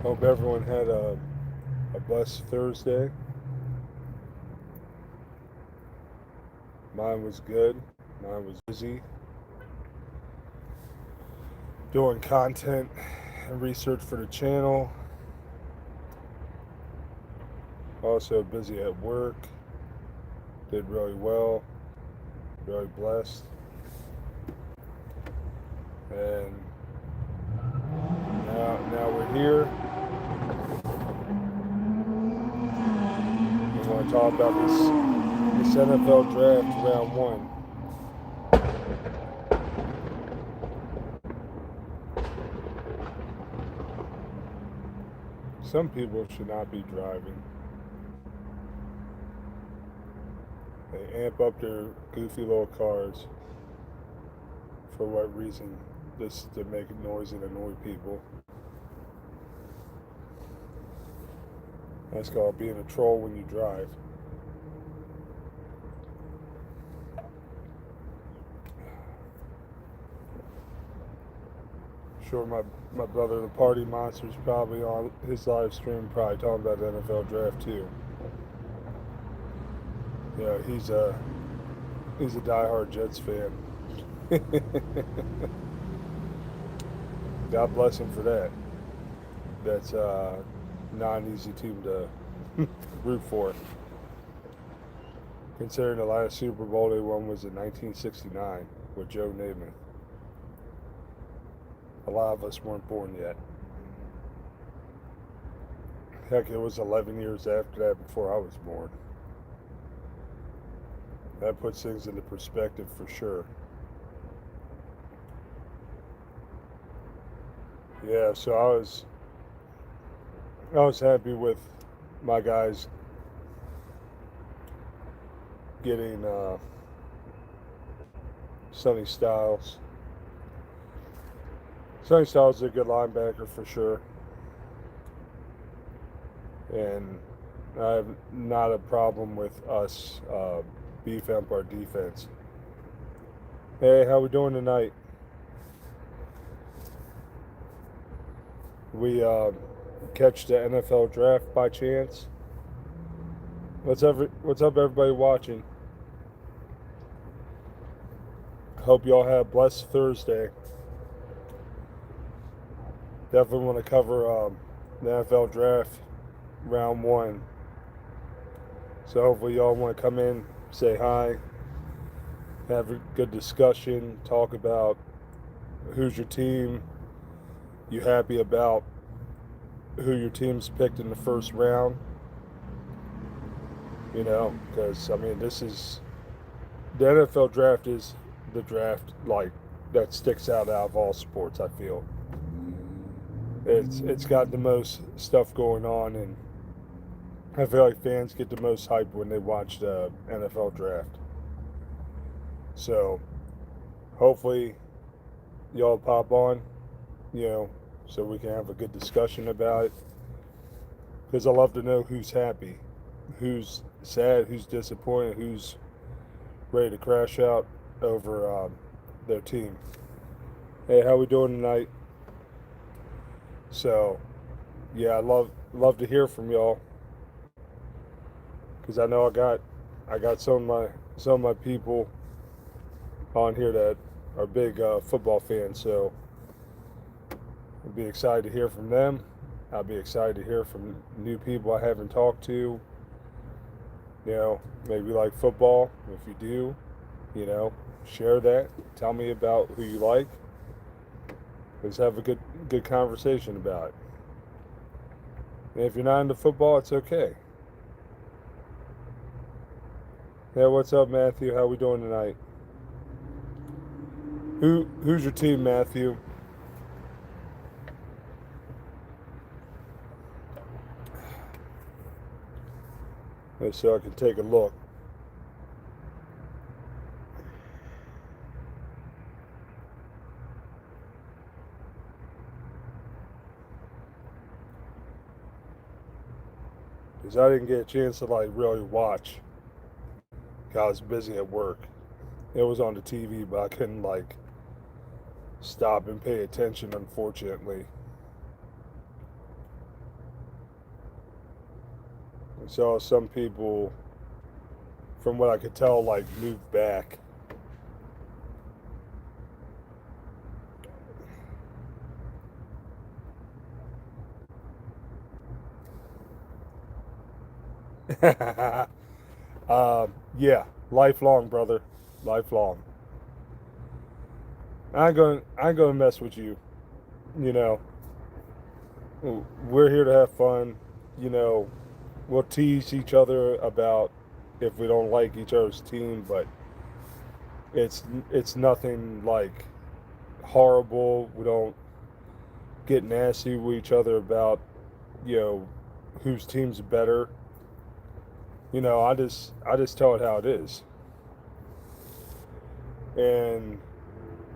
Hope everyone had a blessed Thursday. Mine was good. Mine was busy doing content and research for the channel. Also busy at work. Did really well. Really blessed. And now we're here. We want to talk about this NFL draft round one. Some people should not be driving. They amp up their goofy little cars. For what reason? Just to make noise and annoy people. That's called being a troll when you drive. Sure, my brother, the Party Monster's probably on his live stream, probably talking about the NFL draft too. Yeah, he's a diehard Jets fan. God bless him for that. That's not an easy team to root for. Considering the last Super Bowl they won was in 1969 with Joe Namath. A lot of us weren't born yet. Heck, it was 11 years after that before I was born. That puts things into perspective for sure. Yeah, so I was happy with my guys getting Sonny Styles. Sonny Styles is a good linebacker for sure. And I have not a problem with us beef up our defense. Hey, how we doing tonight? We catch the NFL draft by chance? What's up, everybody watching? Hope y'all have a blessed Thursday. Definitely want to cover the NFL draft round one. So hopefully y'all want to come in, say hi, have a good discussion, talk about who's your team, you happy about who your team's picked in the first round. You know, because I mean, this is the NFL draft is the draft like that sticks out of all sports. I feel it's got the most stuff going on, and I feel like fans get the most hype when they watch the NFL draft. So hopefully y'all pop on, you know, so we can have a good discussion about it. Because I love to know who's happy, who's sad, who's disappointed, who's ready to crash out over their team. Hey, how we doing tonight? So, yeah, I love to hear from y'all. Because I know I got some of my people on here that are big football fans. So I'll be excited to hear from them. I'll be excited to hear from new people I haven't talked to. You know, maybe like football. If you do, you know, share that. Tell me about who you like. Let's have a good conversation about it. And if you're not into football, it's okay. Yeah, what's up, Matthew? How we doing tonight? Who's your team, Matthew? So I can take a look. Because I didn't get a chance to like really watch. I was busy at work. It was on the TV, but I couldn't like stop and pay attention, unfortunately. I saw some people, from what I could tell, like move back. Yeah, lifelong, brother, lifelong. I ain't gonna mess with you. You know, we're here to have fun. You know, we'll tease each other about if we don't like each other's team, but it's it's nothing like horrible. We don't get nasty with each other about you know whose team's better. You know, I just tell it how it is, and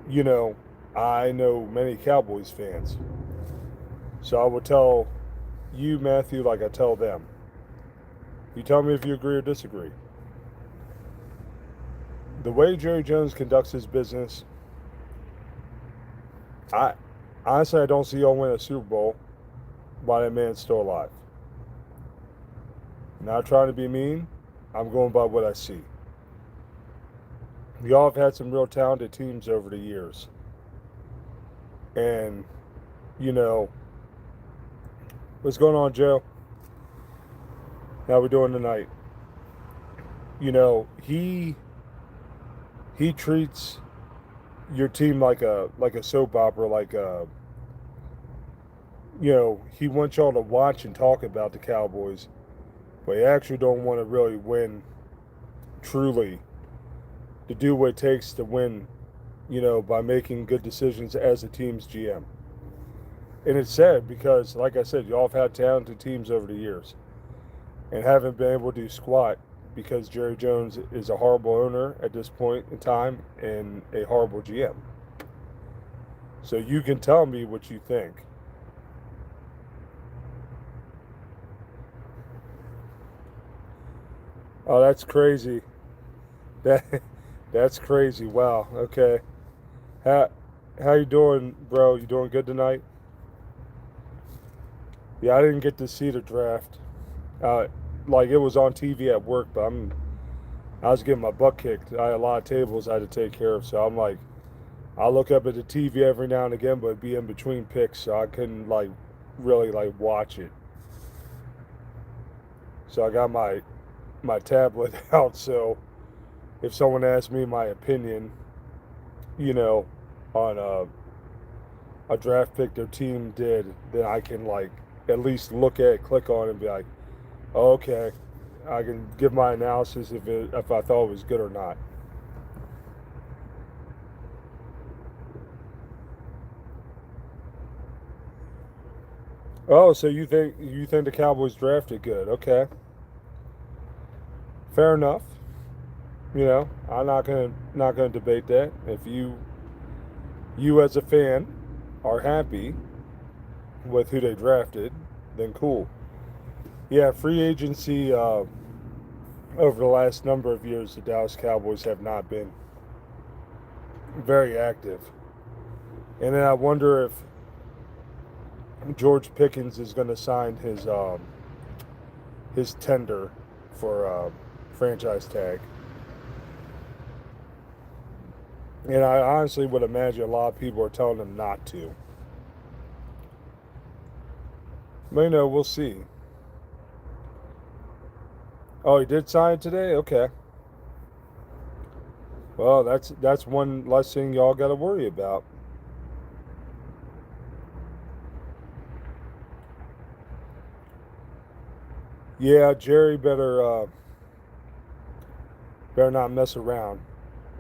you know, I know many Cowboys fans, so I will tell you, Matthew, like I tell them. You tell me if you agree or disagree. The way Jerry Jones conducts his business, I honestly I don't see y'all win a Super Bowl while that man's still alive. Not trying to be mean, I'm going by what I see. Y'all have had some real talented teams over the years, and you know what's going on, Joe? How we doing tonight? You know he treats your team like a soap opera, like a you know he wants y'all to watch and talk about the Cowboys, but he actually don't want to really win truly to do what it takes to win, you know, by making good decisions as a team's GM. And it's sad because, like I said, y'all have had talented teams over the years and haven't been able to do squat because Jerry Jones is a horrible owner at this point in time and a horrible GM. So you can tell me what you think. Oh, that's crazy. That that's crazy. Wow. Okay. How how you doing, bro? You doing good tonight? Yeah, I didn't get to see the draft. Uh, like it was on TV at work, but I was getting my butt kicked. I had a lot of tables I had to take care of, so I'm like, I look up at the TV every now and again, but it'd be in between picks, so I couldn't like really like watch it. So I got my tablet out. So if someone asks me my opinion, you know, on a draft pick their team did, then I can like at least look at it, click on it, and be like, oh, okay, I can give my analysis if I thought it was good or not. Oh, so you think the Cowboys drafted good? Okay, fair enough. You know, I'm not gonna debate that. If you as a fan are happy with who they drafted, then cool. Yeah, free agency over the last number of years, the Dallas Cowboys have not been very active. And then I wonder if George Pickens is going to sign his tender for franchise tag. And I honestly would imagine a lot of people are telling him not to. But you know, we'll see. Oh, he did sign it today. Okay. Well, that's one less thing y'all got to worry about. Yeah, Jerry better not mess around.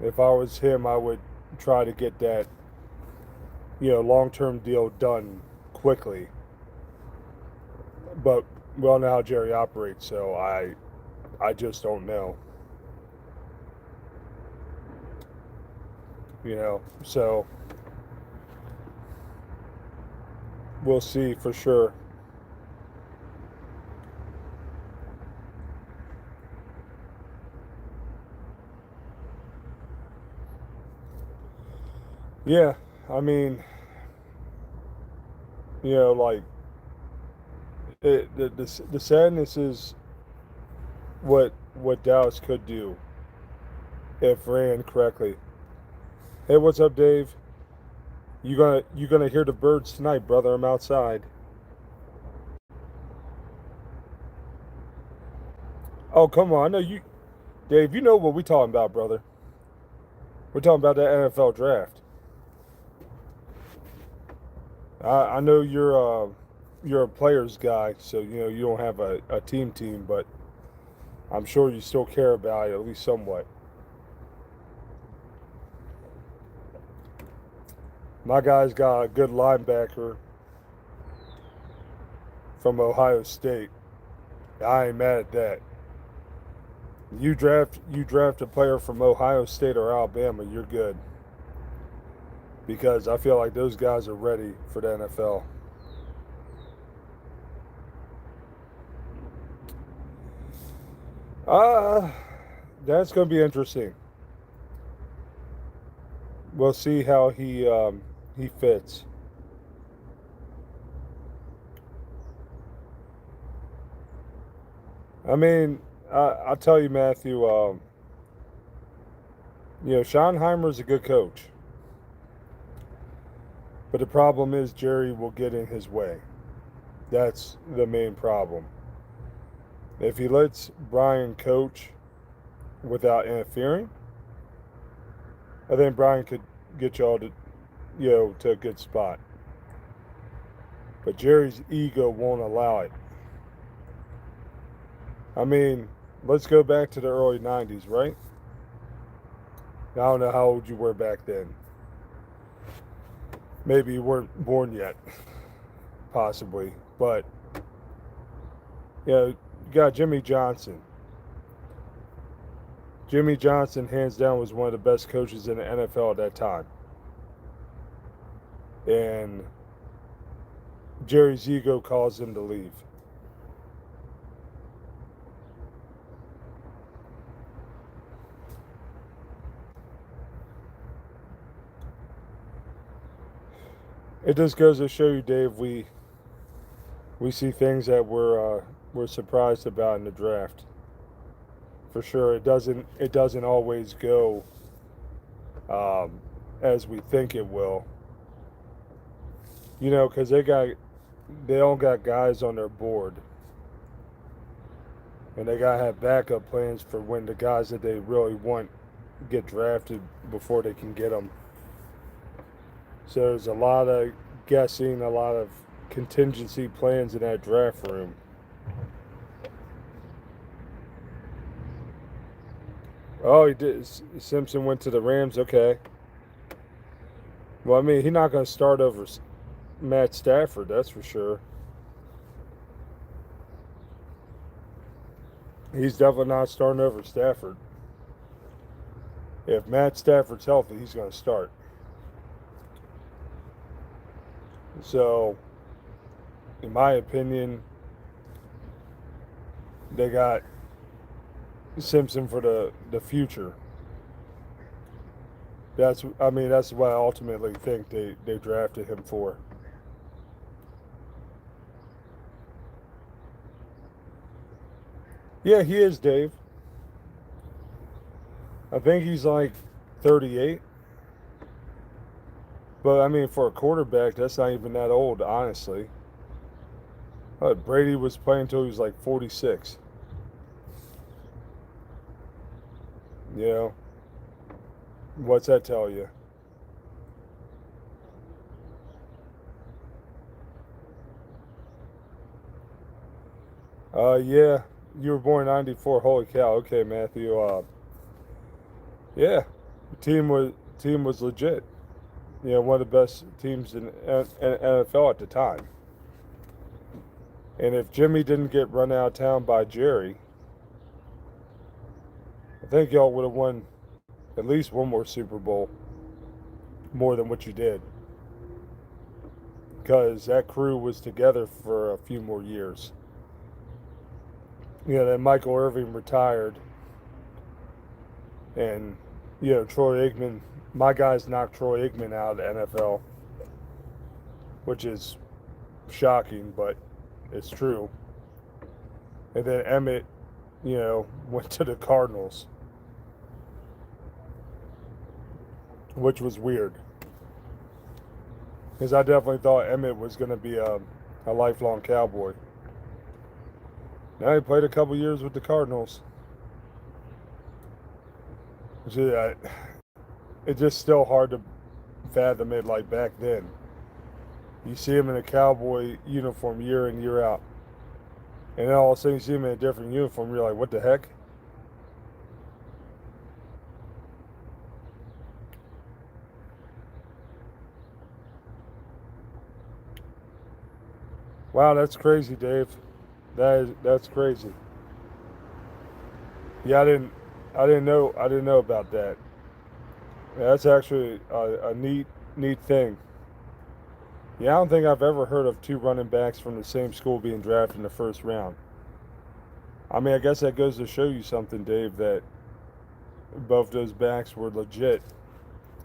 If I was him, I would try to get that long term deal done quickly. But we all know how Jerry operates, so I just don't know. So we'll see for sure. Yeah, I mean, like the sadness is what Dallas could do if ran correctly. Hey, what's up, Dave? You gonna hear the birds tonight, brother? I'm outside. Oh, come on. I know you, Dave. You know what we talking about, brother. We're talking about that NFL draft. I know you're a players guy, so you know you don't have a team, but I'm sure you still care about it at least somewhat. My guy's got a good linebacker from Ohio State. I ain't mad at that. You draft a player from Ohio State or Alabama, you're good. Because I feel like those guys are ready for the NFL. Uh that's gonna be interesting. We'll see how he fits. I mean, I'll tell you, Matthew. You know, Schottenheimer's a good coach, but the problem is Jerry will get in his way. That's the main problem. If he lets Brian coach without interfering, I think Brian could get y'all to, to a good spot. But Jerry's ego won't allow it. I mean, let's go back to the early '90s, right? I don't know how old you were back then. Maybe you weren't born yet, possibly. But you got Jimmy Johnson. Jimmy Johnson, hands down, was one of the best coaches in the NFL at that time. And Jerry's ego caused him to leave. It just goes to show you, Dave, we see things that we're surprised about in the draft. For sure, it doesn't always go um, as we think it will. You know, because they all got guys on their board, and they gotta have backup plans for when the guys that they really want get drafted before they can get them. So there's a lot of guessing, a lot of contingency plans in that draft room. Oh, he did. Simpson went to the Rams. Okay. Well, I mean, he's not going to start over Matt Stafford. That's for sure. He's definitely not starting over Stafford. If Matt Stafford's healthy, he's going to start. So, in my opinion, they got Simpson for the future. That's what I ultimately think they drafted him for. Yeah, he is, Dave. I think he's like 38. But I mean, for a quarterback, that's not even that old, honestly. Brady was playing until he was like 46. You know, what's that tell you? Yeah, you were born '94. Holy cow! Okay, Matthew. Yeah, the team was legit. You know, one of the best teams in NFL at the time. And if Jimmy didn't get run out of town by Jerry, I think y'all would have won at least one more Super Bowl, more than what you did, because that crew was together for a few more years. Then Michael Irving retired, and Troy Aikman. My guys knocked Troy Aikman out of the NFL, which is shocking, but it's true. And then went to the Cardinals, which was weird because I definitely thought Emmett was going to be a lifelong Cowboy. Now he played a couple years with the Cardinals. It's just still hard to fathom it like back then. You see him in a Cowboy uniform year in, year out. And then all of a sudden you see him in a different uniform. You're like, what the heck? Wow, that's crazy, Dave. That's crazy. Yeah, I didn't know about that. Yeah, that's actually a neat thing. Yeah, I don't think I've ever heard of two running backs from the same school being drafted in the first round. I mean, I guess that goes to show you something, Dave, that both those backs were legit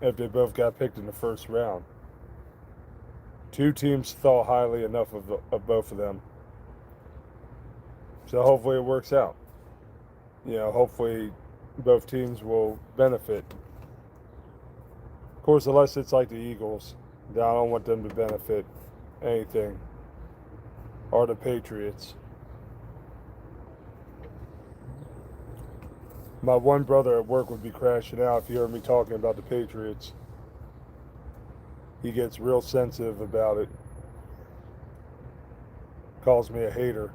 if they both got picked in the first round. Two teams thought highly enough of both of them. So hopefully it works out. Hopefully both teams will benefit. Of course, unless it's like the Eagles, then I don't want them to benefit anything. Or the Patriots. My one brother at work would be crashing out if he heard me talking about the Patriots. He gets real sensitive about it. Calls me a hater.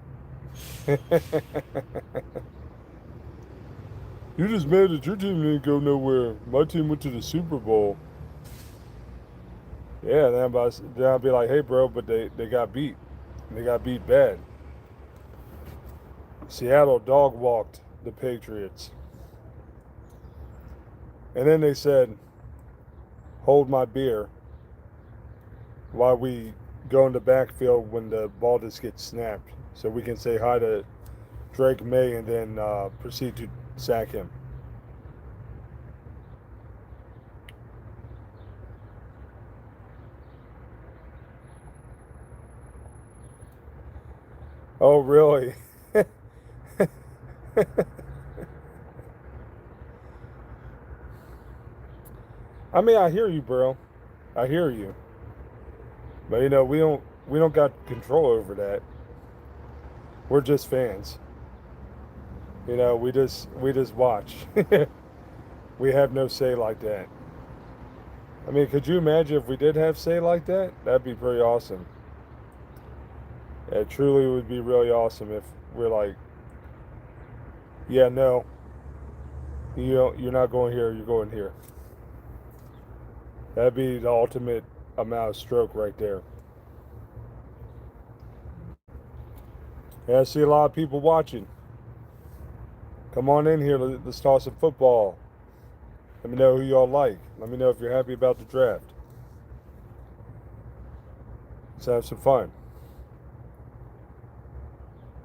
You're just mad that your team didn't go nowhere. My team went to the Super Bowl. Yeah, then I'll be like, hey, bro, but they got beat. They got beat bad. Seattle dog walked the Patriots. And then they said, hold my beer while we go in the backfield when the ball just gets snapped. So we can say hi to Drake May and then proceed to sack him. Oh, really? I mean, I hear you, bro. I hear you. But we don't got control over that. We're just fans. We just watch. We have no say like that. I mean, could you imagine if we did have say like that? That'd be pretty awesome. It truly would be really awesome if we're like, yeah, no, you're not going here. You're going here. That'd be the ultimate amount of stroke right there. Yeah, I see a lot of people watching. Come on in here. Let's toss some football. Let me know who y'all like. Let me know if you're happy about the draft. Let's have some fun.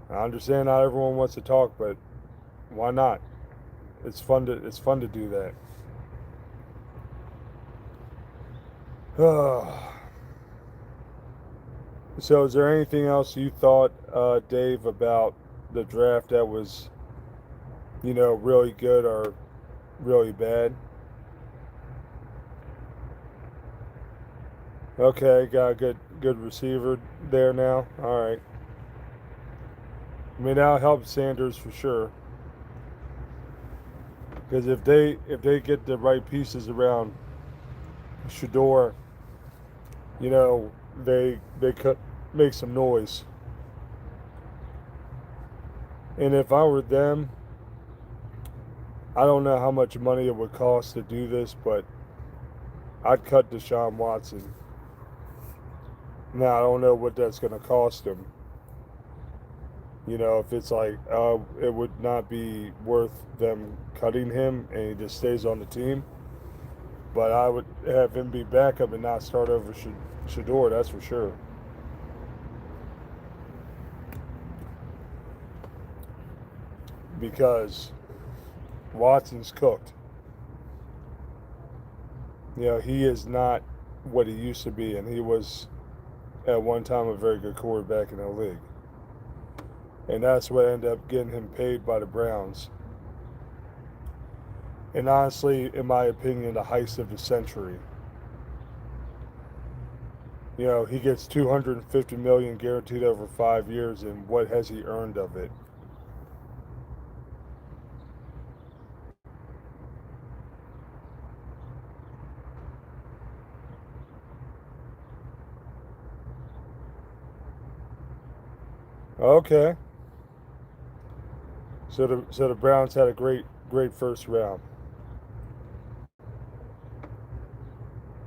I understand not everyone wants to talk, but why not? It's fun to do that. So, is there anything else you thought, Dave, about the draft that was, really good or really bad? Okay, got a good receiver there now. All right. I mean, that'll help Sanders for sure. Because if they get the right pieces around Shador, they could make some noise. And if I were them, I don't know how much money it would cost to do this, but I'd cut Deshaun Watson. Now I don't know what that's going to cost him. If it's like, it would not be worth them cutting him and he just stays on the team. But I would have him be backup and not start over Shador, that's for sure. Because Watson's cooked. He is not what he used to be, and he was at one time a very good quarterback in the league. And that's what ended up getting him paid by the Browns. And honestly, in my opinion, the heist of the century. You know, he gets 250 million guaranteed over 5 years, and what has he earned of it? Okay, so the Browns had a great first round.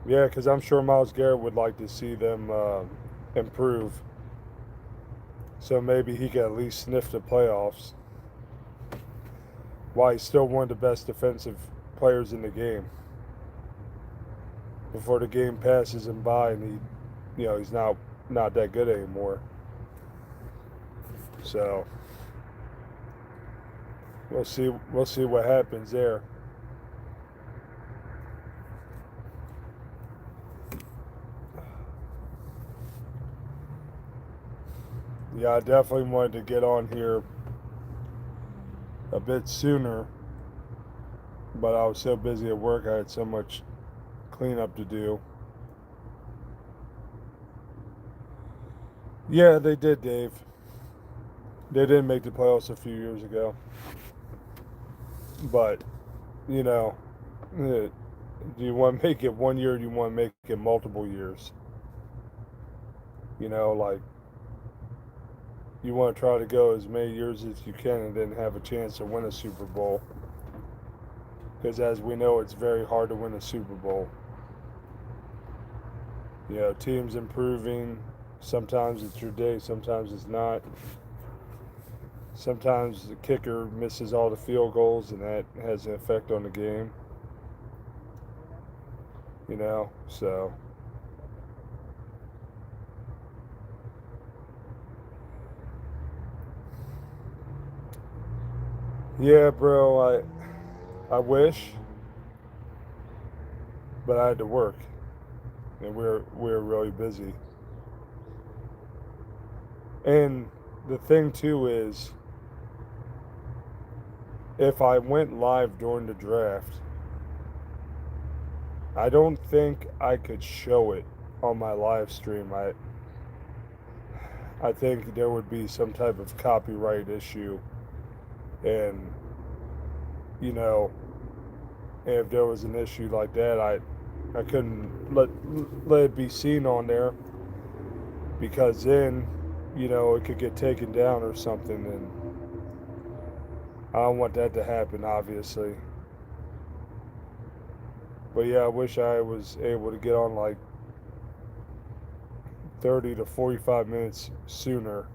Yeah, because I'm sure Myles Garrett would like to see them improve. So maybe he could at least sniff the playoffs. While he's still one of the best defensive players in the game. Before the game passes him by and he's not that good anymore. So we'll see what happens there. Yeah, I definitely wanted to get on here a bit sooner, but I was so busy at work. I had so much cleanup to do. Yeah, they did, Dave. They didn't make the playoffs a few years ago, but you know, do you want to make it 1 year? Or do you want to make it multiple years? Like you want to try to go as many years as you can and then have a chance to win a Super Bowl. Because as we know, it's very hard to win a Super Bowl. Teams improving. Sometimes it's your day, sometimes it's not. Sometimes the kicker misses all the field goals, and that has an effect on the game. So yeah, bro. I wish, but I had to work, and we're really busy. And the thing too is, if I went live during the draft, I don't think I could show it on my live stream. I think there would be some type of copyright issue, and you know, if there was an issue like that, I couldn't let it be seen on there, because then it could get taken down or something, and I don't want that to happen, obviously. But yeah, I wish I was able to get on like 30 to 45 minutes sooner.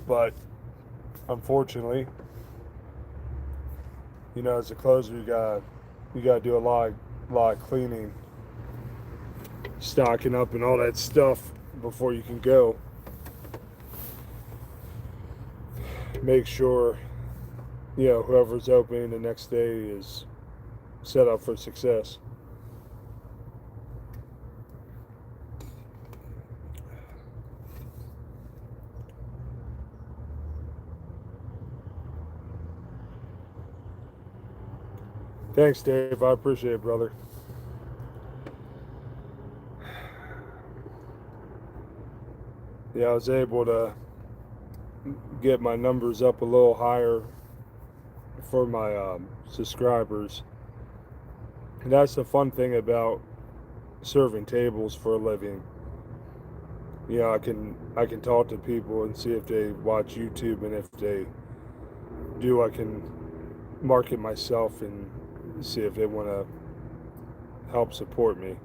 But unfortunately, as a closer, you gotta do a lot of cleaning, stocking up, and all that stuff before you can go. Make sure whoever's opening the next day is set up for success. Thanks, Dave. I appreciate it, brother. Yeah, I was able to get my numbers up a little higher for my subscribers. And that's the fun thing about serving tables for a living. I can talk to people and see if they watch YouTube, and if they do, I can market myself and see if they want to help support me.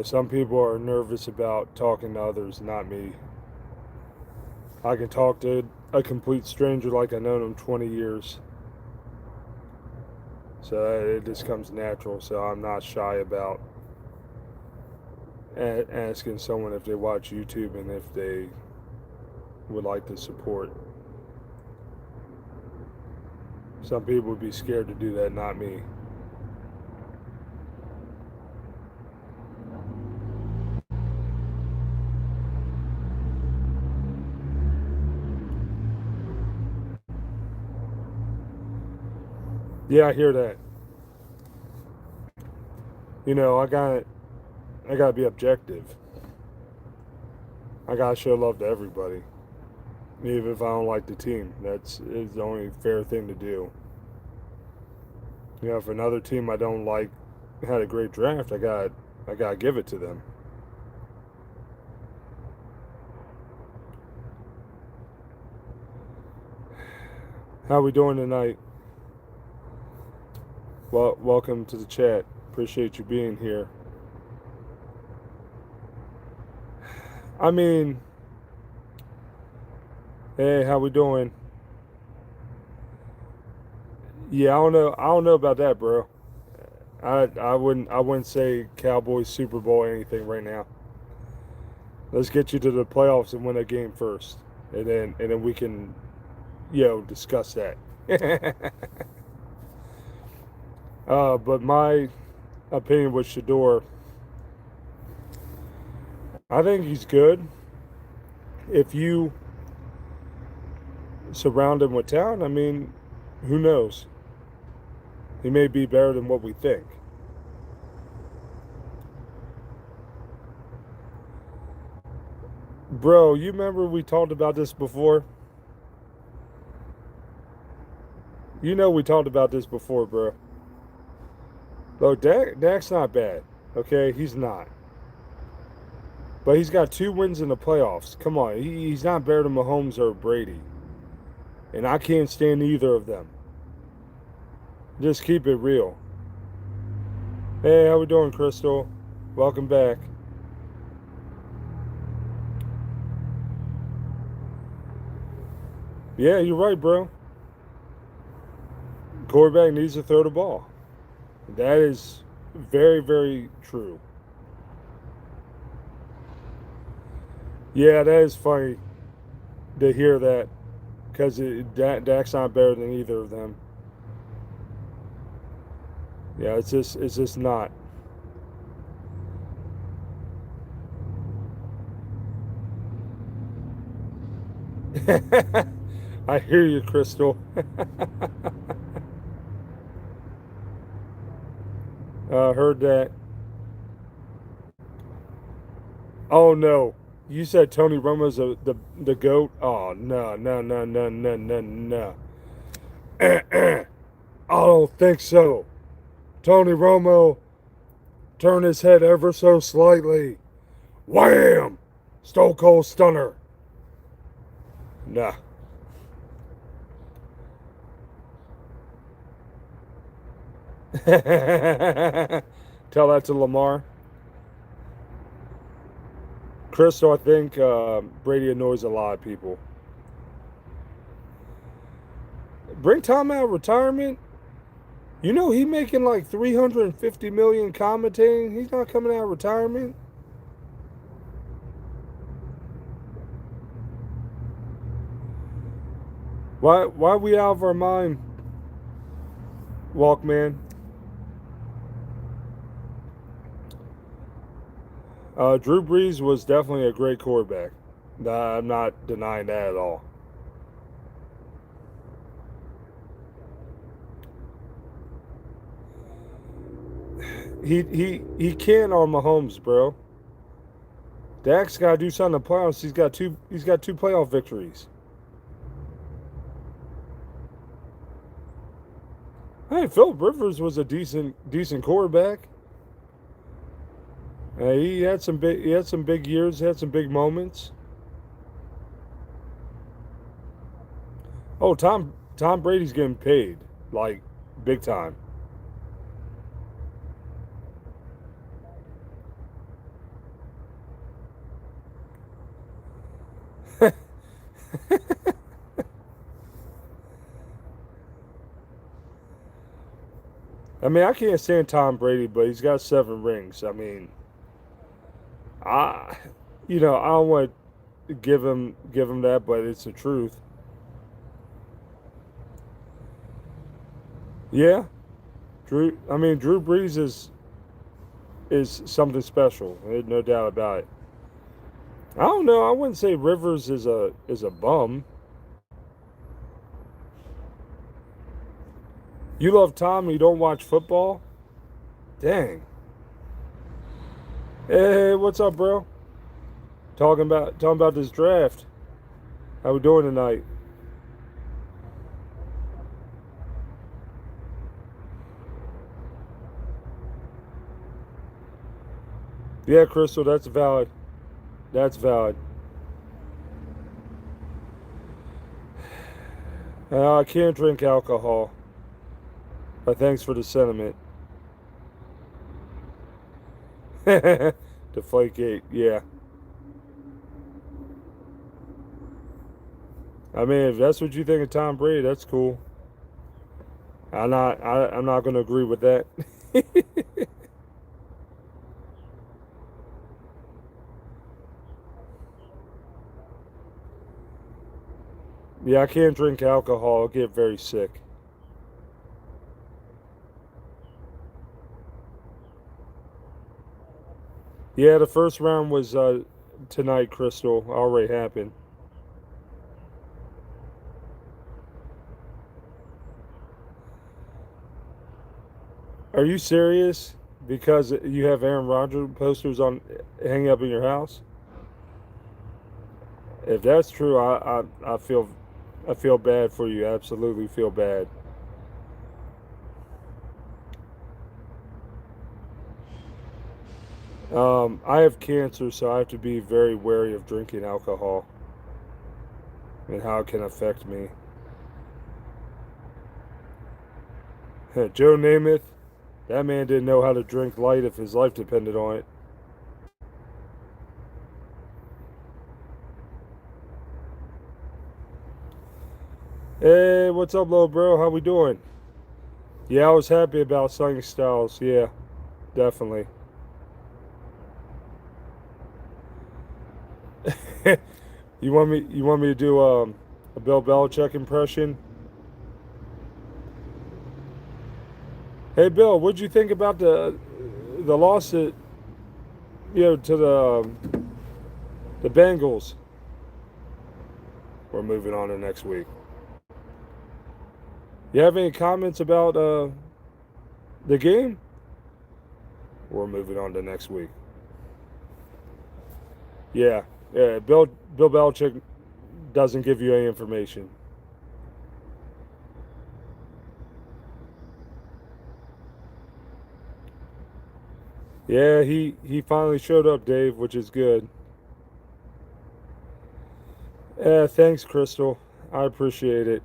Some people are nervous about talking to others, not me. I can talk to a complete stranger like I've known him 20 years. So it just comes natural. So I'm not shy about asking someone if they watch YouTube and if they would like to support. Some people would be scared to do that, not me. Yeah, I hear that. You know, I gotta be objective. I gotta show love to everybody, even if I don't like the team. That's is the only fair thing to do. You know, if another team I don't like had a great draft, I got to give it to them. How we doing tonight? Well, welcome to the chat. Appreciate you being here. I mean, hey, how we doing? Yeah, I don't know. I don't know about that, bro. I wouldn't say Cowboys Super Bowl or anything right now. Let's get you to the playoffs and win a game first, and then we can discuss that. But my opinion with Shador, I think he's good. If you surround him with talent, I mean, who knows? He may be better than what we think. Bro, you remember we talked about this before? You know we talked about this before, bro. Look, Dak's not bad. Okay, he's not. But he's got 2 wins in the playoffs. Come on, he's not better than Mahomes or Brady. And I can't stand either of them. Just keep it real. Hey, how we doing, Crystal? Welcome back. Yeah, you're right, bro. Quarterback needs to throw the ball. That is very, very true. Yeah, that is funny to hear that because Dak's not better than either of them. Yeah, it's just not. I hear you, Crystal. Heard that. Oh no, you said Tony Romo's the goat. Oh no no no no no no no. I don't think so. Tony Romo turned his head ever so slightly. Wham! Stone Cold Stunner. Nah. Tell that to Lamar. Crystal, I think Brady annoys a lot of people. Bring Tom out of retirement. You know he making like 350 million commentating. He's not coming out of retirement. Why are we out of our mind, Walkman? Drew Brees was definitely a great quarterback. I'm not denying that at all. He can't on Mahomes, bro. Dak's got to do something in the playoffs. He's got two playoff victories. Hey, Philip Rivers was a decent quarterback. He had some big years, had some big moments. Oh, Tom Brady's getting paid like big time. I mean, I can't stand Tom Brady, but he's got 7 rings. I mean, I I don't want to give him that, but it's the truth. Yeah, Drew Brees is something special. There's no doubt about it. I don't know. I wouldn't say Rivers is a bum. You love Tom and you don't watch football? Dang. Hey, what's up, bro? Talking about this draft. How we doing tonight? Yeah, Crystal, that's valid. That's valid. I can't drink alcohol. But thanks for the sentiment. Deflategate, yeah. I mean, if that's what you think of Tom Brady, that's cool. I'm not going to agree with that. Yeah, I can't drink alcohol. I'll get very sick. Yeah, the first round was tonight, Crystal. Already happened. Are you serious? Because you have Aaron Rodgers posters on hanging up in your house? If that's true, I feel bad for you. Absolutely feel bad. I have cancer, so I have to be very wary of drinking alcohol and how it can affect me. Joe Namath, that man didn't know how to drink light if his life depended on it. Hey, what's up, little bro? How we doing? Yeah, I was happy about Sonny Styles. Yeah, definitely. You want me to do a Bill Belichick impression? Hey, Bill, what'd you think about the loss that to the Bengals? We're moving on to next week. You have any comments about the game? We're moving on to next week. Yeah, yeah. Bill Belichick doesn't give you any information. Yeah, he finally showed up, Dave, which is good. Thanks, Crystal. I appreciate it.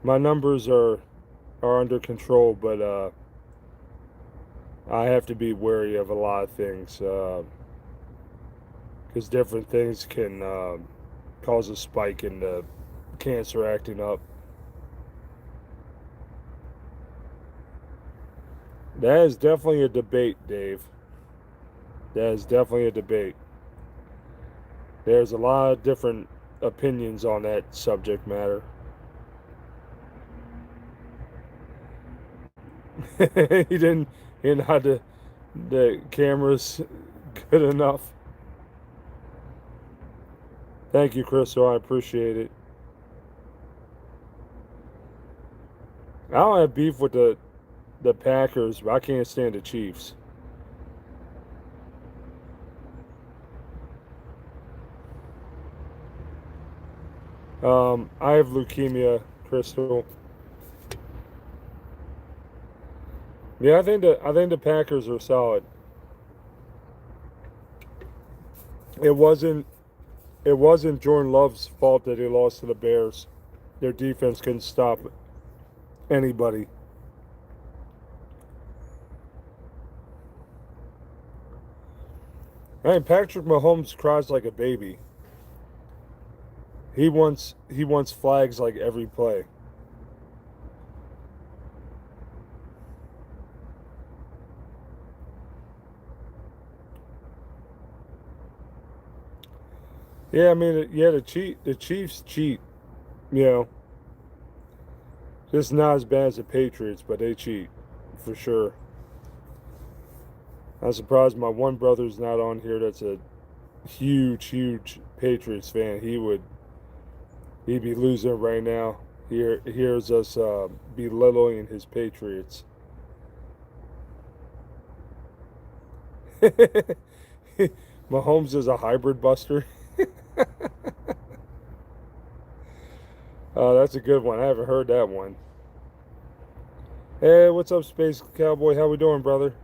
My numbers are under control, but I have to be wary of a lot of things because different things can cause a spike in the cancer acting up. That is definitely a debate, Dave. That is definitely a debate. There's a lot of different opinions on that subject matter. he didn't he didn't have the cameras good enough. Thank you, Crystal. I appreciate it. I don't have beef with the Packers, but I can't stand the Chiefs. I have leukemia, Crystal. Yeah, I think the Packers are solid. It wasn't it wasn't Jordan Love's fault that he lost to the Bears. Their defense couldn't stop anybody. And Patrick Mahomes cries like a baby. He wants flags like every play. Yeah, I mean, yeah, the Chiefs cheat. You know, just not as bad as the Patriots, but they cheat for sure. I'm surprised my one brother's not on here. That's a huge Patriots fan. He'd be losing right now. hears us belittling his Patriots. Mahomes is a hybrid buster. That's a good one. I haven't heard that one. Hey, what's up, Space Cowboy? How we doing, brother?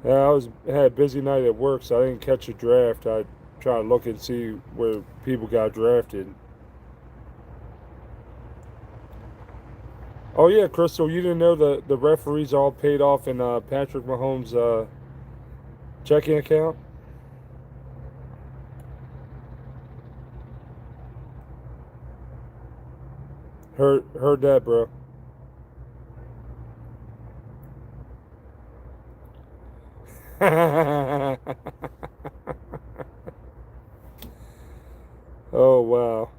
Yeah, had a busy night at work, so I didn't catch a draft. I try to look and see where people got drafted. Oh yeah, Crystal, you didn't know the referees all paid off in Patrick Mahomes' checking account? Heard that, bro. Oh wow.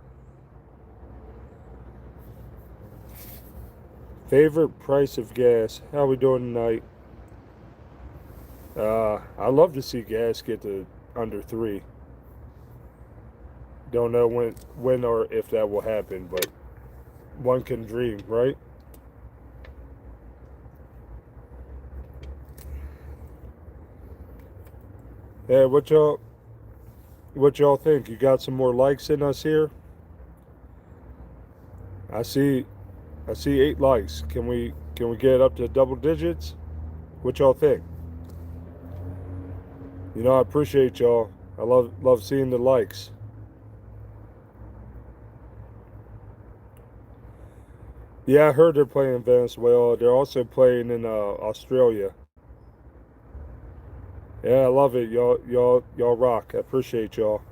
Favorite price of gas? How we doing tonight? I love to see gas get to under 3. Don't know when or if that will happen, but one can dream, right? Yeah, what y'all think? You got some more likes in us here? I see I see 8 likes. Can we get up to double digits? What y'all think? I appreciate y'all. I love seeing the likes. Yeah, I heard they're playing in Venezuela. They're also playing in Australia. Yeah, I love it. Y'all rock. I appreciate y'all.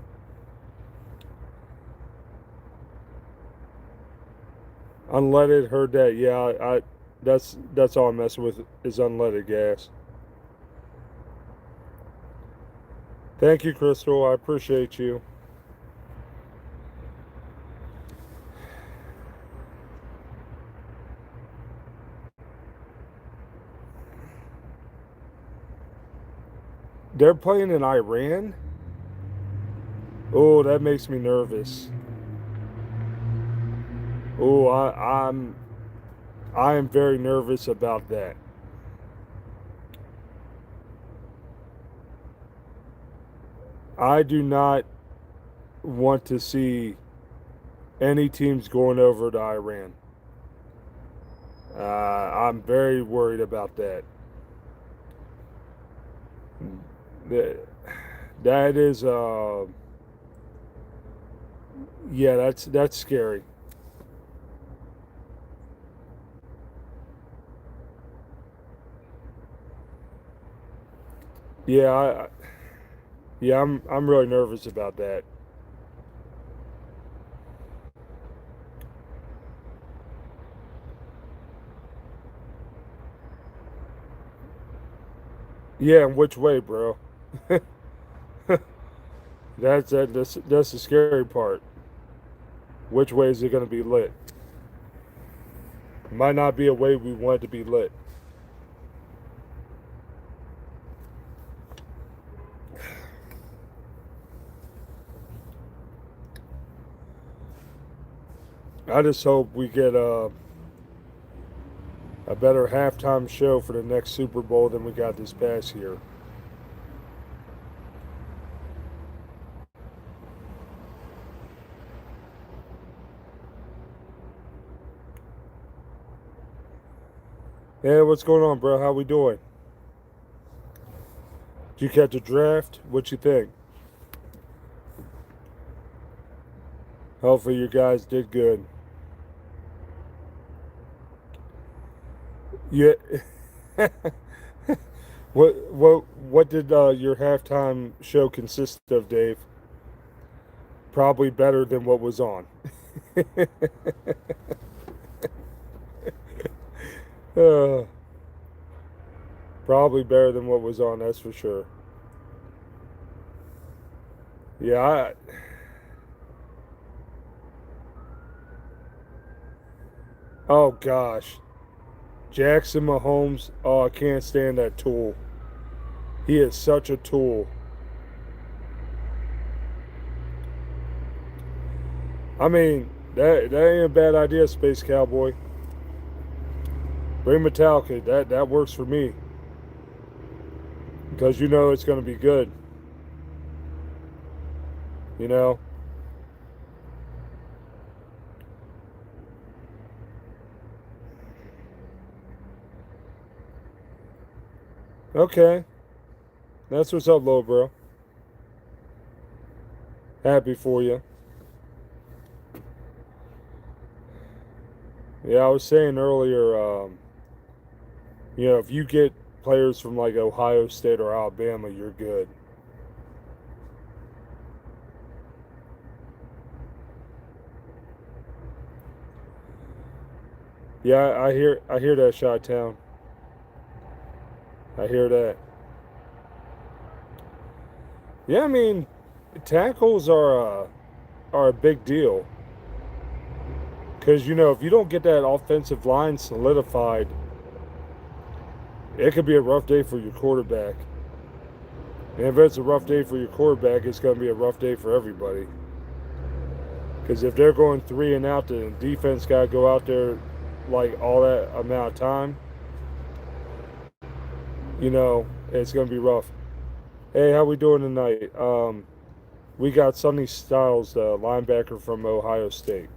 Unleaded, heard that. Yeah, that's all I'm messing with is unleaded gas. Thank you, Crystal. I appreciate you. They're playing in Iran. Oh, that makes me nervous. Oh, I am very nervous about that. I do not want to see any teams going over to Iran. I'm very worried about that. That, that is, yeah, that's scary. Yeah, yeah, I'm really nervous about that. Yeah, in which way, bro? That's the scary part. Which way is it going to be lit? It might not be a way we want it to be lit. I just hope we get a better halftime show for the next Super Bowl than we got this past year. Yeah, what's going on, bro? How we doing? Did you catch a draft? What you think? Hopefully you guys did good. Yeah. What did your halftime show consist of, Dave? Probably better than what was on. uh, Probably better than what was on. That's for sure. Yeah. Oh gosh, Jackson Mahomes. Oh, I can't stand that tool. He is such a tool. I mean, That ain't a bad idea, Space Cowboy. Bring Metallica. That works for me because you know it's going to be good. You know. Okay, that's what's up, little bro. Happy for you. Yeah, I was saying earlier. If you get players from like Ohio State or Alabama, you're good. Yeah, I hear that, Shot Town. I hear that. Yeah, I mean, tackles are a big deal because if you don't get that offensive line solidified, it could be a rough day for your quarterback. And if it's a rough day for your quarterback, it's going to be a rough day for everybody. Because if they're going three and out, the defense got to go out there like all that amount of time. It's going to be rough. Hey, how we doing tonight? We got Sonny Styles, the linebacker from Ohio State.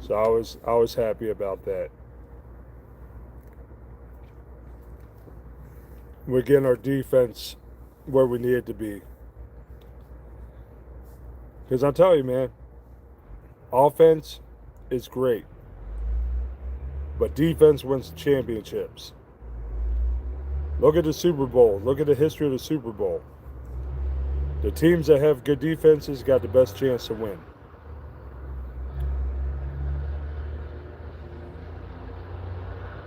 So I was happy about that. We're getting our defense where we need it to be. Because I tell you, man, offense is great, but defense wins championships. Look at the Super Bowl. Look at the history of the Super Bowl. The teams that have good defenses got the best chance to win.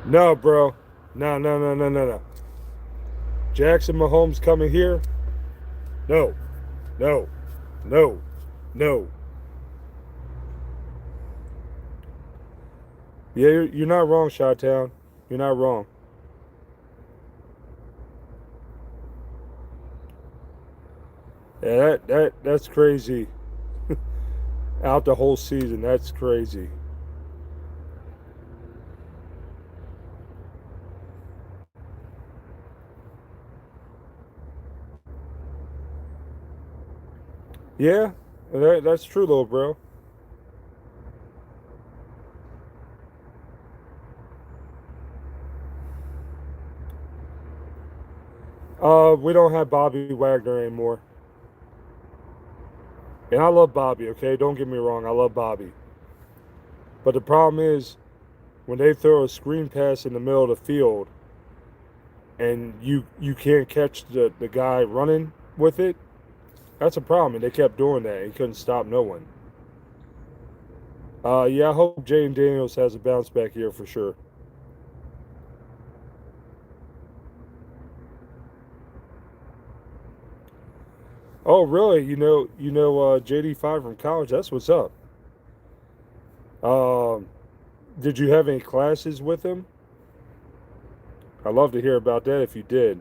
No, bro. No, no, no, no, no, no. Jackson Mahomes coming here? No, no, no, no. Yeah, you're not wrong, Chi-Town. You're not wrong. Yeah, that's crazy. Out the whole season, that's crazy. Yeah, that's true, little bro. We don't have Bobby Wagner anymore, and I love Bobby. Okay, don't get me wrong, I love Bobby. But the problem is when they throw a screen pass in the middle of the field, and you can't catch the guy running with it. That's a problem, and they kept doing that. He couldn't stop no one. Yeah, I hope Jane Daniels has a bounce back here for sure. Oh, really? JD5 from college. That's what's up. Um, did you have any classes with him? I'd love to hear about that if you did.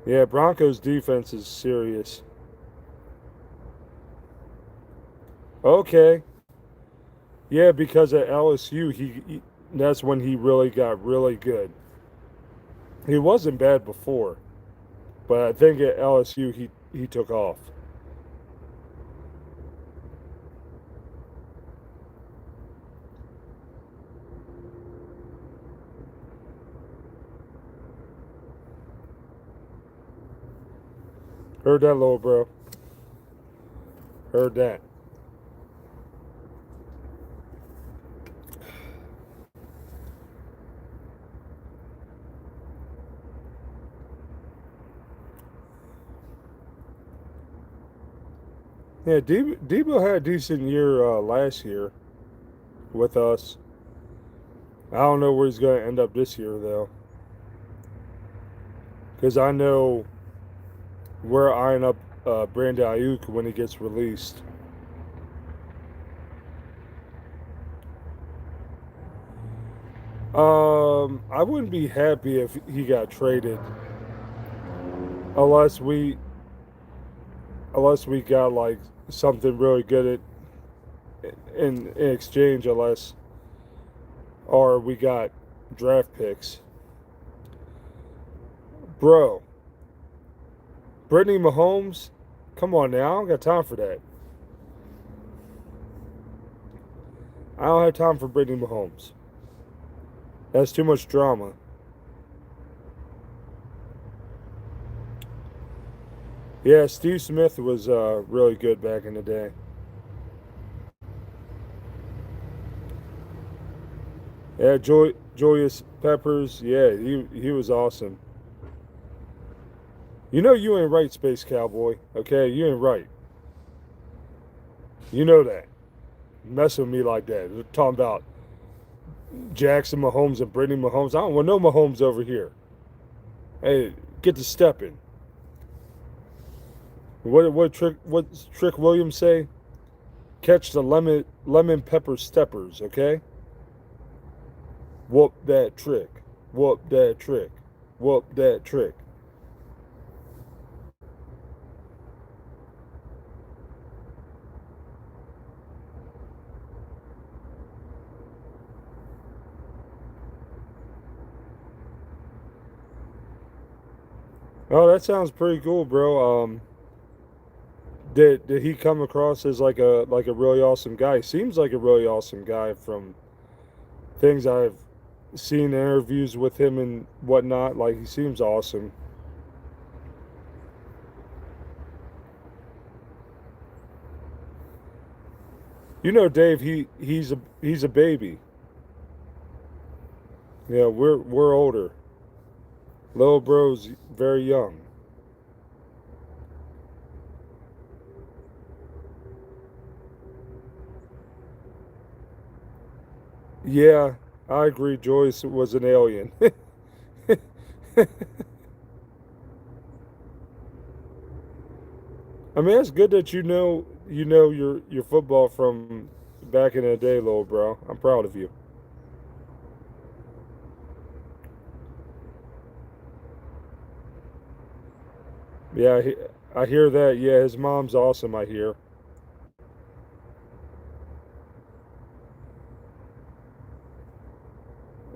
Yeah, Broncos defense is serious. Okay. Yeah, because at LSU, that's when he really got really good. He wasn't bad before, but I think at LSU he took off. Heard that, little bro. Heard that. Yeah, Debo had a decent year last year with us. I don't know where he's going to end up this year though, because I know we're eyeing up Brandon Ayuk when he gets released. I wouldn't be happy if he got traded unless unless we got like something really good in exchange, unless or we got draft picks, bro. Brittany Mahomes, come on now, I don't got time for that. I don't have time for Brittany Mahomes. That's too much drama. Yeah, Steve Smith was really good back in the day. Yeah, Julius Peppers. Yeah, he was awesome. You know you ain't right, Space Cowboy. Okay, you ain't right. You know that. Messing with me like that. They're talking about Jackson Mahomes and Brittany Mahomes. I don't want no Mahomes over here. Hey, get to stepping. What Trick Williams say? Catch the lemon pepper steppers. Okay. Whoop that trick. Whoop that trick. Whoop that trick. Oh, that sounds pretty cool, bro. Did he come across as like a really awesome guy? He seems like a really awesome guy from things I've seen interviews with him and whatnot. Like he seems awesome. You know, Dave. He's a baby. Yeah, we're older. Little bro's very young. Yeah, I agree. Joyce was an alien. I mean, it's good that you know your football from back in the day, little bro. I'm proud of you. Yeah, I hear that. Yeah, his mom's awesome. I hear.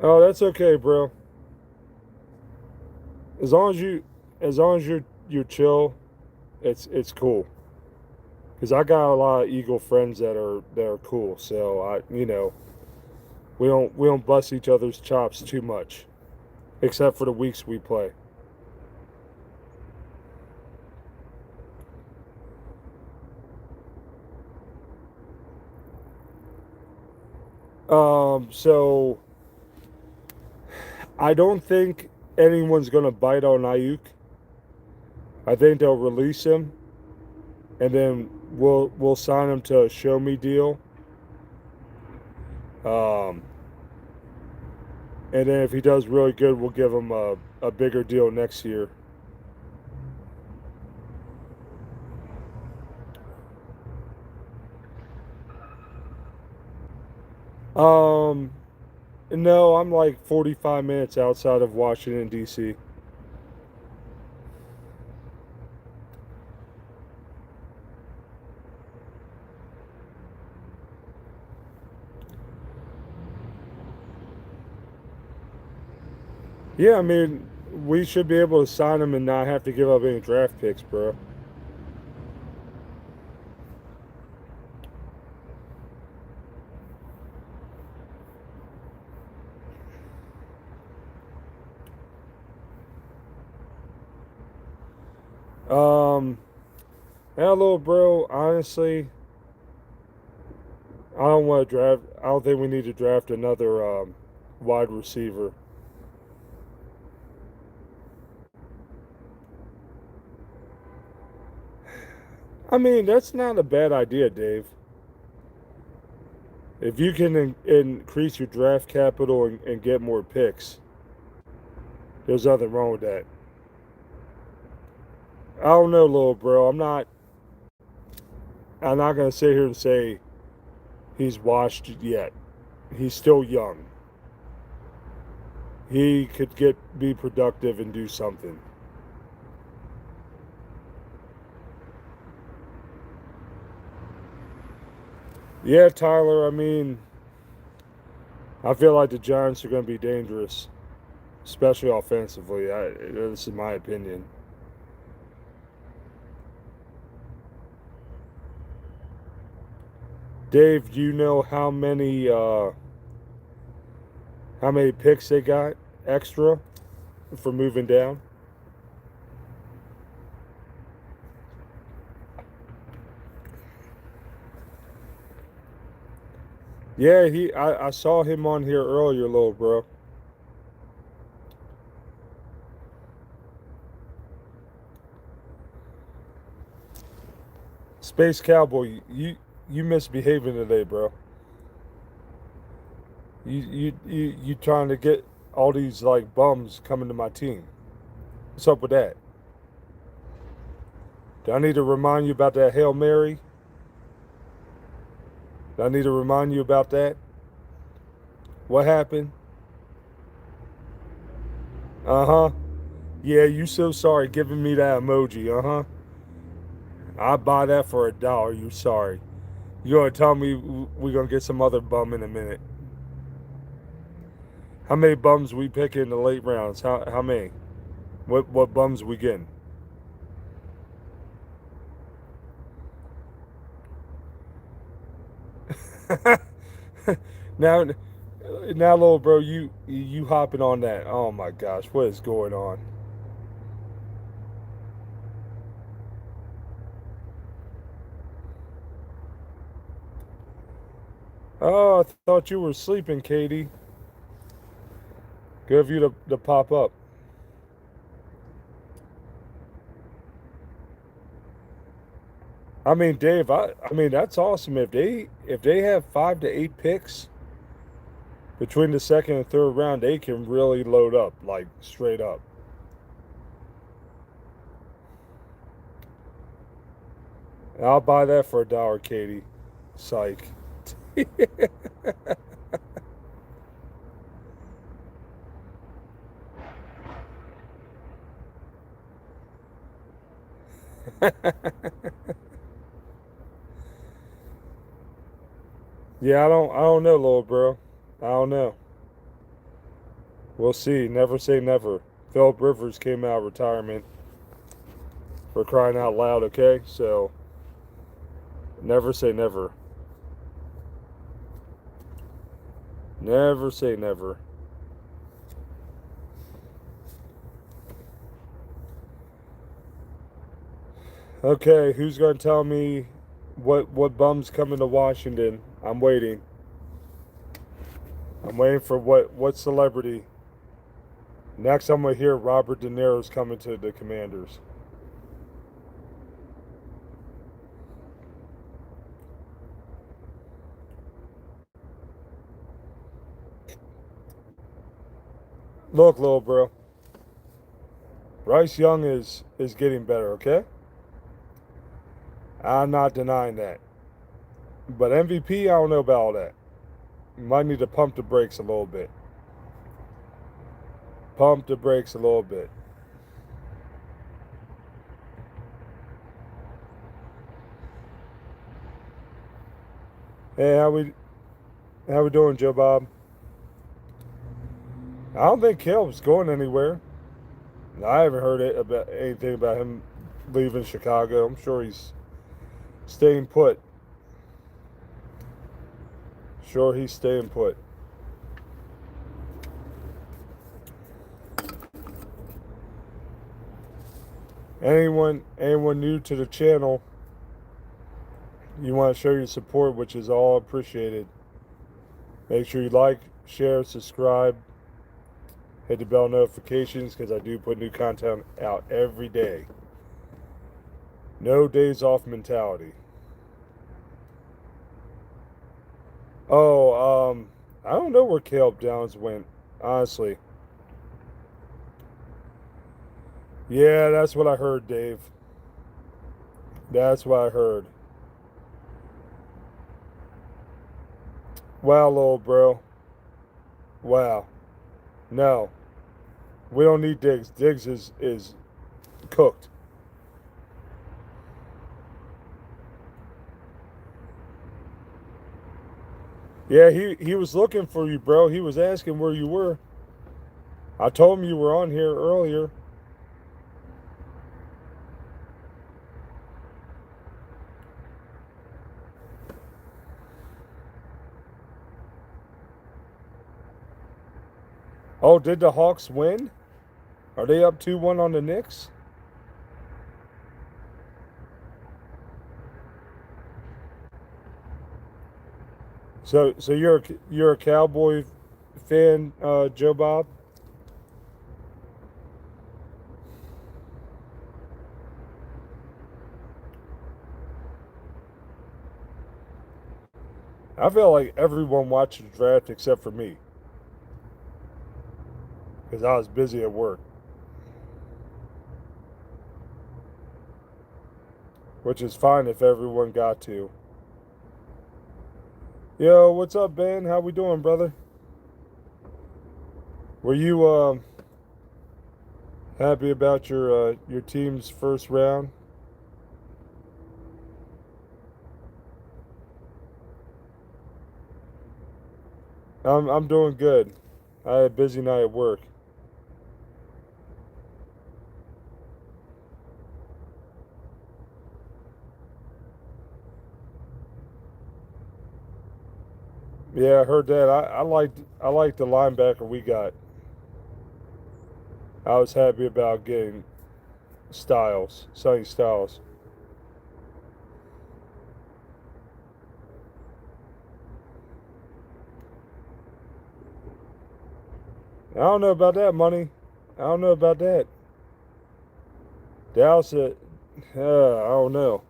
Oh, that's okay, bro. As long as you, as long as you're chill, it's cool. Cause I got a lot of Eagle friends that are cool. So we don't bust each other's chops too much, except for the weeks we play. So I don't think anyone's gonna bite on Ayuk. I think they'll release him, and then we'll sign him to a show me deal. Um, and then if he does really good, we'll give him a bigger deal next year. Um, no, I'm like 45 minutes outside of Washington D.C. Yeah, I mean, we should be able to sign him and not have to give up any draft picks, bro. Um, hello, bro. Honestly, I don't want to draft. I don't think we need to draft another wide receiver. I mean, that's not a bad idea, Dave. If you can increase your draft capital and get more picks, there's nothing wrong with that. I don't know, little bro. I'm not gonna sit here and say he's washed yet. He's still young. He could be productive and do something. Yeah, Tyler. I mean, I feel like the Giants are going to be dangerous, especially offensively. This is my opinion. Dave, do you know how many picks they got extra for moving down? Yeah, I saw him on here earlier, little bro. Space Cowboy, you misbehaving today, bro. You trying to get all these like bums coming to my team. What's up with that? Do I need to remind you about that Hail Mary? Do I need to remind you about that? What happened? Uh-huh. Yeah, you so sorry giving me that emoji, uh-huh. I buy that for $1. You sorry. You gonna tell me we gonna get some other bum in a minute? How many bums we pick in the late rounds? How many? What bums we getting? now now little bro, you hopping on that. Oh my gosh, what is going on? Oh, I thought you were sleeping, Katie. Good of you to pop up. I mean, Dave, I mean that's awesome. If they have 5 to 8 picks between the second and third round, they can really load up, like straight up. I'll buy that for $1, Katie. Psych. Yeah, I don't know, little bro. I don't know. We'll see. Never say never. Philip Rivers came out of retirement for crying out loud, okay? So never say never. Never say never. Okay, who's gonna tell me what bum's coming to Washington? I'm waiting. I'm waiting for what celebrity. Next I'm gonna hear Robert De Niro's coming to the Commanders. Look, little bro. Bryce Young is getting better, okay? I'm not denying that. But MVP, I don't know about all that. You might need to pump the brakes a little bit. Pump the brakes a little bit. Hey, how we doing, Joe Bob? I don't think Caleb's going anywhere. I haven't heard it about anything about him leaving Chicago. I'm sure he's staying put. Sure, he's staying put. Anyone new to the channel, you want to show your support, which is all appreciated. Make sure you like, share, subscribe, hit the bell notifications because I do put new content out every day. No days off mentality. Oh, I don't know where Caleb Downs went, honestly. Yeah, that's what I heard, Dave. That's what I heard. Wow, little bro. Wow. No, we don't need Diggs. Diggs is cooked. Yeah, he was looking for you, bro. He was asking where you were. I told him you were on here earlier. Oh, did the Hawks win? Are they up 2-1 on the Knicks? So you're a Cowboy fan, Joe Bob? I feel like everyone watched the draft except for me because I was busy at work, which is fine if everyone got to. Yo, what's up, Ben? How we doing, brother? Were you happy about your team's first round? I'm doing good. I had a busy night at work. Yeah, I heard that. I liked the linebacker we got. I was happy about getting Styles, Sonny Styles. I don't know about that money. I don't know about that. Dallas, I don't know.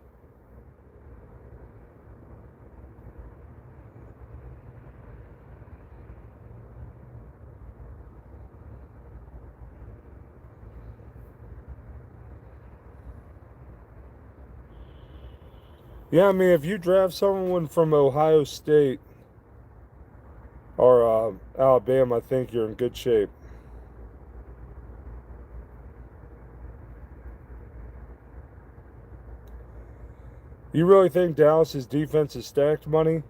Yeah, I mean, if you draft someone from Ohio State or Alabama, I think you're in good shape. You really think Dallas's defense is stacked, money?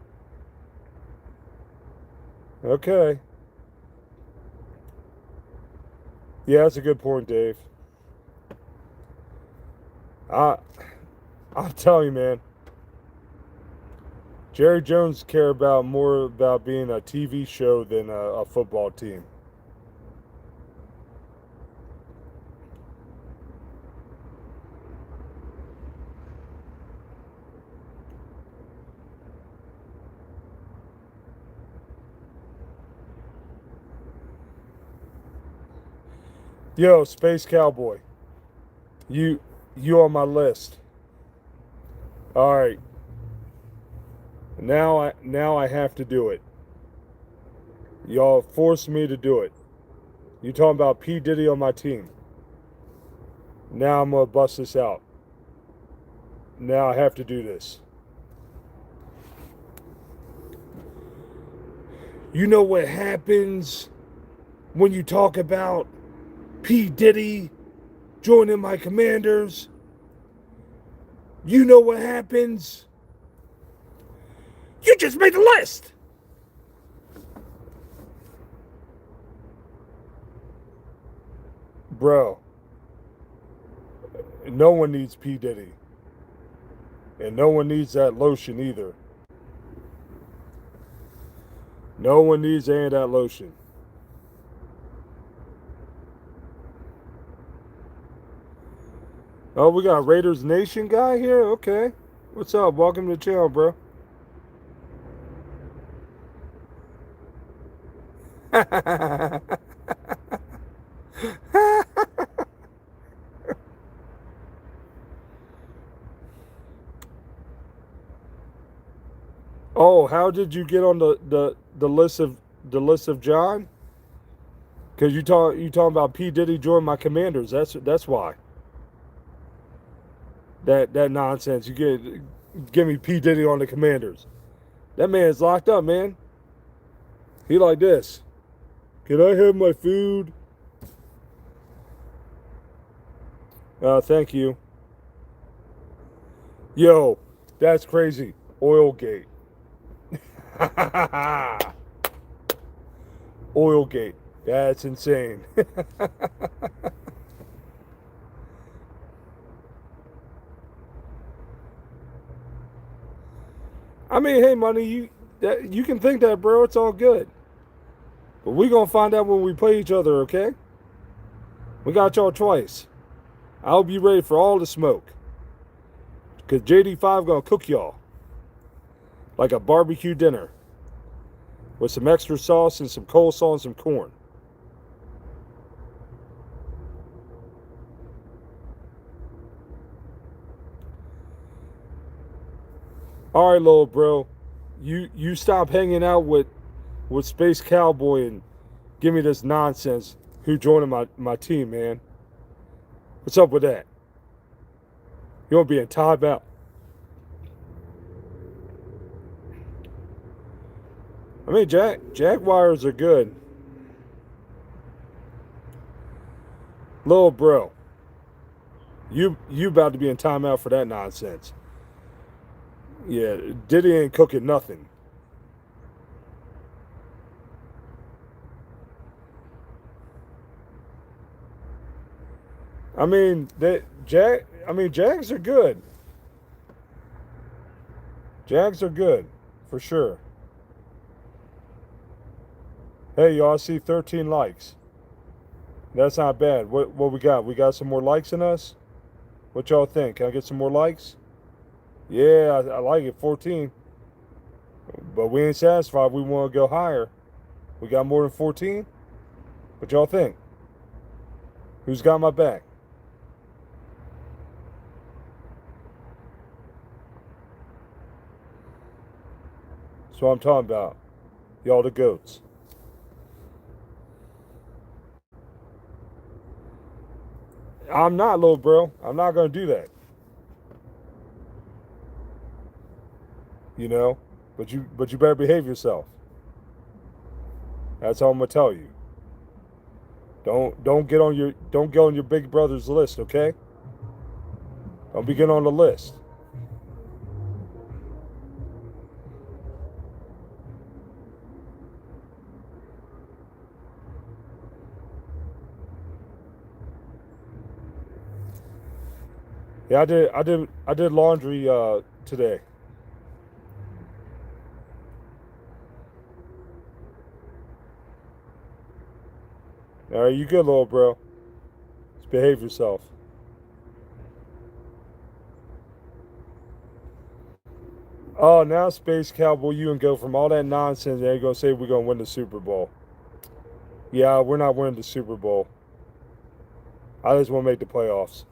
Okay. Yeah, that's a good point, Dave. I I'll tell you, man. Jerry Jones care about more about being a TV show than a football team. Yo, Space Cowboy, you you on my list. All right, now I have to do it. Y'all forced me to do it. You talking about P Diddy on my team? Now I'm gonna bust this out. Now I have to do this. You know what happens when you talk about P Diddy joining my Commanders? You know what happens? You just made the list, bro. No one needs P Diddy, and no one needs that lotion either. No one needs any of that lotion. Oh, we got a Raiders Nation guy here. Okay, what's up? Welcome to the channel, bro. Oh, how did you get on the list of John? Because you talking about P Diddy joined my Commanders. That's why that nonsense. You give me P Diddy on the Commanders. That man's locked up, man. He like this. Can I have my food? Thank you. Yo, that's crazy. Oilgate. Oilgate. That's insane. I mean, hey, money, you can think that, bro. It's all good. But we gonna find out when we play each other, okay? We got y'all twice. I hope you ready for all the smoke. Cause JD5 gonna cook y'all like a barbecue dinner with some extra sauce and some coleslaw and some corn. All right, little bro, you stop hanging out with Space Cowboy and give me this nonsense. Who joining my team, man? What's up with that? You won't be in timeout. I mean, Jaguars are good. Little bro, you about to be in timeout for that nonsense. Yeah, Diddy ain't cooking nothing. I mean, Jags are good. Jags are good, for sure. Hey, y'all, I see 13 likes. That's not bad. What we got? We got some more likes in us? What y'all think? Can I get some more likes? Yeah, I like it. 14. But we ain't satisfied. We want to go higher. We got more than 14? What y'all think? Who's got my back? That's what I'm talking about. Y'all the goats. I'm not, little bro. I'm not going to do that. You know? But you better behave yourself. That's all I'm going to tell you. Don't get on your big brother's list, okay? Don't be getting on the list. Yeah, I did laundry today. All right, you good, little bro? Just behave yourself. Oh, now Space Cowboy, you can go from all that nonsense and you're gonna say we're gonna win the Super Bowl. Yeah, we're not winning the Super Bowl. I just want to make the playoffs.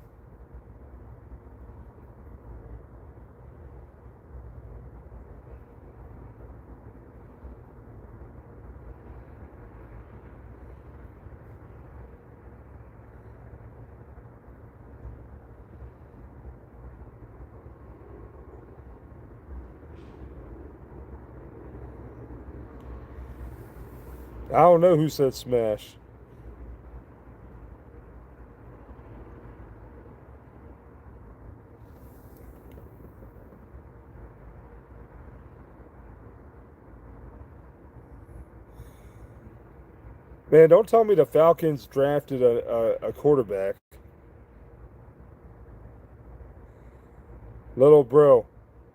I don't know who said smash. Man, don't tell me the Falcons drafted a quarterback. Little bro,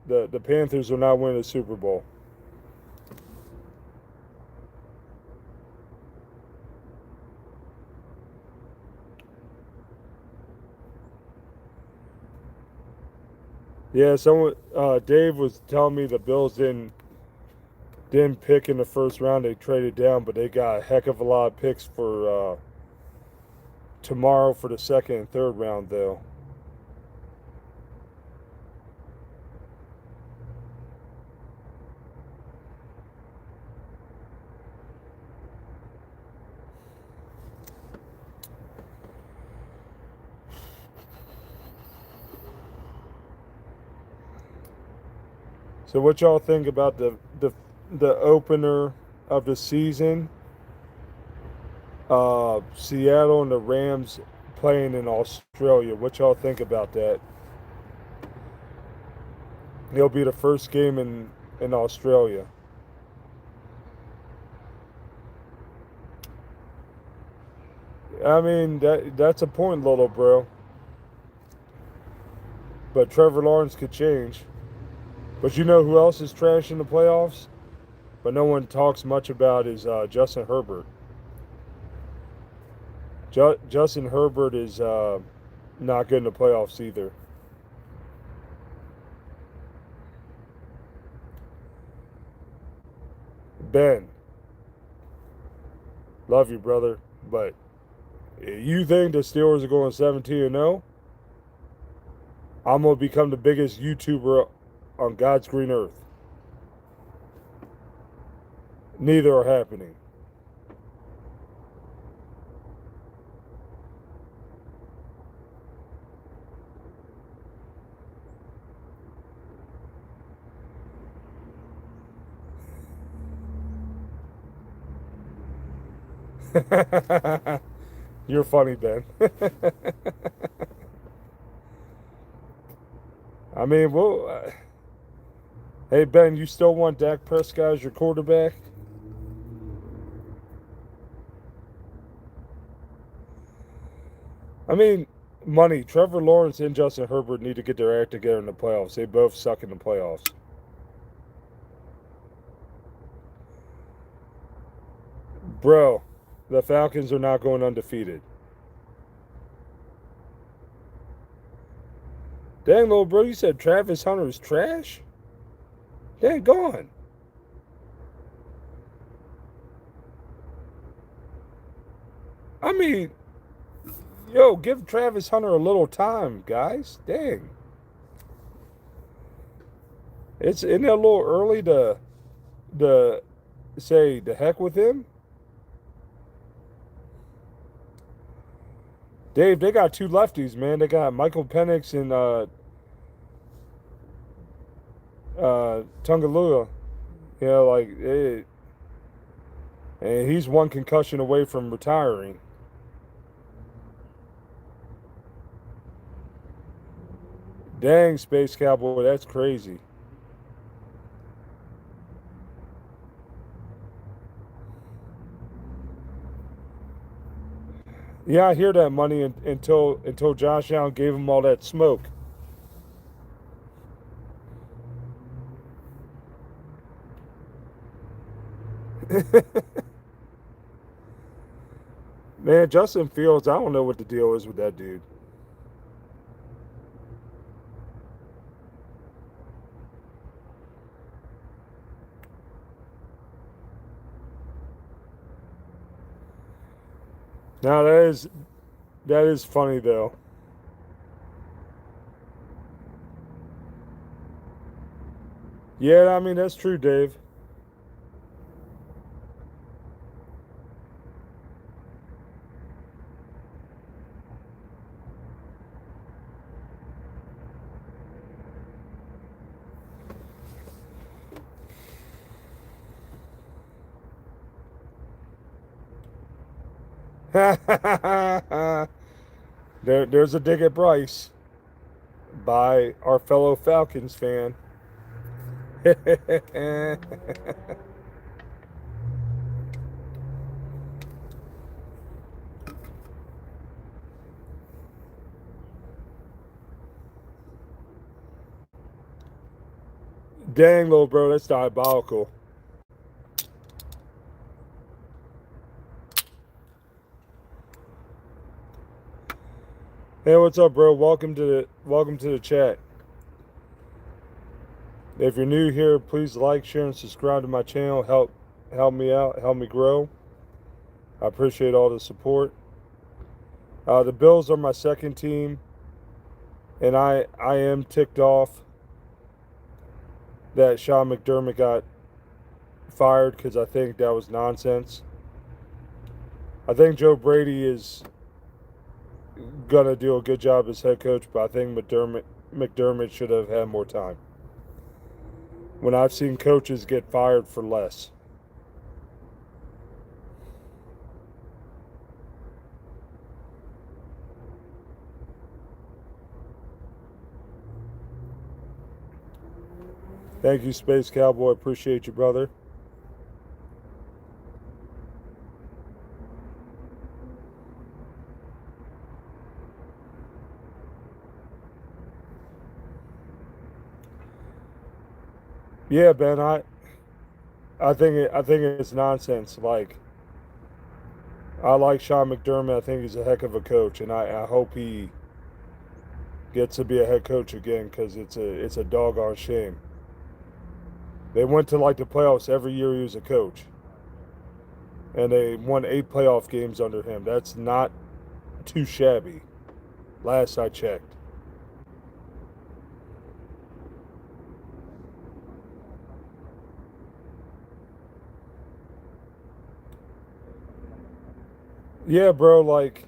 the Panthers are not winning the Super Bowl. Yeah, someone Dave was telling me the Bills didn't pick in the first round. They traded down, but they got a heck of a lot of picks for tomorrow for the second and third round, though. So, what y'all think about the opener of the season? Seattle and the Rams playing in Australia. What y'all think about that? It'll be the first game in Australia. I mean that's a point, little bro. But Trevor Lawrence could change. But you know who else is trash in the playoffs? But no one talks much about is Justin Herbert. Justin Herbert is not good in the playoffs either. Ben, love you, brother, but you think the Steelers are going 17-0? I'm gonna become the biggest YouTuber on God's green earth. Neither are happening. You're funny, Ben. I mean, well, hey Ben, you still want Dak Prescott as your quarterback? I mean, money. Trevor Lawrence and Justin Herbert need to get their act together in the playoffs. They both suck in the playoffs. Bro, the Falcons are not going undefeated. Dang, little bro, you said Travis Hunter is trash? Dang, gone. I mean, yo, give Travis Hunter a little time, guys. Dang. Isn't it a little early to say the heck with him? Dave, they got two lefties, man. They got Michael Penix and Tungalua. You know, and he's one concussion away from retiring. Dang, Space Cowboy, that's crazy. Yeah, I hear that money until Josh Allen gave him all that smoke. Man, Justin Fields, I don't know what the deal is with that dude. Now that is funny though. Yeah, I mean that's true, Dave. There's a dig at Bryce by our fellow Falcons fan. Dang, little bro, that's diabolical. Hey, what's up, bro? Welcome to the chat. If you're new here, please like, share, and subscribe to my channel. Help me out, help me grow. I appreciate all the support. The Bills are my second team, and I am ticked off that Sean McDermott got fired because I think that was nonsense. I think Joe Brady is gonna do a good job as head coach, but I think McDermott should have had more time. When I've seen coaches get fired for less. Thank you, Space Cowboy. Appreciate you, brother. Yeah, Ben. I think it's nonsense. Like I like Sean McDermott. I think he's a heck of a coach, and I hope he gets to be a head coach again because it's a doggone shame. They went to like the playoffs every year he was a coach, and they won 8 playoff games under him. That's not too shabby. Last I checked. Yeah, bro. Like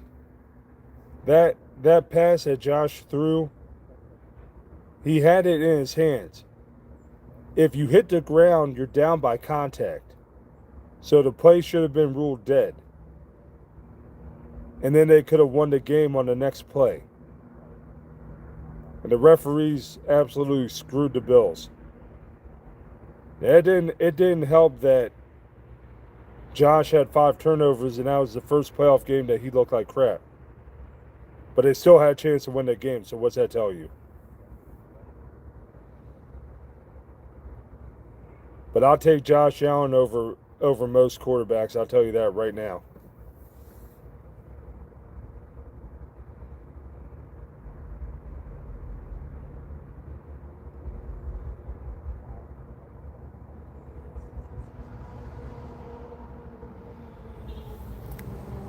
that pass that Josh threw, he had it in his hands. If you hit the ground, you're down by contact. So the play should have been ruled dead. And then they could have won the game on the next play. And the referees absolutely screwed the Bills. It didn't help that Josh had 5 turnovers and that was the first playoff game that he looked like crap. But they still had a chance to win that game. So what's that tell you? But I'll take Josh Allen over most quarterbacks. I'll tell you that right now.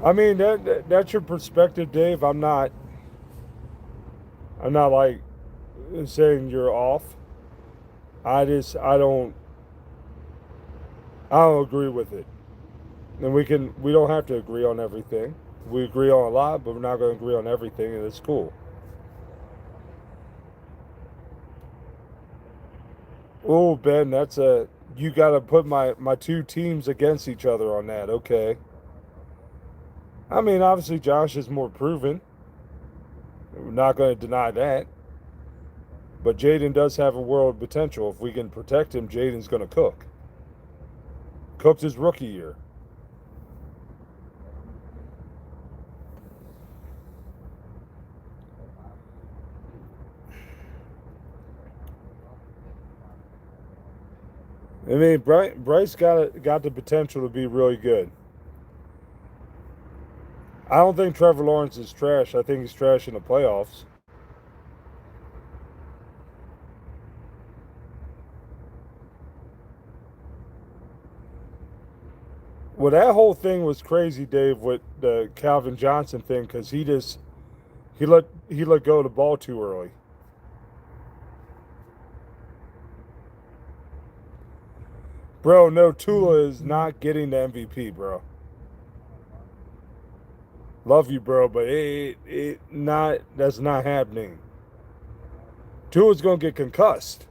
I mean that's your perspective, Dave. I'm not like saying you're off. I don't agree with it. And we don't have to agree on everything. We agree on a lot, but we're not going to agree on everything, and it's cool. Oh, Ben, that's a you got to put my two teams against each other on that. Okay. I mean, obviously Josh is more proven. We're not going to deny that. But Jaden does have a world of potential. If we can protect him, Jaden's going to cook. Cooked his rookie year. I mean, Bryce got the potential to be really good. I don't think Trevor Lawrence is trash. I think he's trash in the playoffs. Well, that whole thing was crazy, Dave, with the Calvin Johnson thing because he let go of the ball too early. Bro, no, Tula is not getting the MVP, bro. Love you, bro, but it not that's not happening. Tula's gonna get concussed.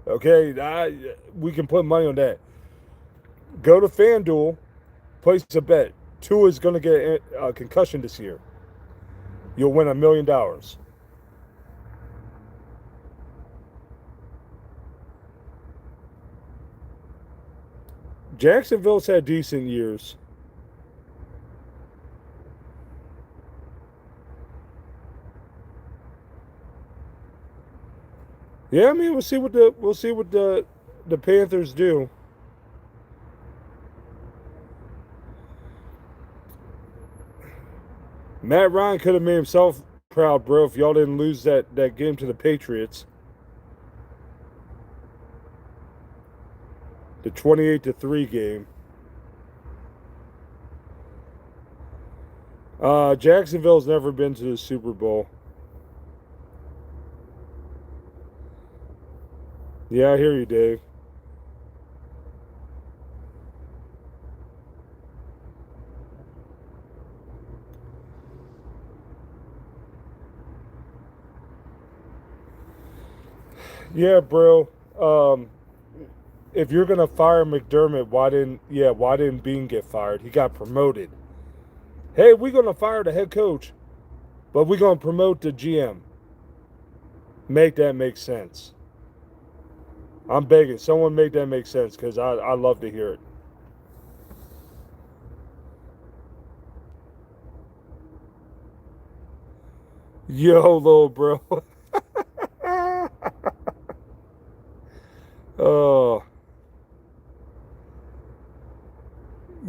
Okay, we can put money on that. Go to FanDuel, place a bet. Tua's gonna get a concussion this year. You'll win $1 million. Jacksonville's had decent years. Yeah, I mean we'll see what the Panthers do. Matt Ryan could have made himself proud, bro, if y'all didn't lose that game to the Patriots. The 28-3 game. Jacksonville's never been to the Super Bowl. Yeah, I hear you, Dave. Yeah, bro. Um, if you're gonna fire McDermott, why didn't Bean get fired? He got promoted. Hey, we're gonna fire the head coach, but we're gonna promote the GM. Make that make sense. I'm begging someone make that make sense because I love to hear it. Yo, little bro. Oh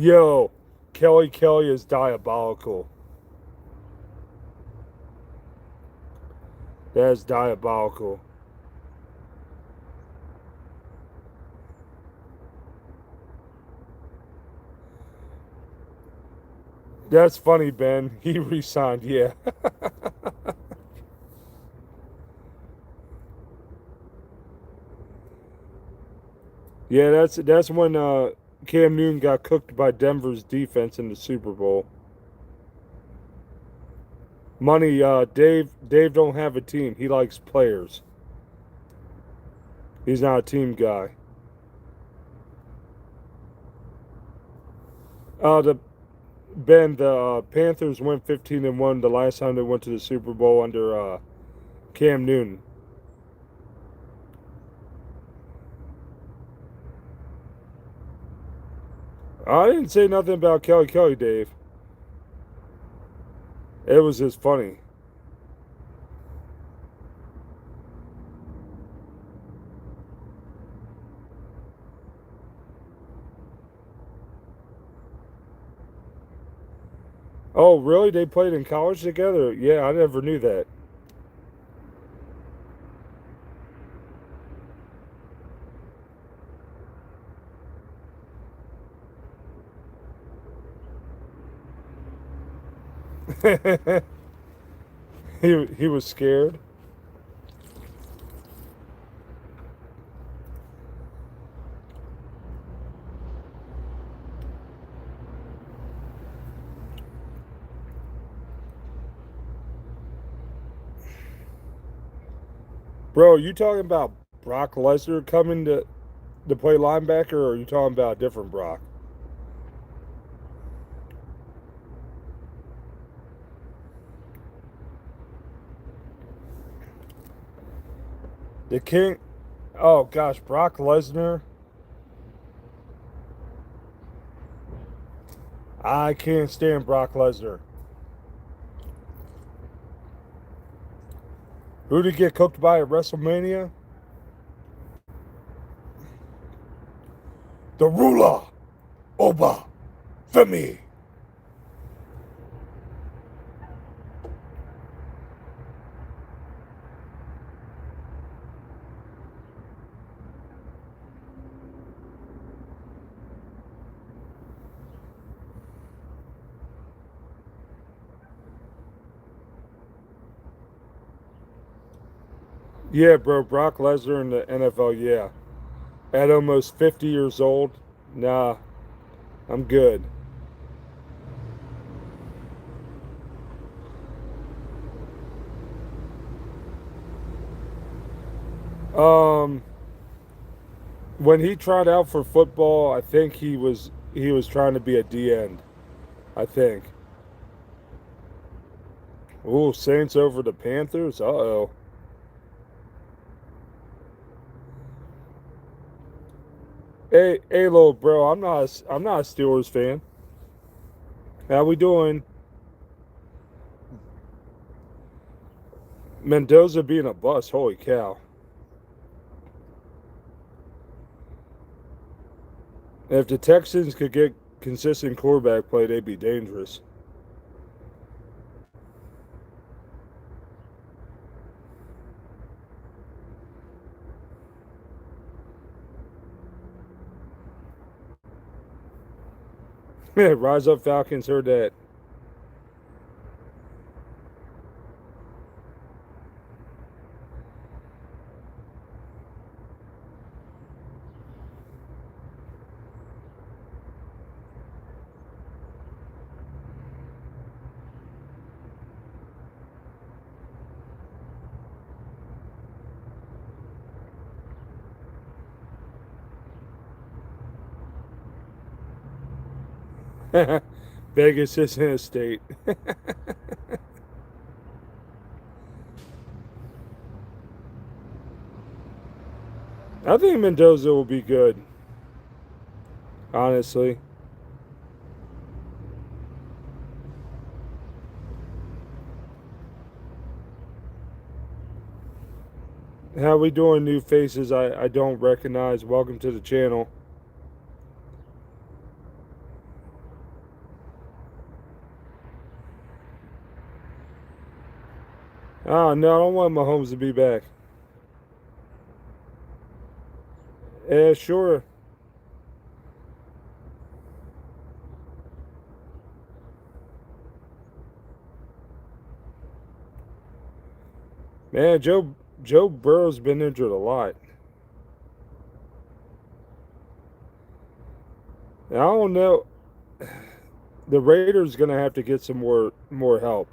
Yo, Kelly is diabolical. That is diabolical. That's funny, Ben. He resigned. Yeah. Yeah, that's when Cam Newton got cooked by Denver's defense in the Super Bowl. Money, Dave don't have a team. He likes players. He's not a team guy. The Ben, the Panthers went 15-1 the last time they went to the Super Bowl under Cam Newton. I didn't say nothing about Kelly, Dave. It was just funny. Oh, really? They played in college together? Yeah, I never knew that. He was scared. Bro, you talking about Brock Lesnar coming to play linebacker, or are you talking about a different Brock? The King. Oh gosh, Brock Lesnar. I can't stand Brock Lesnar. Who did he get cooked by at WrestleMania? The ruler, Oba, Femi. Yeah, bro, Brock Lesnar in the NFL. Yeah, at almost 50 years old. Nah, I'm good. Um, when he tried out for football, I think he was trying to be a D end. I think. Ooh, Saints over the Panthers. Uh oh. Hey, little bro. I'm not a Steelers fan. How we doing? Mendoza being a bust. Holy cow! If the Texans could get consistent quarterback play, they'd be dangerous. Rise up, Falcons. Heard that. Vegas isn't a state. I think Mendoza will be good. Honestly, how we doing, new faces? I don't recognize. Welcome to the channel. Oh no, I don't want Mahomes to be back. Yeah, sure. Man, Joe Burrow's been injured a lot. And I don't know. The Raiders gonna have to get some more help.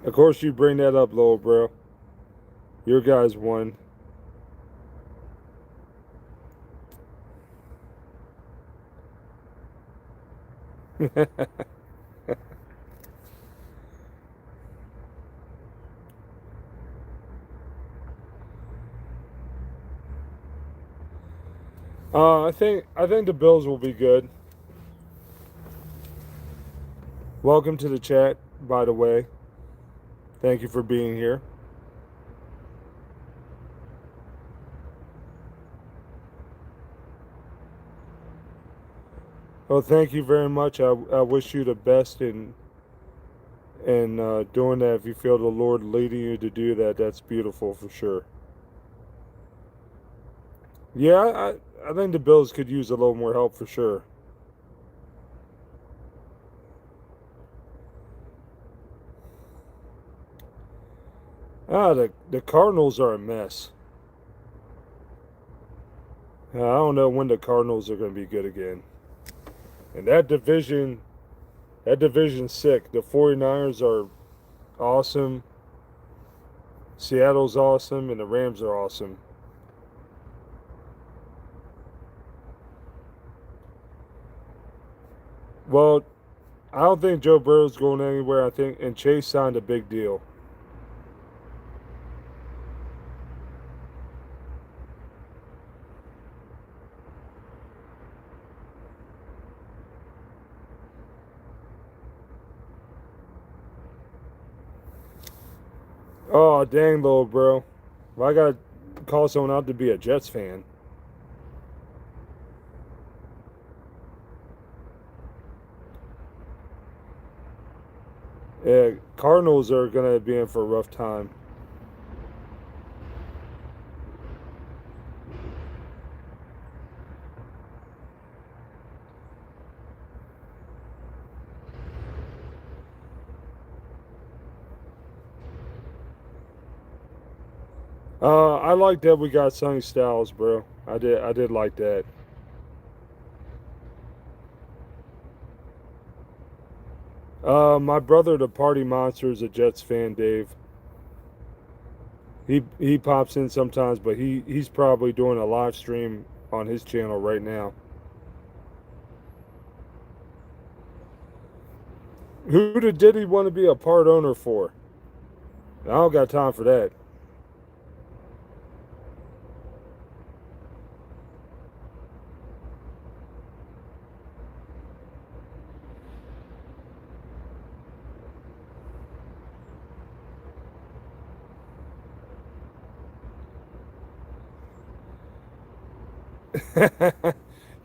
Of course, you bring that up, little bro. Your guys won. I think the Bills will be good. Welcome to the chat, by the way. Thank you for being here. Well, thank you very much. I wish you the best in doing that. If you feel the Lord leading you to do that, that's beautiful for sure. Yeah, I think the Bills could use a little more help for sure. The Cardinals are a mess. I don't know when the Cardinals are going to be good again. And that division's sick. The 49ers are awesome. Seattle's awesome, and the Rams are awesome. Well, I don't think Joe Burrow's going anywhere. I think, and Chase signed a big deal. Oh, dang, little bro. Well, I got to call someone out to be a Jets fan. Yeah, Cardinals are going to be in for a rough time. I like that we got Sonny Styles, bro. I did like that. My brother, the Party Monster, is a Jets fan, Dave. He pops in sometimes, but he's probably doing a live stream on his channel right now. Who did he want to be a part owner for? I don't got time for that.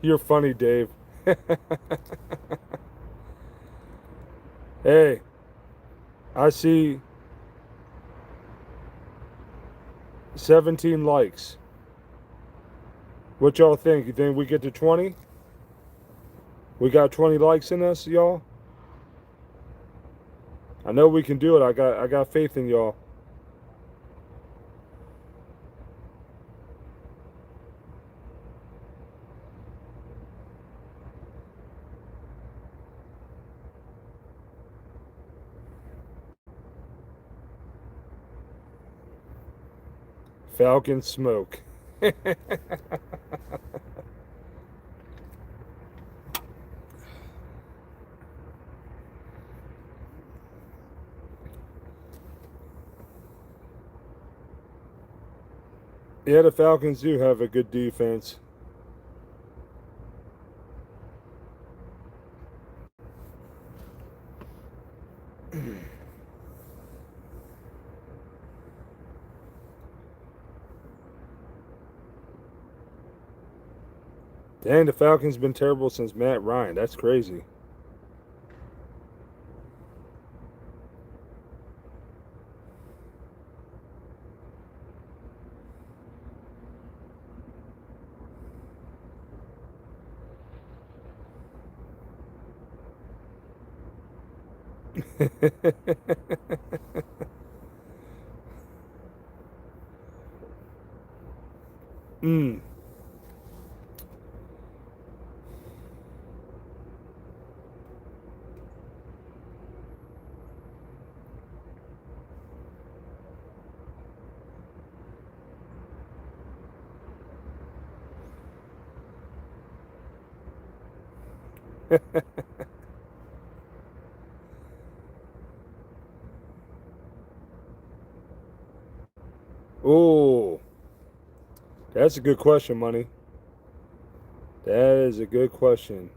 You're funny, Dave. Hey, I see 17 likes. What y'all think? You think we get to 20? We got 20 likes in us, y'all? I know we can do it. I got faith in y'all. Falcon smoke. Yeah, the Falcons do have a good defense. Dang, the Falcons been terrible since Matt Ryan. That's crazy. mm. Oh, that's a good question, Money. That is a good question.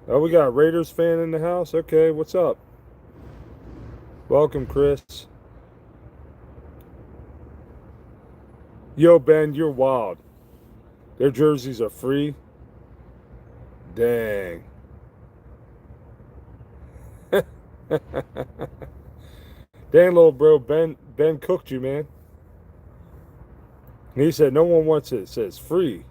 Oh, we got a Raiders fan in the house. Okay, what's up? Welcome, Chris. Yo, Ben, you're wild. Their jerseys are free. Dang. Dang, little bro, Ben cooked you, man. And he said no one wants it. It says free.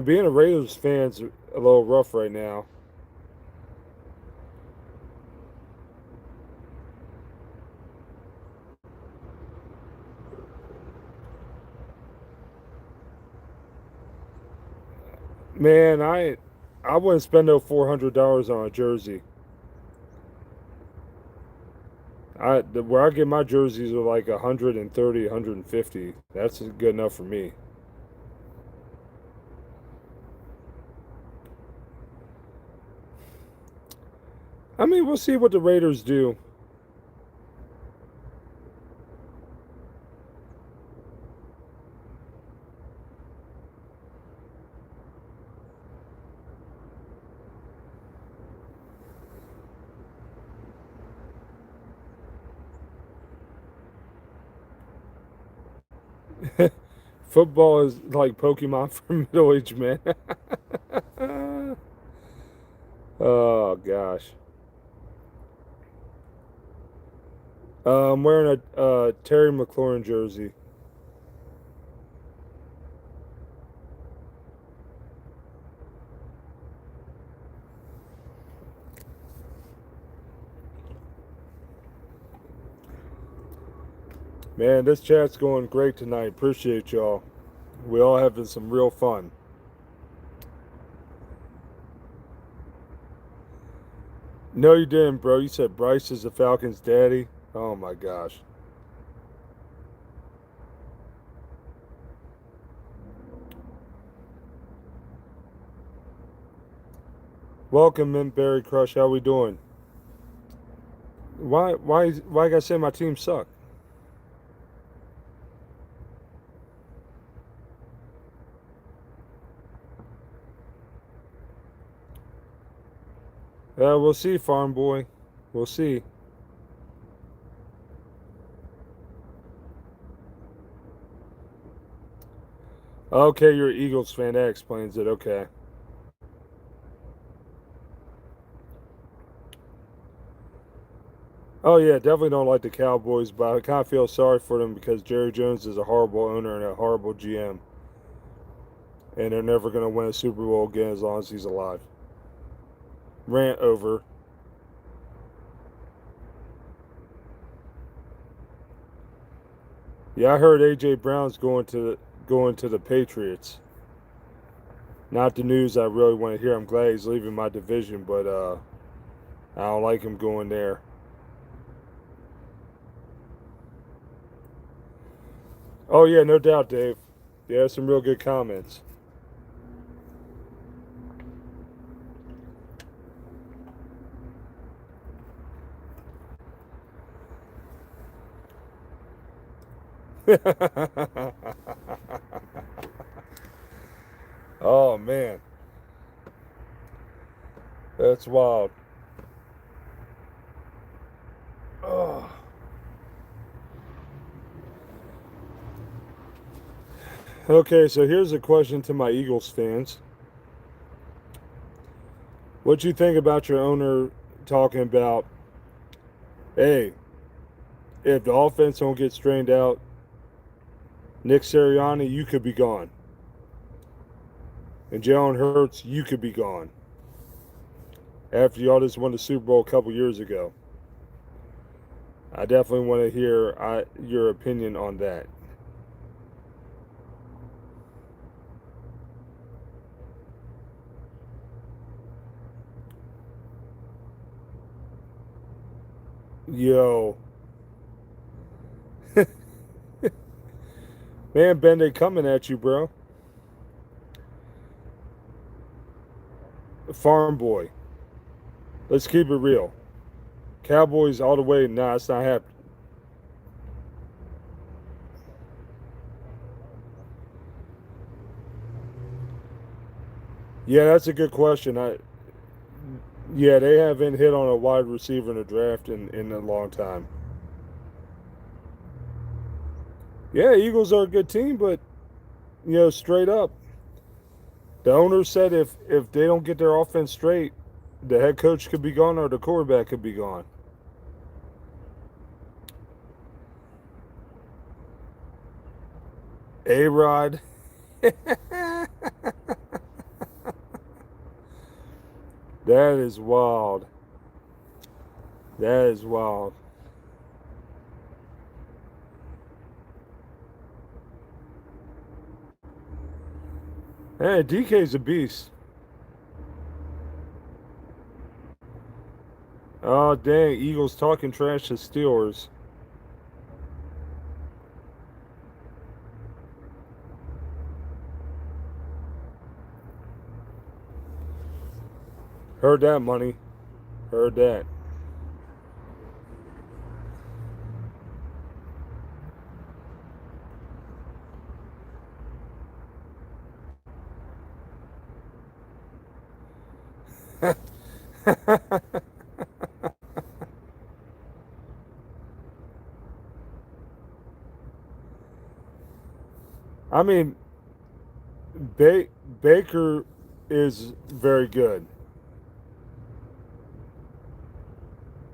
Being a Raiders fan's a little rough right now. Man, I wouldn't spend no $400 on a jersey. Where I get my jerseys are like 130, 150. That's good enough for me. I mean, we'll see what the Raiders do. Football is like Pokemon for middle-aged men. Oh gosh. I'm wearing a Terry McLaurin jersey. Man, this chat's going great tonight. Appreciate y'all. We all having some real fun. No, you didn't, bro. You said Bryce is the Falcons' daddy. Oh my gosh. Welcome, Mint Berry Crush. How we doing? Why I gotta say my team suck? We'll see, Farm Boy. We'll see. Okay, you're an Eagles fan. That explains it. Okay. Oh yeah, definitely don't like the Cowboys, but I kind of feel sorry for them because Jerry Jones is a horrible owner and a horrible GM, and they're never going to win a Super Bowl again as long as he's alive. Rant over. Yeah, I heard AJ Brown's going to the Patriots. Not the news I really want to hear. I'm glad he's leaving my division, but I don't like him going there. Oh yeah, no doubt, Dave. Yeah, some real good comments. Oh man, that's wild. Oh. Okay, so here's a question to my Eagles fans. What do you think about your owner talking about, hey, if the offense don't get strained out, Nick Sirianni, you could be gone. And Jalen Hurts, you could be gone. After y'all just won the Super Bowl a couple years ago. I definitely want to hear your opinion on that. Yo. Man, Ben, they coming at you, bro. Farm boy. Let's keep it real. Cowboys all the way. Nah, it's not happening. Yeah, that's a good question. Yeah, they haven't hit on a wide receiver in the draft in a long time. Yeah, Eagles are a good team, but straight up, the owner said if they don't get their offense straight, the head coach could be gone or the quarterback could be gone. A Rod. That is wild. That is wild. Hey, DK's a beast. Oh, dang. Eagles talking trash to Steelers. Heard that, money. Heard that. I mean, Baker is very good.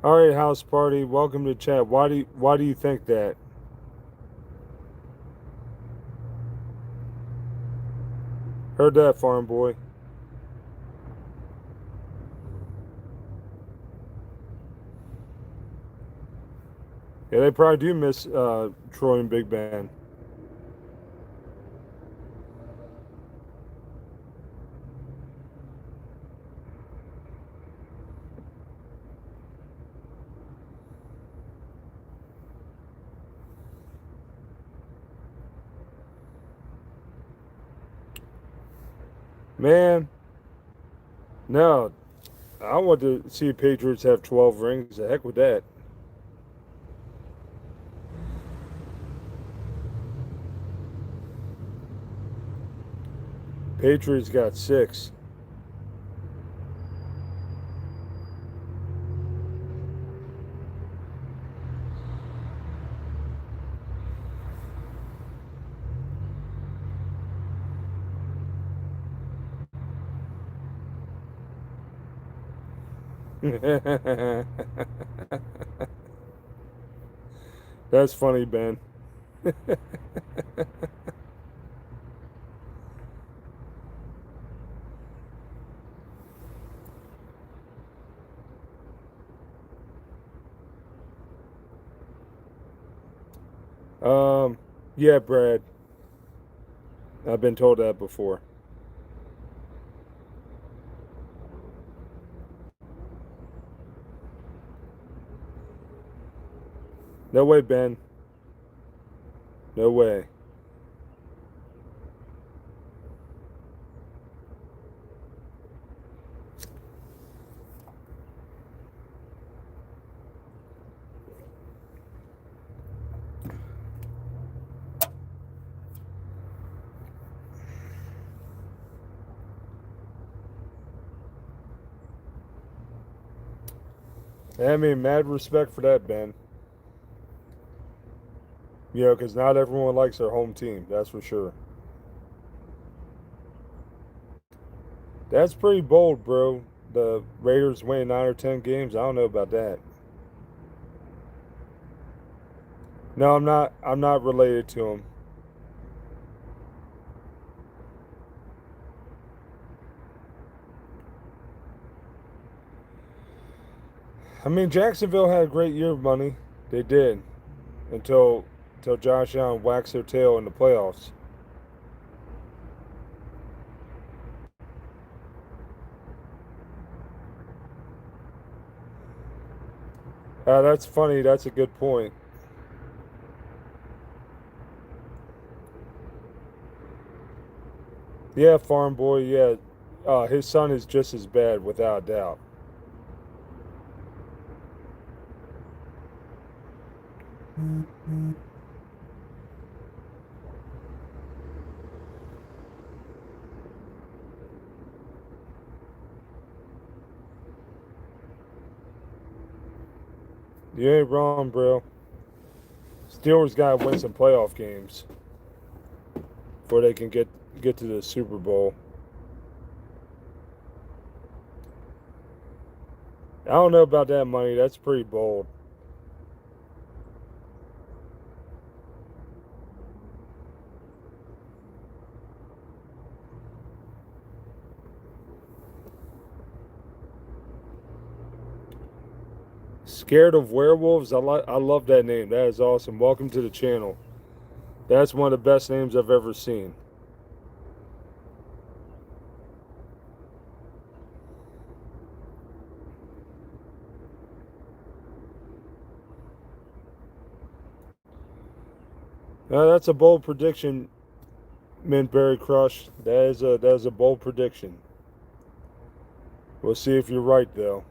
All right, house party. Welcome to chat. Why do you think that? Heard that, farm boy. Yeah, they probably do miss Troy and Big Ben. Man, no, I want to see Patriots have 12 rings. The heck with that. Patriots got 6. That's funny, Ben. um, yeah, Brad. I've been told that before. No way, Ben. No way. I mean, mad respect for that, Ben. Because not everyone likes their home team. That's for sure. That's pretty bold, bro. the Raiders winning 9 or 10 games? I don't know about that. No, I'm not. I'm not related to him. I mean, Jacksonville had a great year of money. They did until until Josh Allen waxed their tail in the playoffs. That's funny. That's a good point. Yeah, farm boy. Yeah, his son is just as bad, without a doubt. You ain't wrong, bro. Steelers gotta win some playoff games before they can get to the Super Bowl. I don't know about that money. That's pretty bold. Scared of werewolves? I love that name. That is awesome. Welcome to the channel. That's one of the best names I've ever seen. That's a bold prediction, Mintberry Crush. That is a bold prediction. We'll see if you're right though.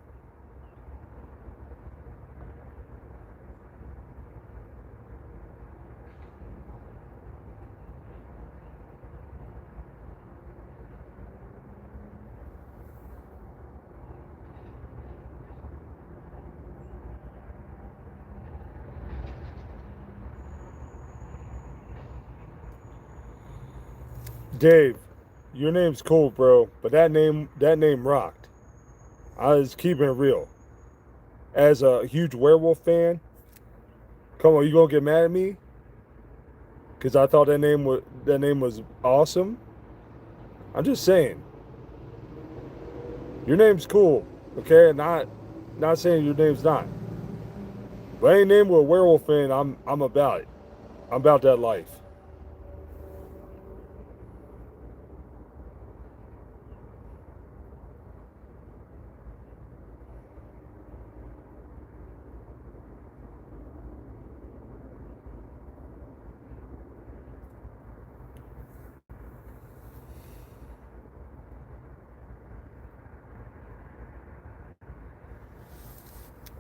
Dave, your name's cool, bro, but that name rocked. I was keeping it real. As a huge werewolf fan, come on, you gonna get mad at me? Cause I thought that name was awesome. I'm just saying, your name's cool, okay? Not saying your name's not. But any name with a werewolf in, I'm about it. I'm about that life.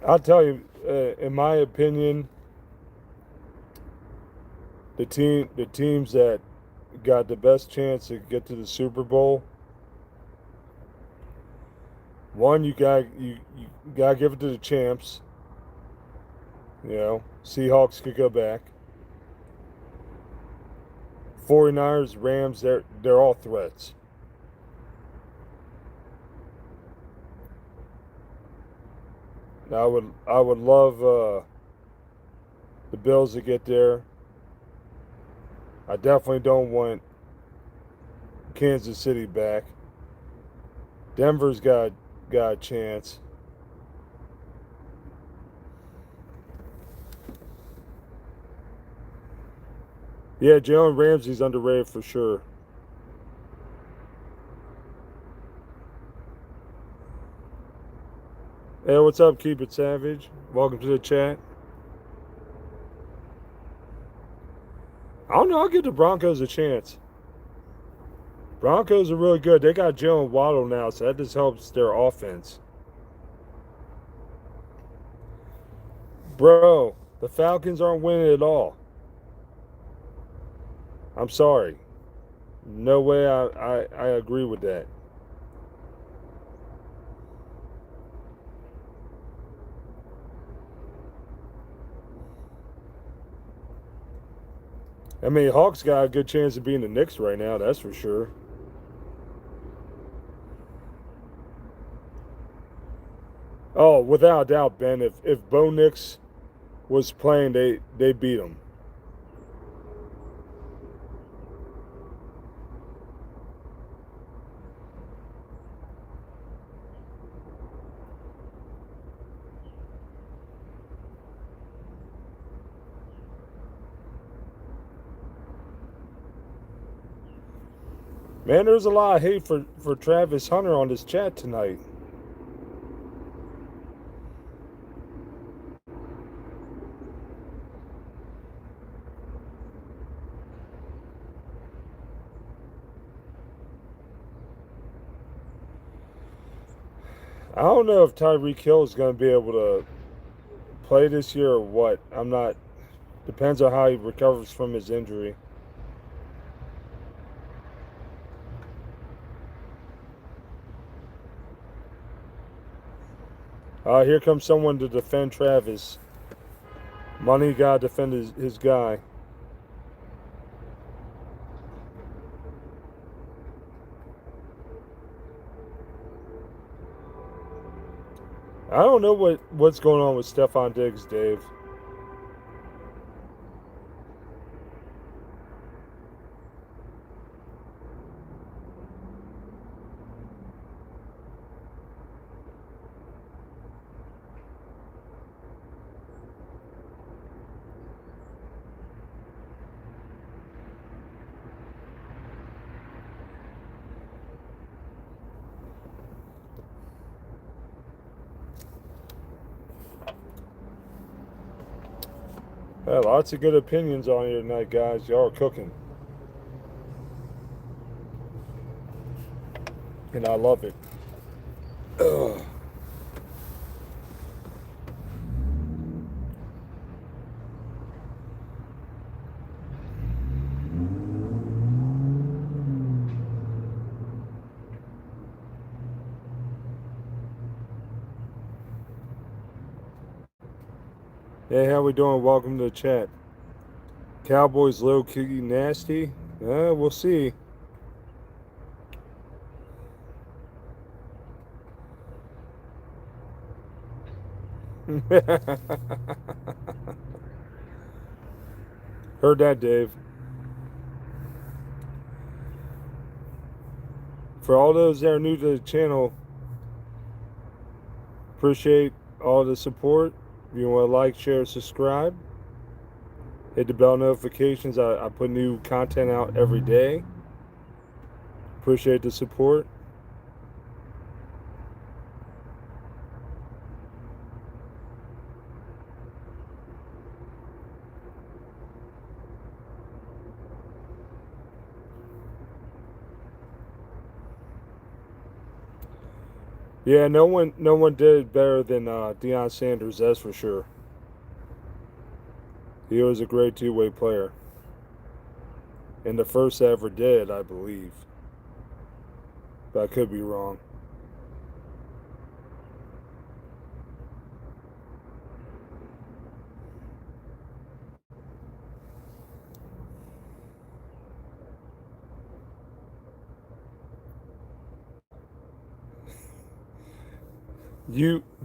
I'll tell you, in my opinion, the teams that got the best chance to get to the Super Bowl, one you got to give it to the champs. You know, Seahawks could go back. 49ers, Rams, they're all threats. I would love the Bills to get there. I definitely don't want Kansas City back. Denver's got a chance. Yeah, Jalen Ramsey's underrated for sure. Hey, what's up? Keep it savage. Welcome to the chat. I don't know. I'll give the Broncos a chance. Broncos are really good. They got Jalen Waddle now, so that just helps their offense. Bro, the Falcons aren't winning at all. I'm sorry. No way I agree with that. I mean, Hawks got a good chance of being the Knicks right now, that's for sure. without a doubt, Ben. If Bo Nix was playing, they beat him. Man, there's a lot of hate for Travis Hunter on this chat tonight. I don't know if Tyreek Hill is going to be able to play this year or what. I'm not. Depends on how he recovers from his injury. Here comes someone to defend Travis. Money got to defend his guy. I don't know what's going on with Stephon Diggs, Dave. Yeah, lots of good opinions on here tonight, guys. Y'all are cooking. And I love it. Ugh. Hey, how we doing? Welcome to the chat. Cowboys low key nasty? We'll see. Heard that, Dave. For all those that are new to the channel, appreciate all the support. If you want to like, share, subscribe, hit the bell notifications. I put new content out every day. Appreciate the support. Yeah, no one did better than Deion Sanders, that's for sure. He was a great two-way player. And the first ever did, I believe. But I could be wrong.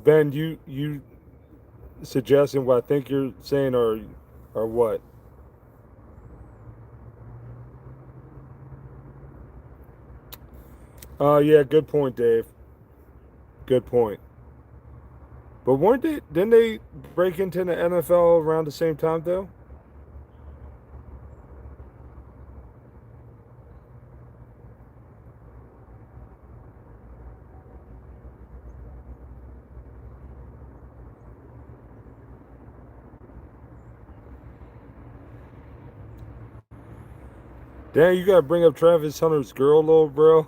Ben, you suggesting what I think you're saying or what? Yeah, good point, Dave. Good point. But didn't they break into the NFL around the same time though? Damn, you gotta bring up Travis Hunter's girl, little bro.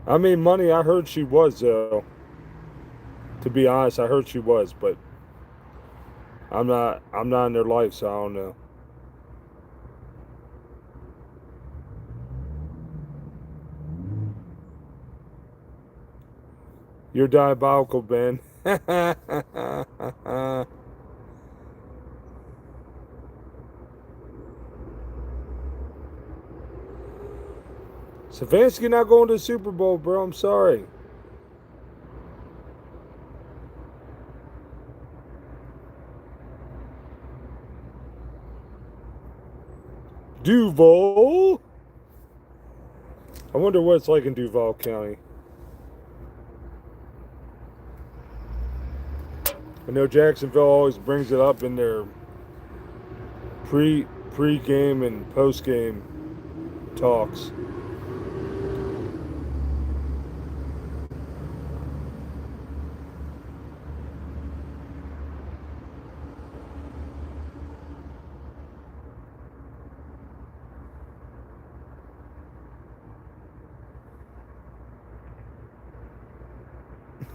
I mean, money. I heard she was though. To be honest, I heard she was, but I'm not in their life, so I don't know. You're diabolical, Ben. Stefanski not going to the Super Bowl, bro. I'm sorry. Duval. I wonder what it's like in Duval County. I know Jacksonville always brings it up in their pre-game and post-game talks.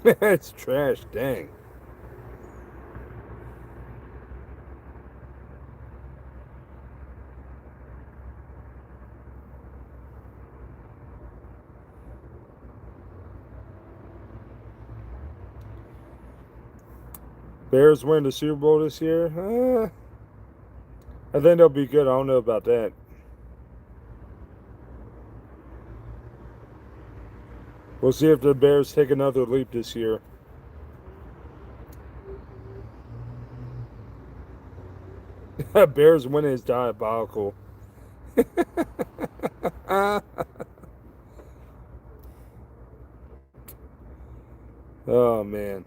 It's trash, dang. Bears win the Super Bowl this year? I think they'll be good. I don't know about that. We'll see if the Bears take another leap this year. Bears winning is diabolical. Oh, man.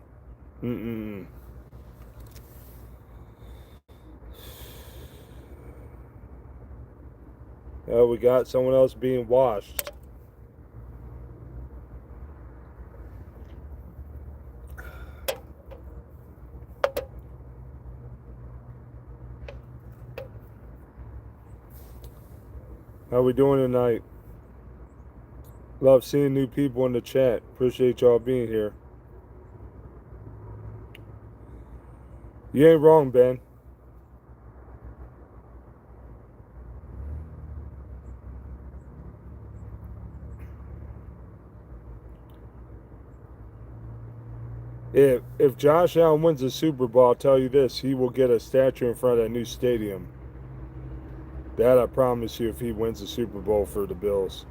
Mm-mm. Oh, we got someone else being washed. How we doing tonight? Love seeing new people in the chat. Appreciate y'all being here. You ain't wrong, Ben. If Josh Allen wins the Super Bowl, I'll tell you this, he will get a statue in front of that new stadium. That I promise you if he wins the Super Bowl for the Bills.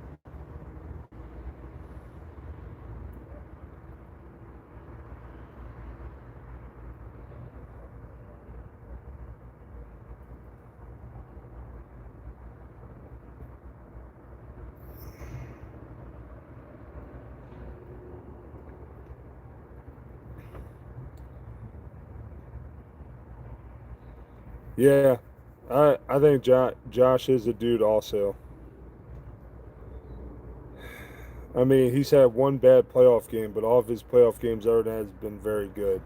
Yeah, I think Josh is a dude also. I mean, he's had one bad playoff game, but all of his playoff games other than that has been very good.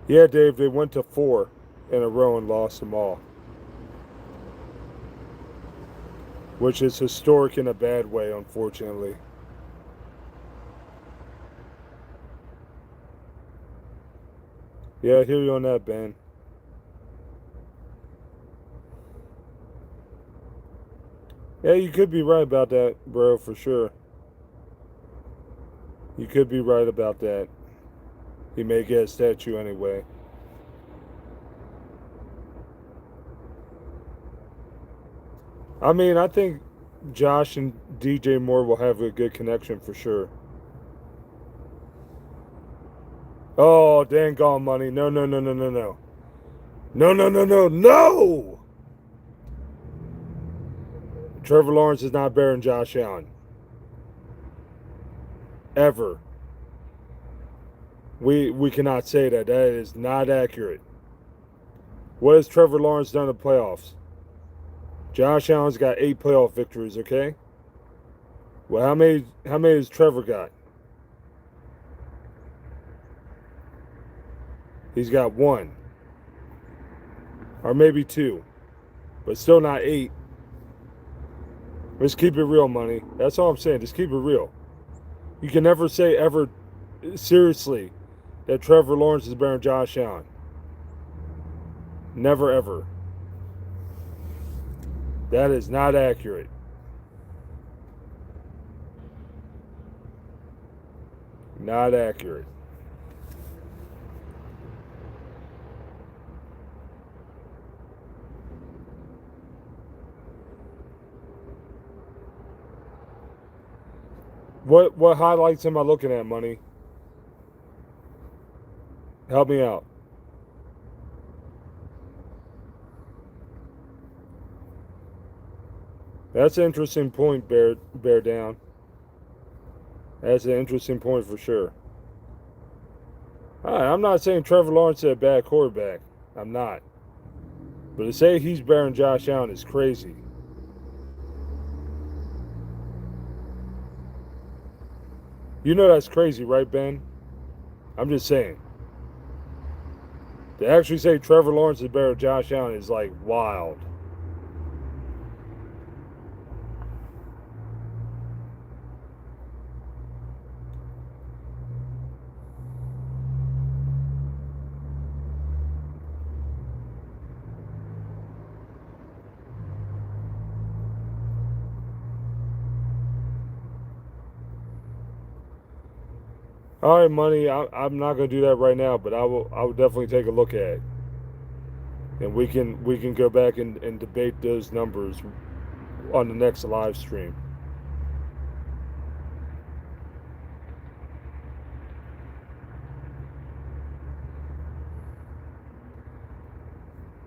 Yeah, Dave, they went to 4 in a row and lost them all, which is historic in a bad way, unfortunately. Yeah, I hear you on that, Ben. Yeah, you could be right about that, bro, for sure. You could be right about that. He may get a statue anyway. I mean, I think Josh and DJ Moore will have a good connection for sure. Oh, dang gone money. No, no, no, no, no, no. No, no, no, no, no! Trevor Lawrence is not better than Josh Allen. Ever. We cannot say that. That is not accurate. What has Trevor Lawrence done in the playoffs? Josh Allen's got 8 playoff victories, okay? Well, how many has Trevor got? He's got 1. Or maybe 2. But still not 8. Let's keep it real, money. That's all I'm saying. Just keep it real. You can never say ever seriously that Trevor Lawrence is better than Josh Allen. Never ever. That is not accurate. Not accurate. What highlights am I looking at, Money? Help me out. That's an interesting point, Bear Down. That's an interesting point for sure. All right, I'm not saying Trevor Lawrence is a bad quarterback. I'm not. But to say he's better than Josh Allen is crazy. You know that's crazy, right, Ben? I'm just saying. To actually say Trevor Lawrence is better than Josh Allen is like wild. All right, Money. I'm not going to do that right now, but I will definitely take a look at it, and we can go back and debate those numbers on the next live stream.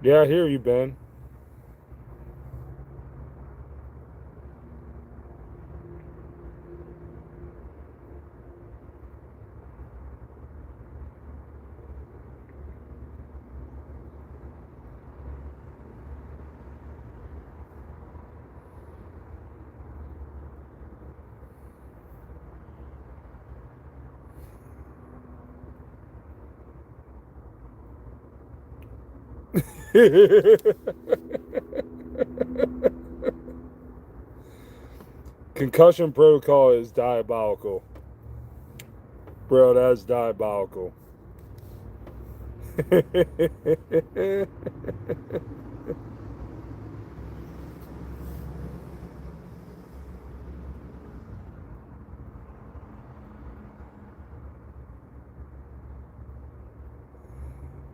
Yeah, I hear you, Ben. Concussion protocol is diabolical. Bro, that's diabolical.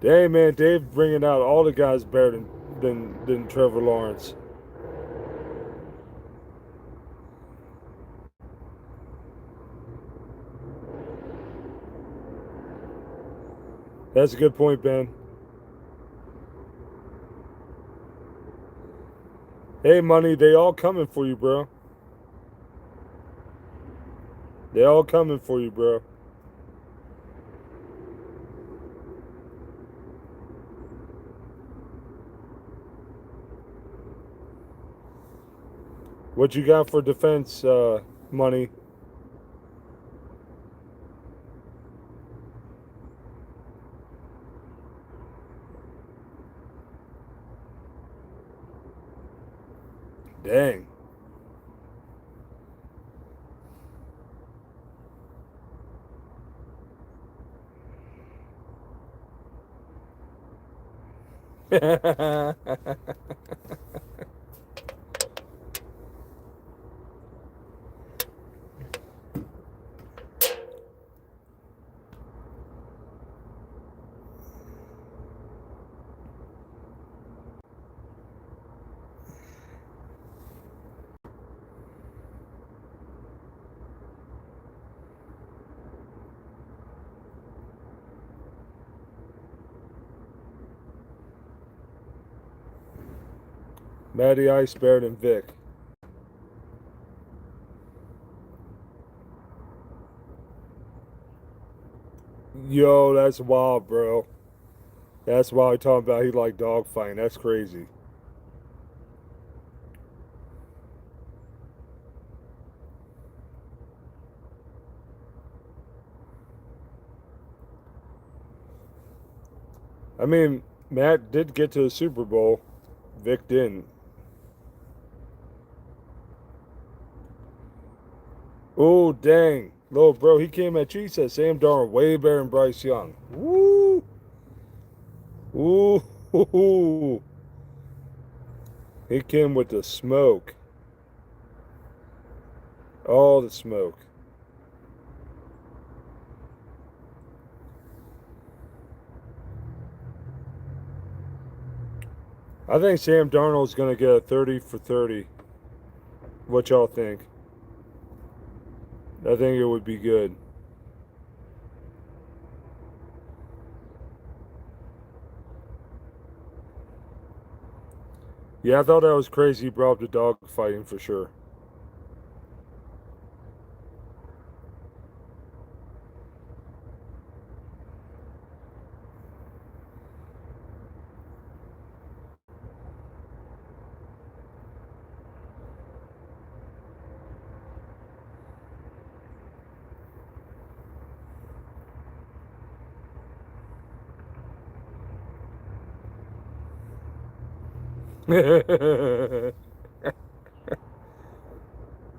Dang, man, Dave bringing out all the guys better than Trevor Lawrence. That's a good point, Ben. Hey, Money, they all coming for you, bro. They all coming for you, bro. What you got for defense, Money? Dang. Matty Ice better than Vic. Yo, that's wild, bro. That's wild. Talking about he like dogfighting. That's crazy. I mean, Matt did get to the Super Bowl. Vic didn't. Oh, dang. Little bro, he came at you. He said Sam Darnold way better than Bryce Young. Woo. Ooh. He came with the smoke. All the smoke. I think Sam Darnold's going to get a 30 for 30. What y'all think? I think it would be good. Yeah, I thought that was crazy. He brought up the dog fighting for sure.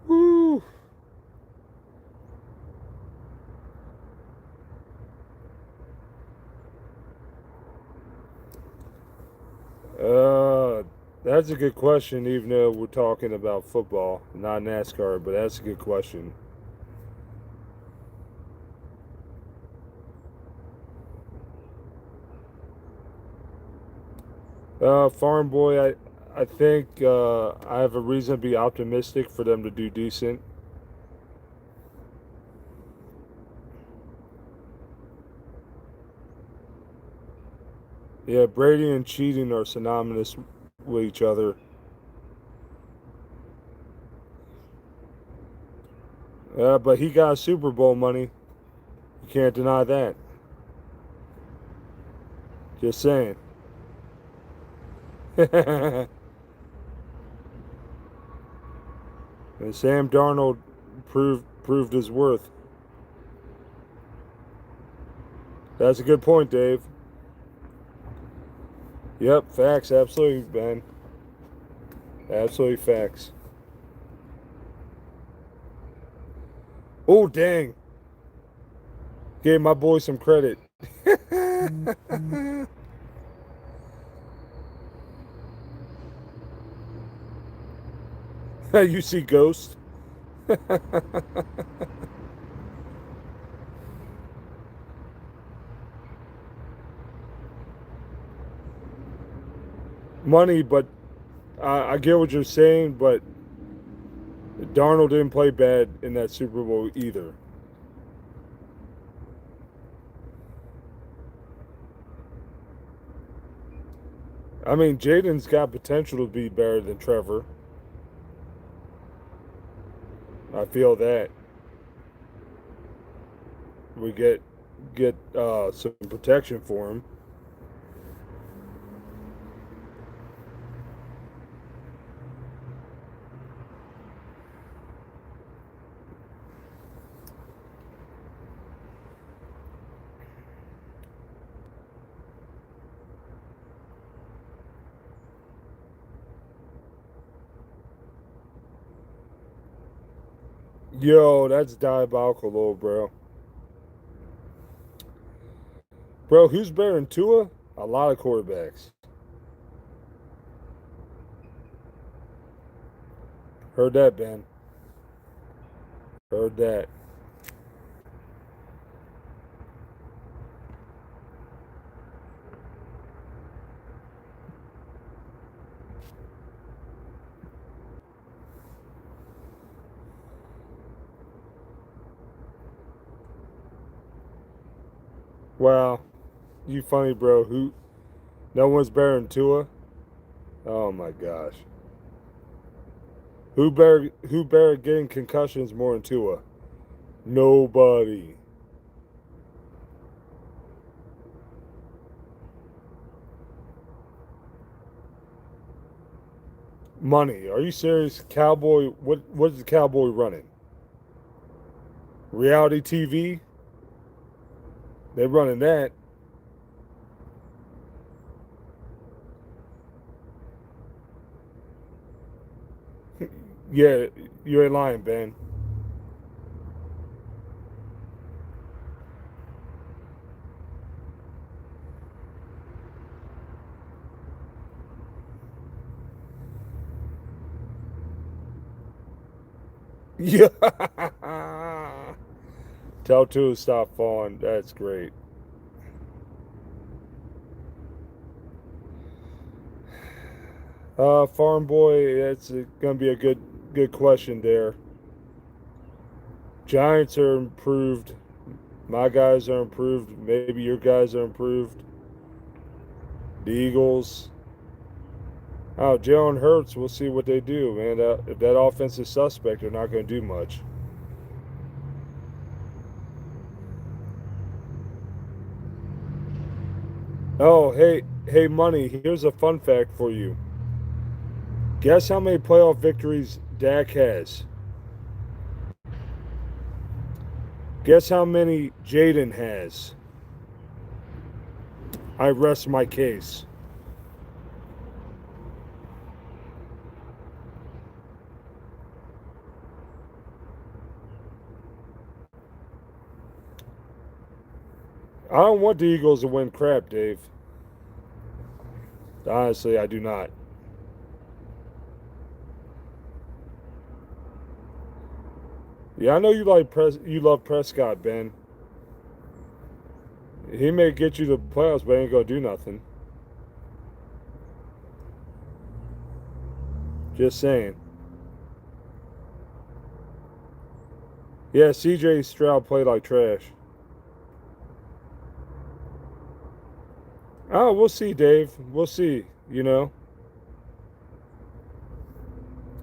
Woo. Uh, that's a good question, even though we're talking about football, not NASCAR, but that's a good question. Farm Boy, I think I have a reason to be optimistic for them to do decent. Yeah, Brady and cheating are synonymous with each other. But he got Super Bowl money. You can't deny that. Just saying. And Sam Darnold proved his worth. That's a good point, Dave. Yep, facts, absolutely, Ben. Absolutely facts. Oh, dang. Gave my boy some credit. You see Ghost? Money, but I get what you're saying, but Darnold didn't play bad in that Super Bowl either. I mean, Jaden's got potential to be better than Trevor. I feel that we get some protection for him. Yo, that's diabolical, little bro. Bro, who's better than Tua? A lot of quarterbacks. Heard that, Ben. Heard that. Wow, you funny, bro. Who? No one's better than Tua. Oh my gosh. Who better getting concussions more than Tua? Nobody. Money. Are you serious? Cowboy. What is the Cowboy running? Reality TV. They running that. Yeah, you ain't lying, Ben. Yeah. Tell Tua to stop falling. That's great. Farm boy, that's gonna be a good question there. Giants are improved. My guys are improved. Maybe your guys are improved. The Eagles. Oh, Jalen Hurts. We'll see what they do, man. If that offense is suspect, they're not going to do much. Oh, hey, money. Here's a fun fact for you. Guess how many playoff victories Dak has? Guess how many Jaden has? I rest my case. I don't want the Eagles to win crap, Dave. Honestly, I do not. Yeah, I know you love Prescott, Ben. He may get you the playoffs, but ain't gonna do nothing. Just saying. Yeah, CJ Stroud played like trash. Oh, we'll see, Dave. We'll see. You know,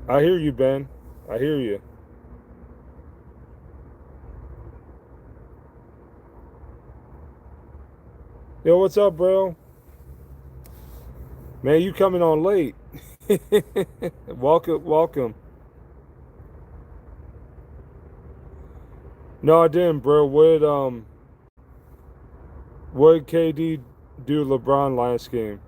I hear you, Ben. I hear you. Yo, what's up, bro? Man, you coming on late. Welcome, welcome. No, I didn't, bro. What did KD do LeBron last game?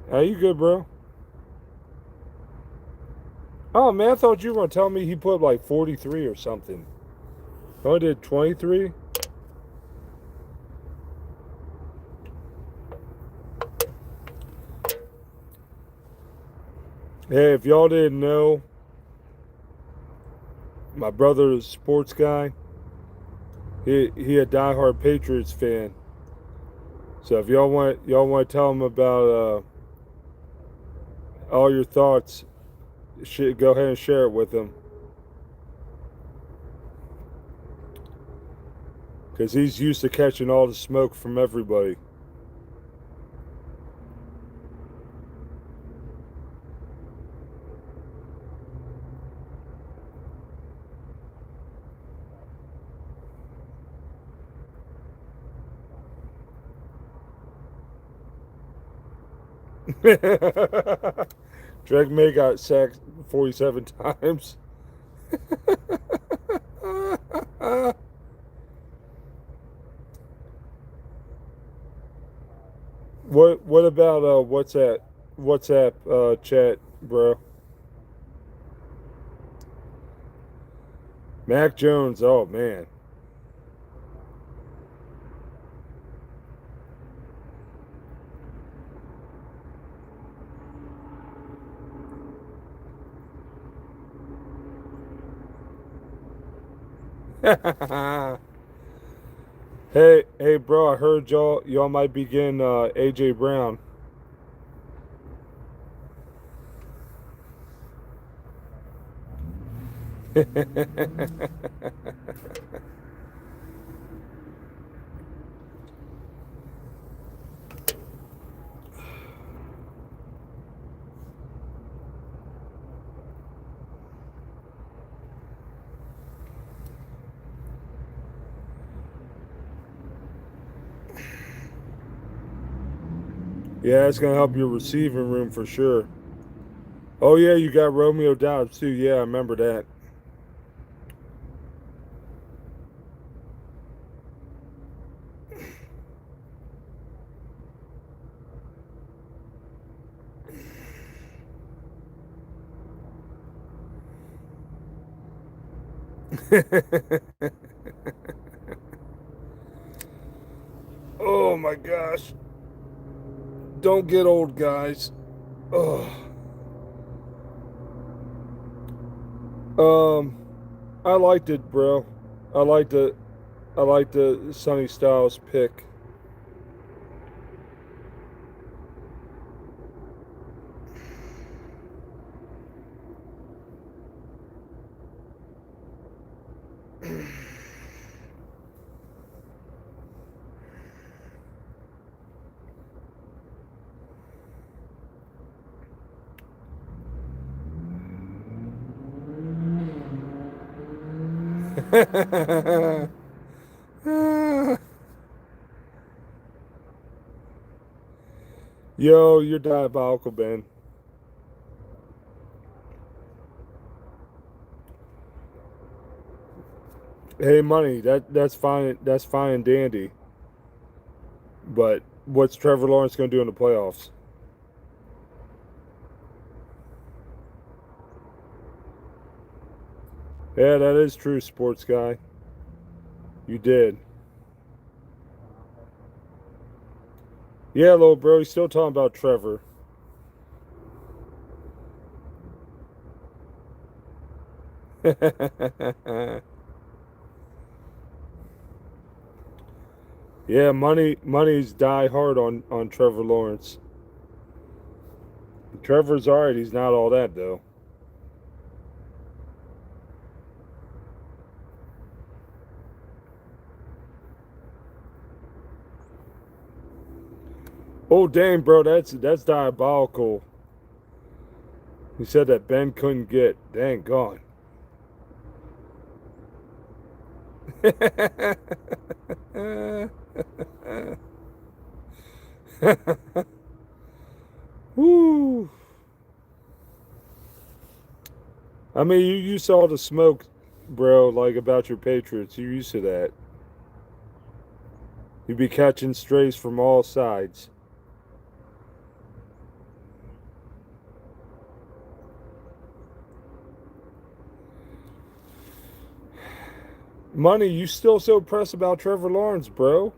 Are you good, bro? Oh man, I thought you were gonna tell me he put like 43 or something. Oh, did 23? Hey, if y'all didn't know, my brother is a sports guy. He a diehard Patriots fan. So if y'all want to tell him about all your thoughts, go ahead and share it with him because he's used to catching all the smoke from everybody. Drake May got sacked 47 times. What about WhatsApp chat, bro? Mac Jones, oh man. Hey, bro, I heard y'all might be getting AJ Brown. Yeah, it's gonna help your receiving room for sure. Oh yeah, you got Romeo Dobbs too. Yeah, I remember that. Oh my gosh. Don't get old, guys. Oh. Um, I liked it, bro. I liked the I liked the Sonny Styles pick. Yo, you're diabolical, Ben. Hey, money. That's fine. That's fine and dandy. But what's Trevor Lawrence going to do in the playoffs? Yeah, that is true, sports guy. You did. Yeah, little bro. He's still talking about Trevor. Yeah, money's die hard on Trevor Lawrence. Trevor's all right. He's not all that though. Oh dang, bro, that's diabolical. He said that Ben couldn't get. Dang gone. Woo. I mean, you saw the smoke, bro, like about your Patriots. You're used to that. You'd be catching strays from all sides. Money, you still so pressed about Trevor Lawrence, bro?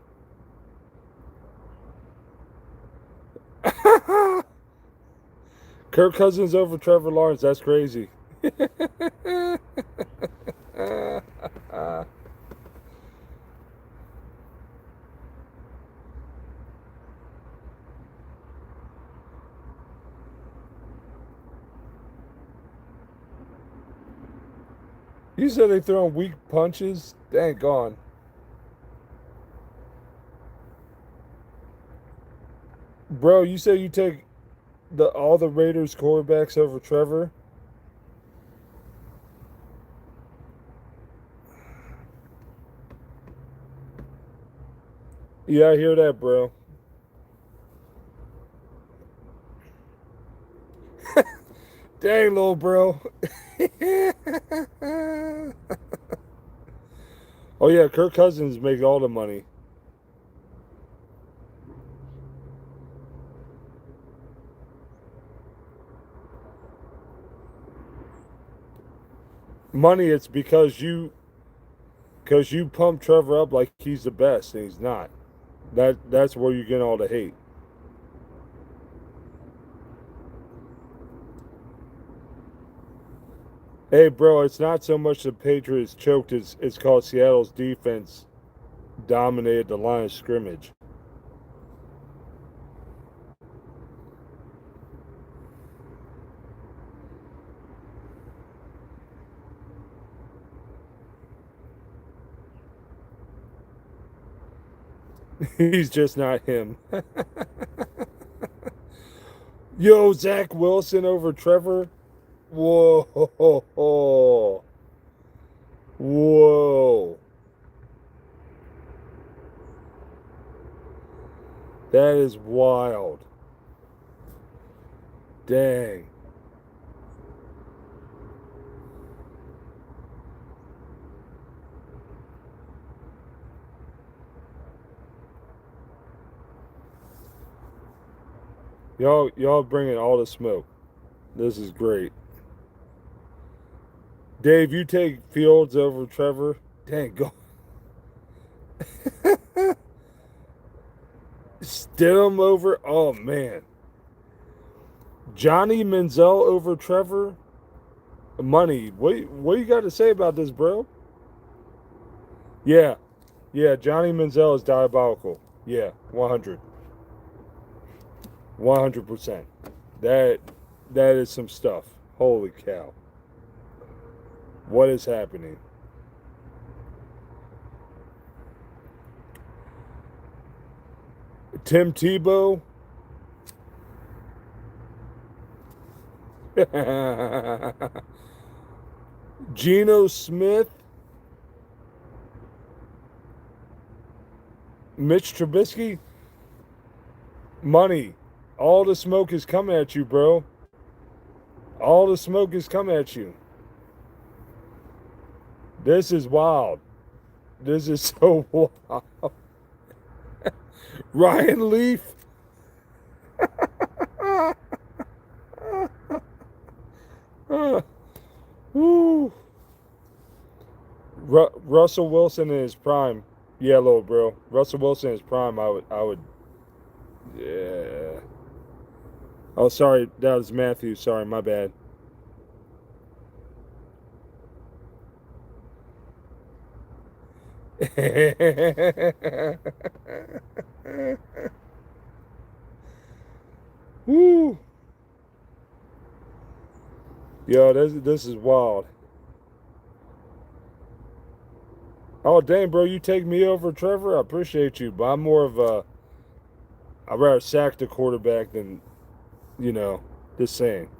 Kirk Cousins over Trevor Lawrence. That's crazy. You said they throwing weak punches? Dang gone. Bro, you say you take the all the Raiders quarterbacks over Trevor? Yeah, I hear that, bro. Dang, little bro. Oh yeah, Kirk Cousins make all the money. Money, it's because you pump Trevor up like he's the best and he's not. That's where you get all the hate. Hey, bro, it's not so much the Patriots choked; it's called Seattle's defense dominated the line of scrimmage. He's just not him. Yo, Zach Wilson over Trevor. Whoa, whoa, that is wild. Dang, y'all bringing all the smoke. This is great. Dave, you take Fields over Trevor. Dang, go. Stidham over. Oh man, Johnny Manziel over Trevor. Money. What you got to say about this, bro? Yeah, yeah. Johnny Manziel is diabolical. Yeah, 100%. That that is some stuff. Holy cow! What is happening? Tim Tebow. Geno Smith. Mitch Trubisky. Money. All the smoke is coming at you, bro. All the smoke is coming at you. This is wild. This is so wild. Ryan Leaf. Woo. Russell Wilson in his prime. Yeah, little bro. Russell Wilson in his prime. I would. Yeah. Oh, sorry. That was Matthew. Sorry, my bad. Woo. Yo, this is wild. Oh, dang, bro, you take me over Trevor? I appreciate you, but I'm more of a. I'd rather sack the quarterback than, you know, just saying.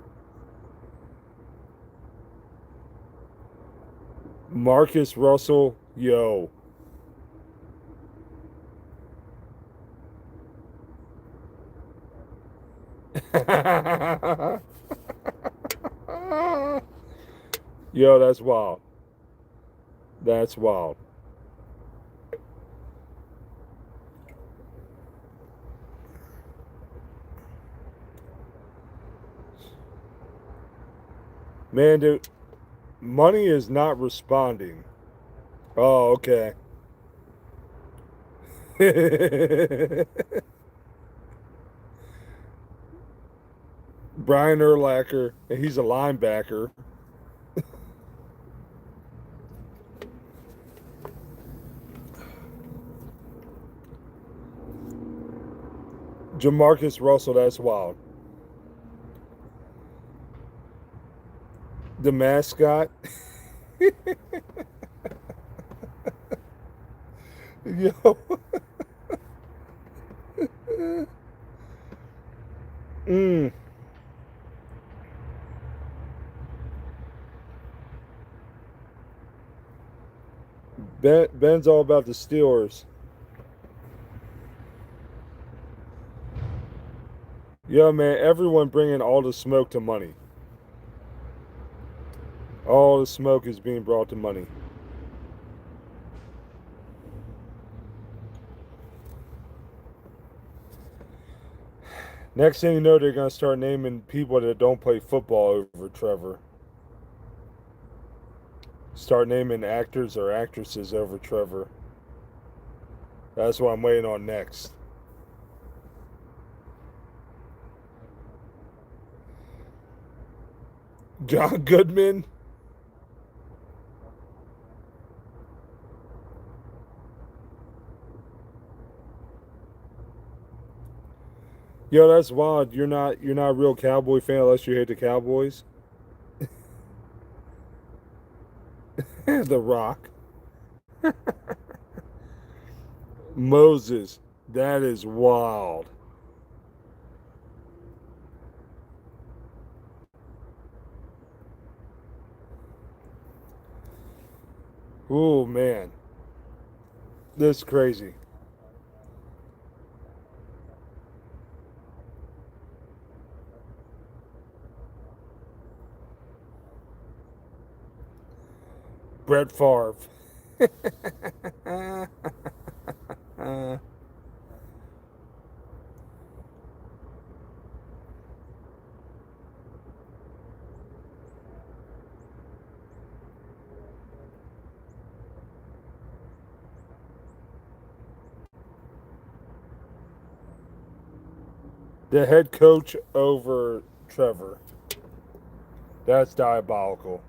Marcus Russell, yo. Yo, that's wild. That's wild. Man, dude, money is not responding. Oh, okay. Brian Urlacher, he's a linebacker. Jamarcus Russell, that's wild. The mascot. Yo. Mm. Ben's all about the Steelers. Yo, man, everyone bringing all the smoke to money. All the smoke is being brought to money. Next thing you know, they're gonna start naming people that don't play football over Trevor. Start naming actors or actresses over Trevor. That's what I'm waiting on next. John Goodman. Yo, that's wild. You're not a real Cowboy fan unless you hate the Cowboys. The Rock. Moses. That is wild. Oh man. This is crazy. Brett Favre. The head coach over Trevor. That's diabolical.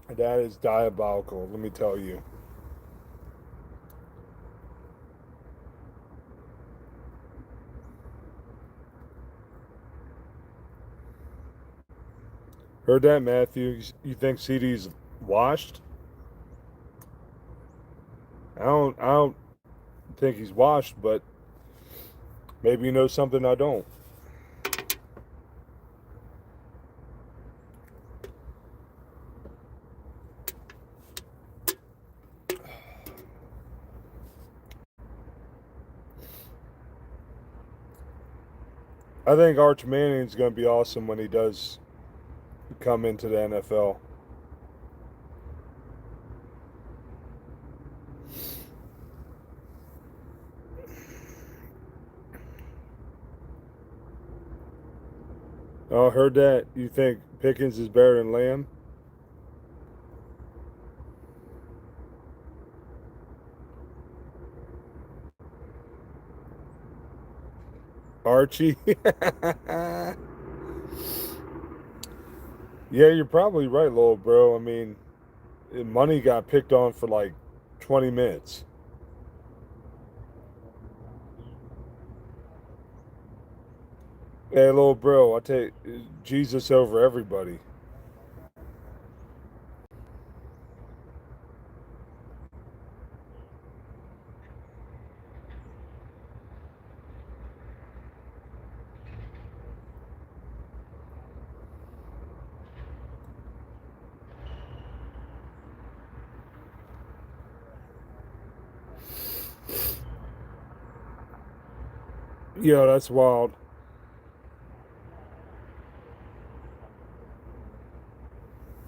That is diabolical, let me tell you. Heard that, Matthew? You think CD's washed? I don't think he's washed, but maybe you know something I don't. I think Arch Manning's going to be awesome when he does come into the NFL. Oh, heard that. You think Pickens is better than Lamb? Archie? Yeah, you're probably right, little bro. I mean, money got picked on for like 20 minutes. Hey, little bro, I take Jesus over everybody. Yo, that's wild.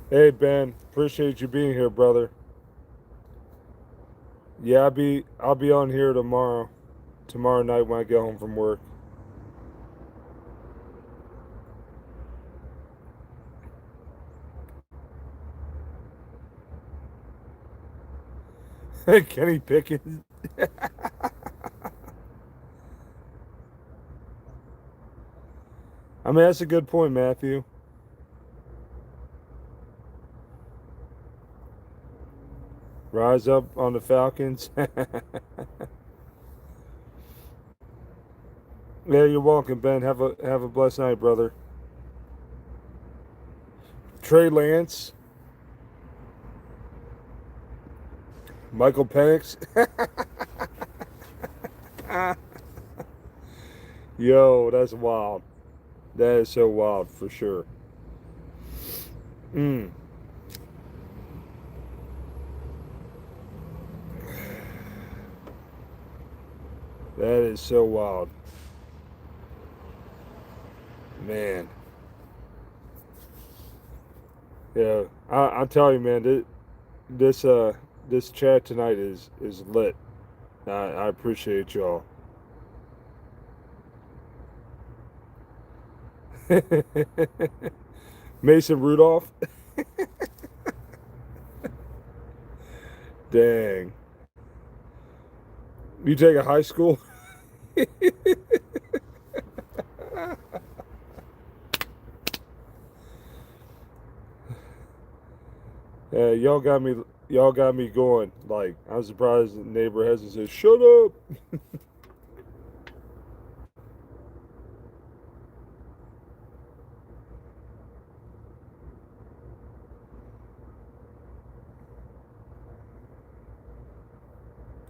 Hey, Ben, appreciate you being here, brother. Yeah, I'll be on here tomorrow night when I get home from work. Kenny Pickens. I mean, that's a good point, Matthew. Rise up on the Falcons. Yeah, you're welcome, Ben. Have a blessed night, brother. Trey Lance, Michael Penix. Yo, that's wild. That is so wild for sure. Mm, that is so wild, man. Yeah, I tell you, man. This chat tonight is lit. I appreciate y'all. Mason Rudolph. Dang. You take a high school? Yeah, y'all got me going. Like, I'm surprised the neighbor hasn't said, "Shut up."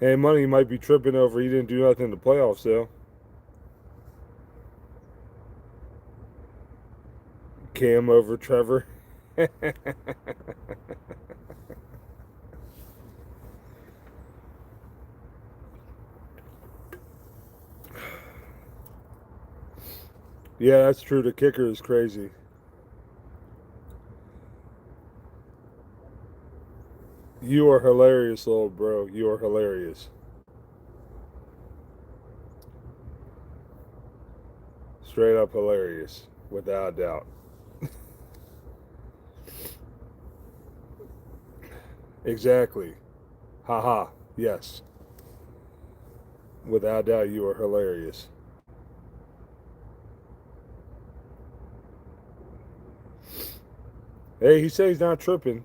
Hey, money might be tripping over he didn't do nothing in the playoffs though. Cam over Trevor. Yeah, that's true. The kicker is crazy. You are hilarious, little bro. You are hilarious. Straight up hilarious, without a doubt. Exactly. Haha. Yes. Without doubt, you are hilarious. Hey, he said he's not tripping.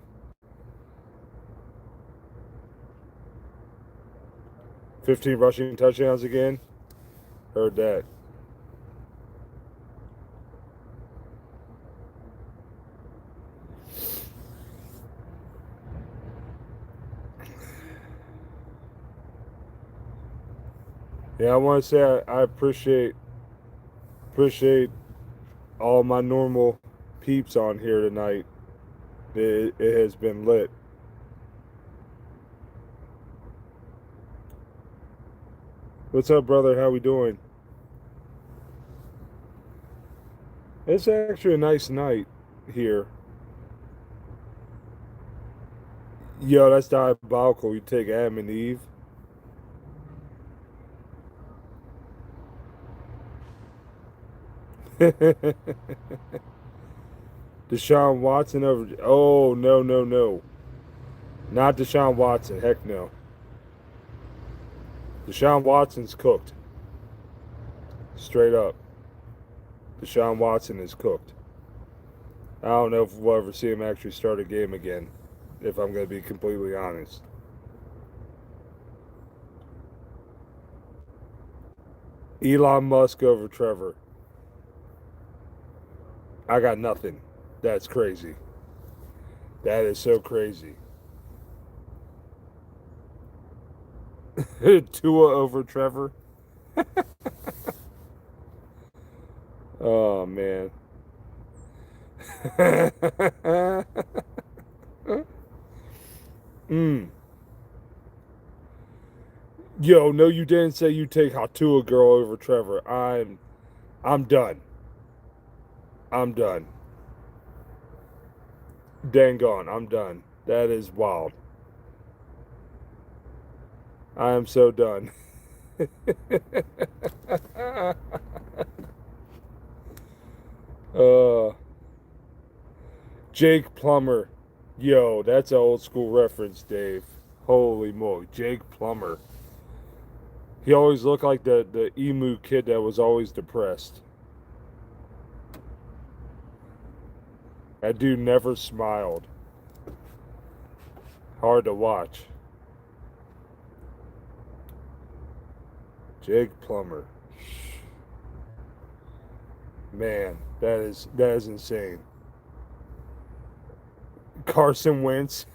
15 rushing touchdowns again. Heard that. Yeah, I want to say I appreciate all my normal peeps on here tonight. It has been lit. What's up, brother? How we doing? It's actually a nice night here. Yo, that's diabolical. You take Adam and Eve. Deshaun Watson over. Oh, no, no, no. Not Deshaun Watson. Heck no. Deshaun Watson's cooked. Straight up. Deshaun Watson is cooked. I don't know if we'll ever see him actually start a game again, if I'm going to be completely honest. Elon Musk over Trevor. I got nothing. That's crazy. That is so crazy. Tua over Trevor. Oh, man. mm. Yo, no, you didn't say you take Tua girl over Trevor. I'm done. I'm done. Dang gone. I'm done. That is wild. I am so done. uh, Jake Plummer. Yo, that's an old school reference, Dave. Holy moly. Jake Plummer. He always looked like the emu kid that was always depressed. That dude never smiled. Hard to watch. Jake Plummer. Man, that is insane. Carson Wentz.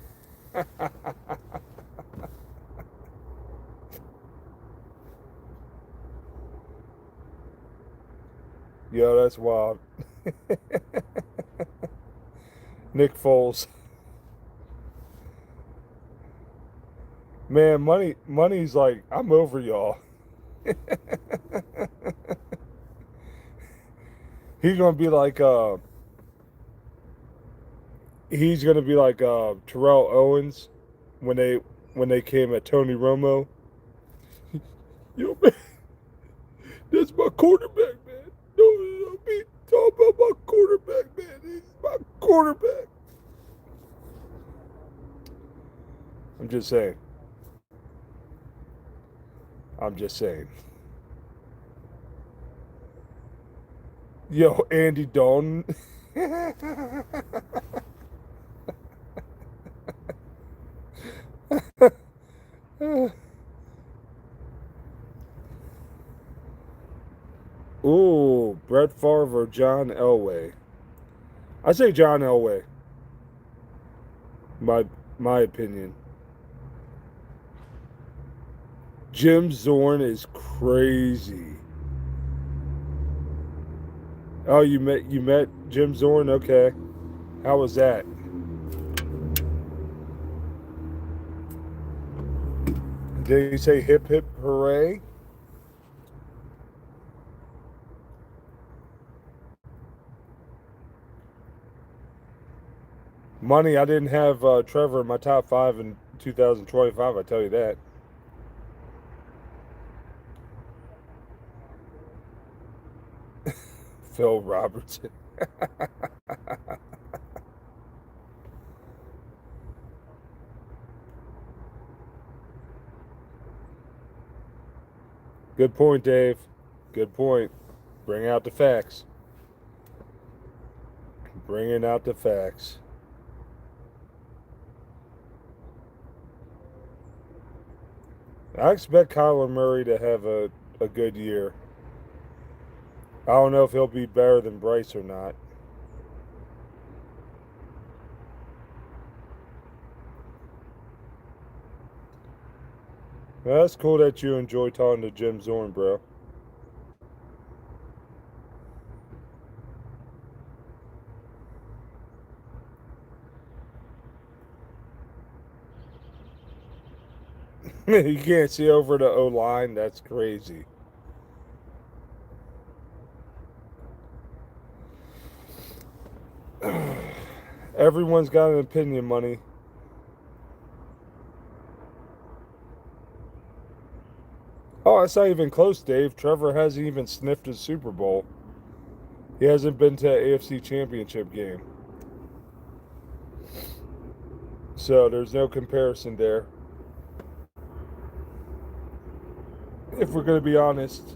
Yo, that's wild. Nick Foles. Man, money's like, I'm over y'all. He's gonna be like Terrell Owens when they came at Tony Romo. Yo, man, that's my quarterback, man. Don't be talking about my quarterback, man. He's my quarterback. I'm just saying. I'm just saying. Yo, Andy Dalton. Ooh, Brett Favre or John Elway? I say John Elway. My my opinion. Jim Zorn is crazy. Oh, you met Jim Zorn? Okay. How was that? Did he say hip hip hooray? Money, I didn't have Trevor in my top five in 2025. I tell you that. Phil Robertson. Good point, Dave. Good point. Bring out the facts. Bringing out the facts. I expect Kyler Murray to have a good year. I don't know if he'll be better than Bryce or not. Well, that's cool that you enjoy talking to Jim Zorn, bro. You can't see over the O line. That's crazy. Everyone's got an opinion, money. Oh, that's not even close, Dave. Trevor hasn't even sniffed a Super Bowl. He hasn't been to an AFC Championship game. So there's no comparison there. If we're going to be honest.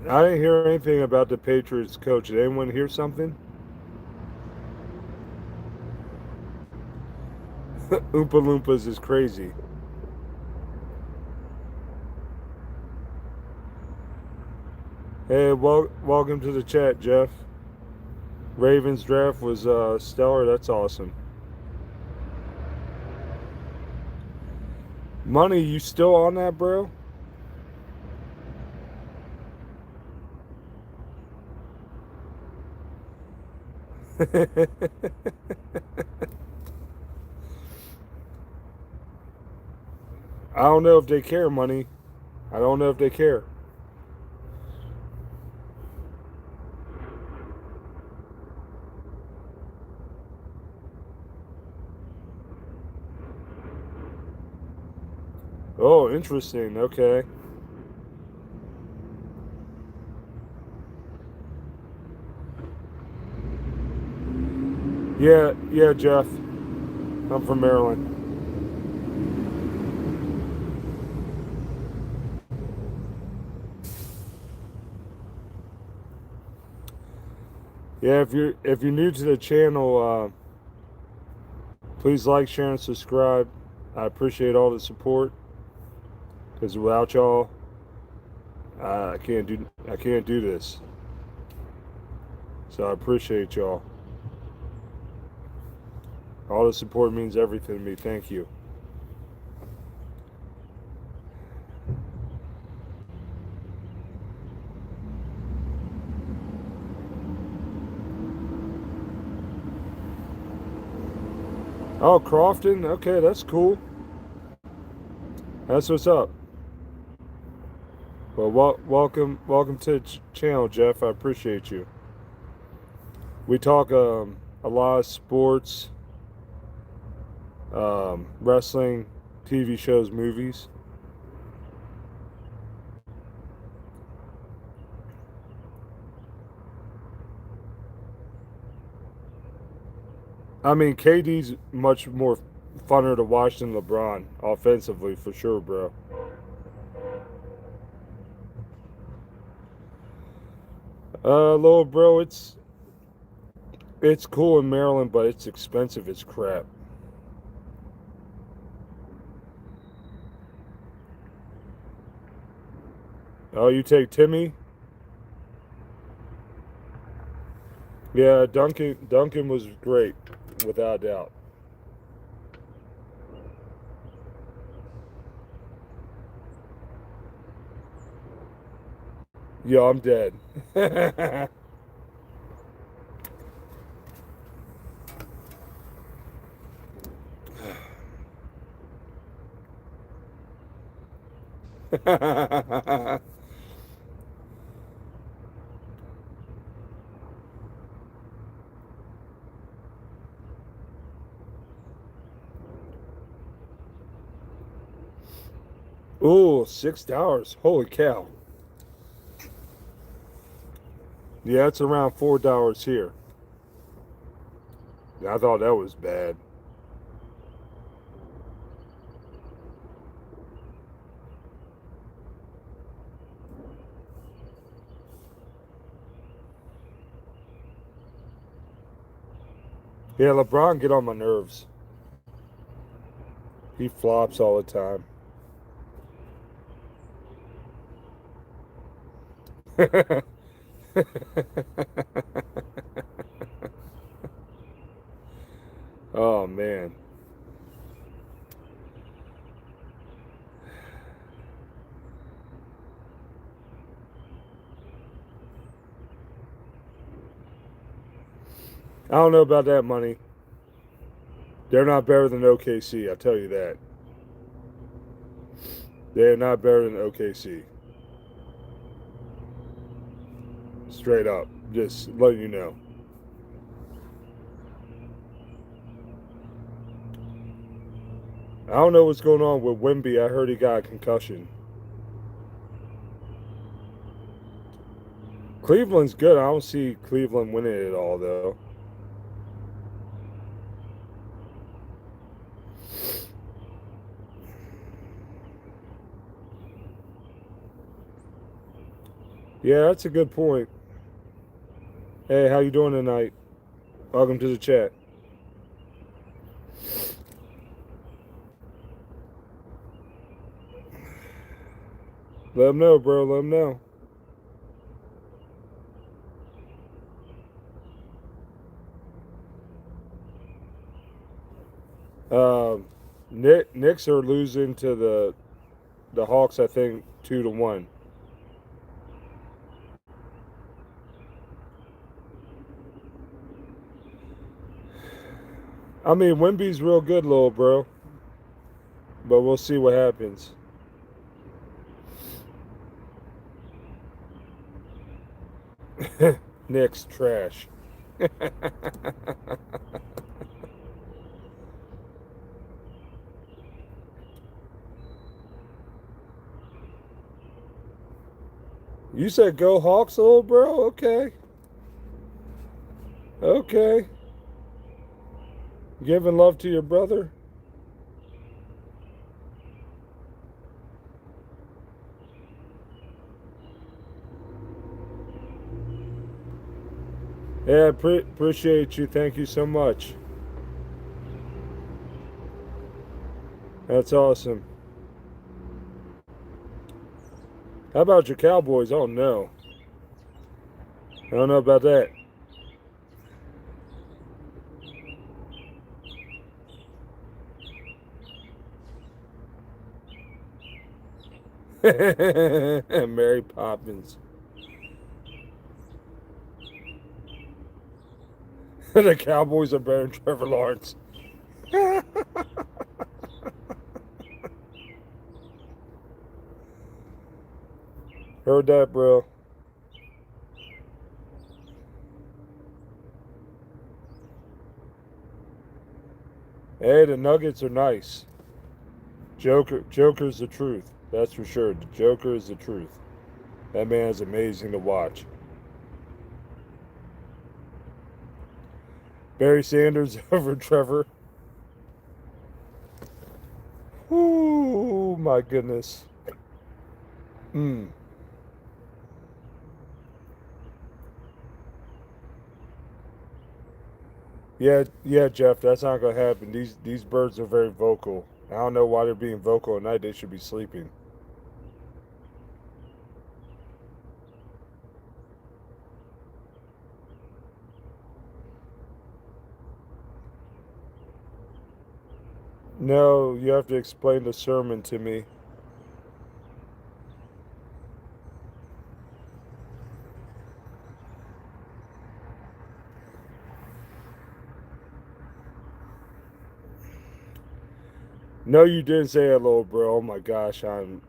I didn't hear anything about the Patriots coach. Did anyone hear something? Oompa Loompas is crazy. Hey, welcome to the chat, Jeff. Ravens draft was stellar. That's awesome. Money, you still on that, bro? I don't know if they care, money. I don't know if they care. Oh, interesting. Okay. Yeah, Jeff. I'm from Maryland. Yeah, if you're new to the channel, please like, share, and subscribe. I appreciate all the support. Because without y'all, I can't do this. So I appreciate y'all. All the support means everything to me. Thank you. Oh, Crofton. Okay, that's cool. That's what's up. Well, welcome to the channel, Jeff. I appreciate you. We talk a lot of sports, wrestling, TV shows, movies. I mean, KD's much more funner to watch than LeBron offensively, for sure, bro. Little bro, it's cool in Maryland, but it's expensive as crap. Oh, you take Timmy? Yeah, Duncan was great, without a doubt. Yo, I'm dead. Ooh, $6. Holy cow. Yeah, it's around $4 here. I thought that was bad. Yeah, LeBron get on my nerves. He flops all the time. Oh man. I don't know about that money. They're not better than OKC, I tell you that. They're not better than OKC. Straight up. Just letting you know. I don't know what's going on with Wemby. I heard he got a concussion. Cleveland's good. I don't see Cleveland winning it all, though. Yeah, that's a good point. Hey, how you doing tonight? Welcome to the chat. Let them know, bro. Let them know. Um, Knicks are losing to the Hawks. I think 2-1. I mean, Wemby's real good, little bro. But we'll see what happens. Knicks trash. You said go Hawks, little bro? Okay. Okay. Giving love to your brother? Yeah, appreciate you. Thank you so much. That's awesome. How about your Cowboys? Oh, no. I don't know about that. Mary Poppins. The Cowboys are better than Trevor Lawrence. Heard that, bro. Hey, the Nuggets are nice. Joker's the truth. That's for sure. The Joker is the truth. That man is amazing to watch. Barry Sanders over Trevor. Oh my goodness. Hmm. Yeah, Jeff. That's not gonna happen. These birds are very vocal. I don't know why they're being vocal at night. They should be sleeping. No, you have to explain the sermon to me. No, you didn't say hello, bro. Oh my gosh, I'm.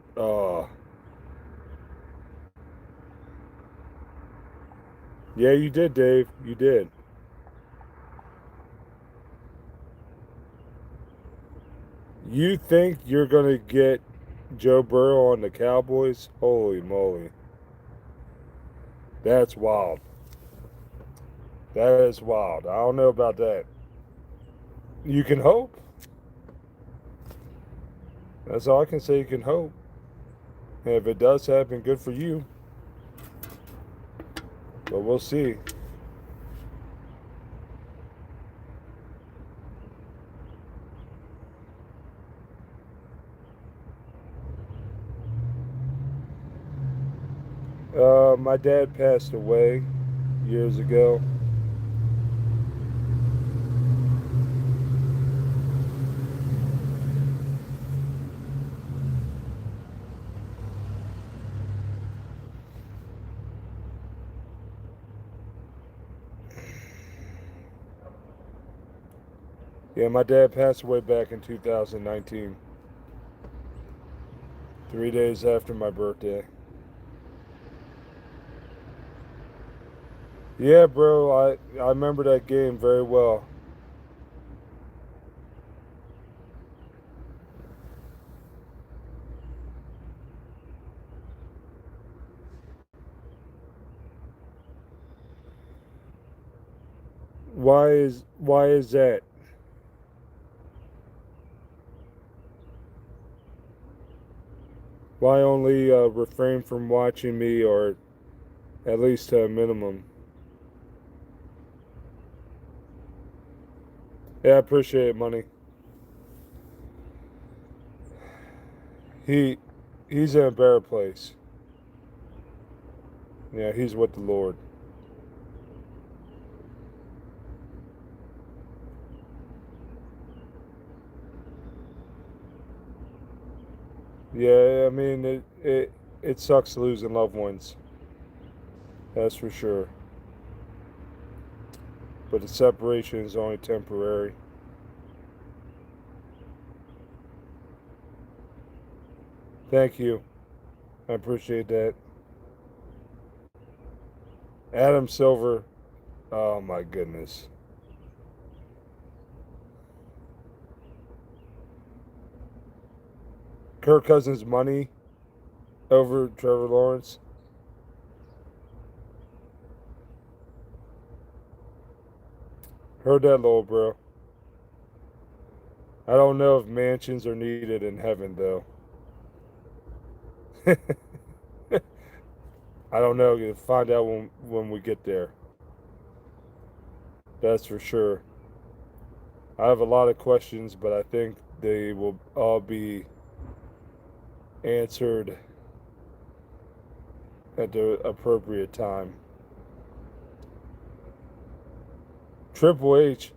Yeah, you did, Dave. You did. You think you're gonna get Joe Burrow on the Cowboys. Holy moly. That's wild. That is wild. I don't know about that. You can hope. That's all I can say. You can hope. And if it does happen, good for you. But we'll see. My dad passed away years ago. Yeah, my dad passed away back in 2019, 3 days after my birthday. Yeah, bro, I remember that game very well. Why is that? Why only refrain from watching me, or at least to a minimum? Yeah, I appreciate it, money. He he's in a better place. Yeah, he's with the Lord. Yeah, I mean it sucks losing loved ones. That's for sure. But the separation is only temporary. Thank you. I appreciate that. Adam Silver. Oh my goodness. Kirk Cousins' money over Trevor Lawrence. Heard that, little bro. I don't know if mansions are needed in heaven, though. I don't know. You'll find out when we get there. That's for sure. I have a lot of questions, but I think they will all be answered at the appropriate time. Triple H.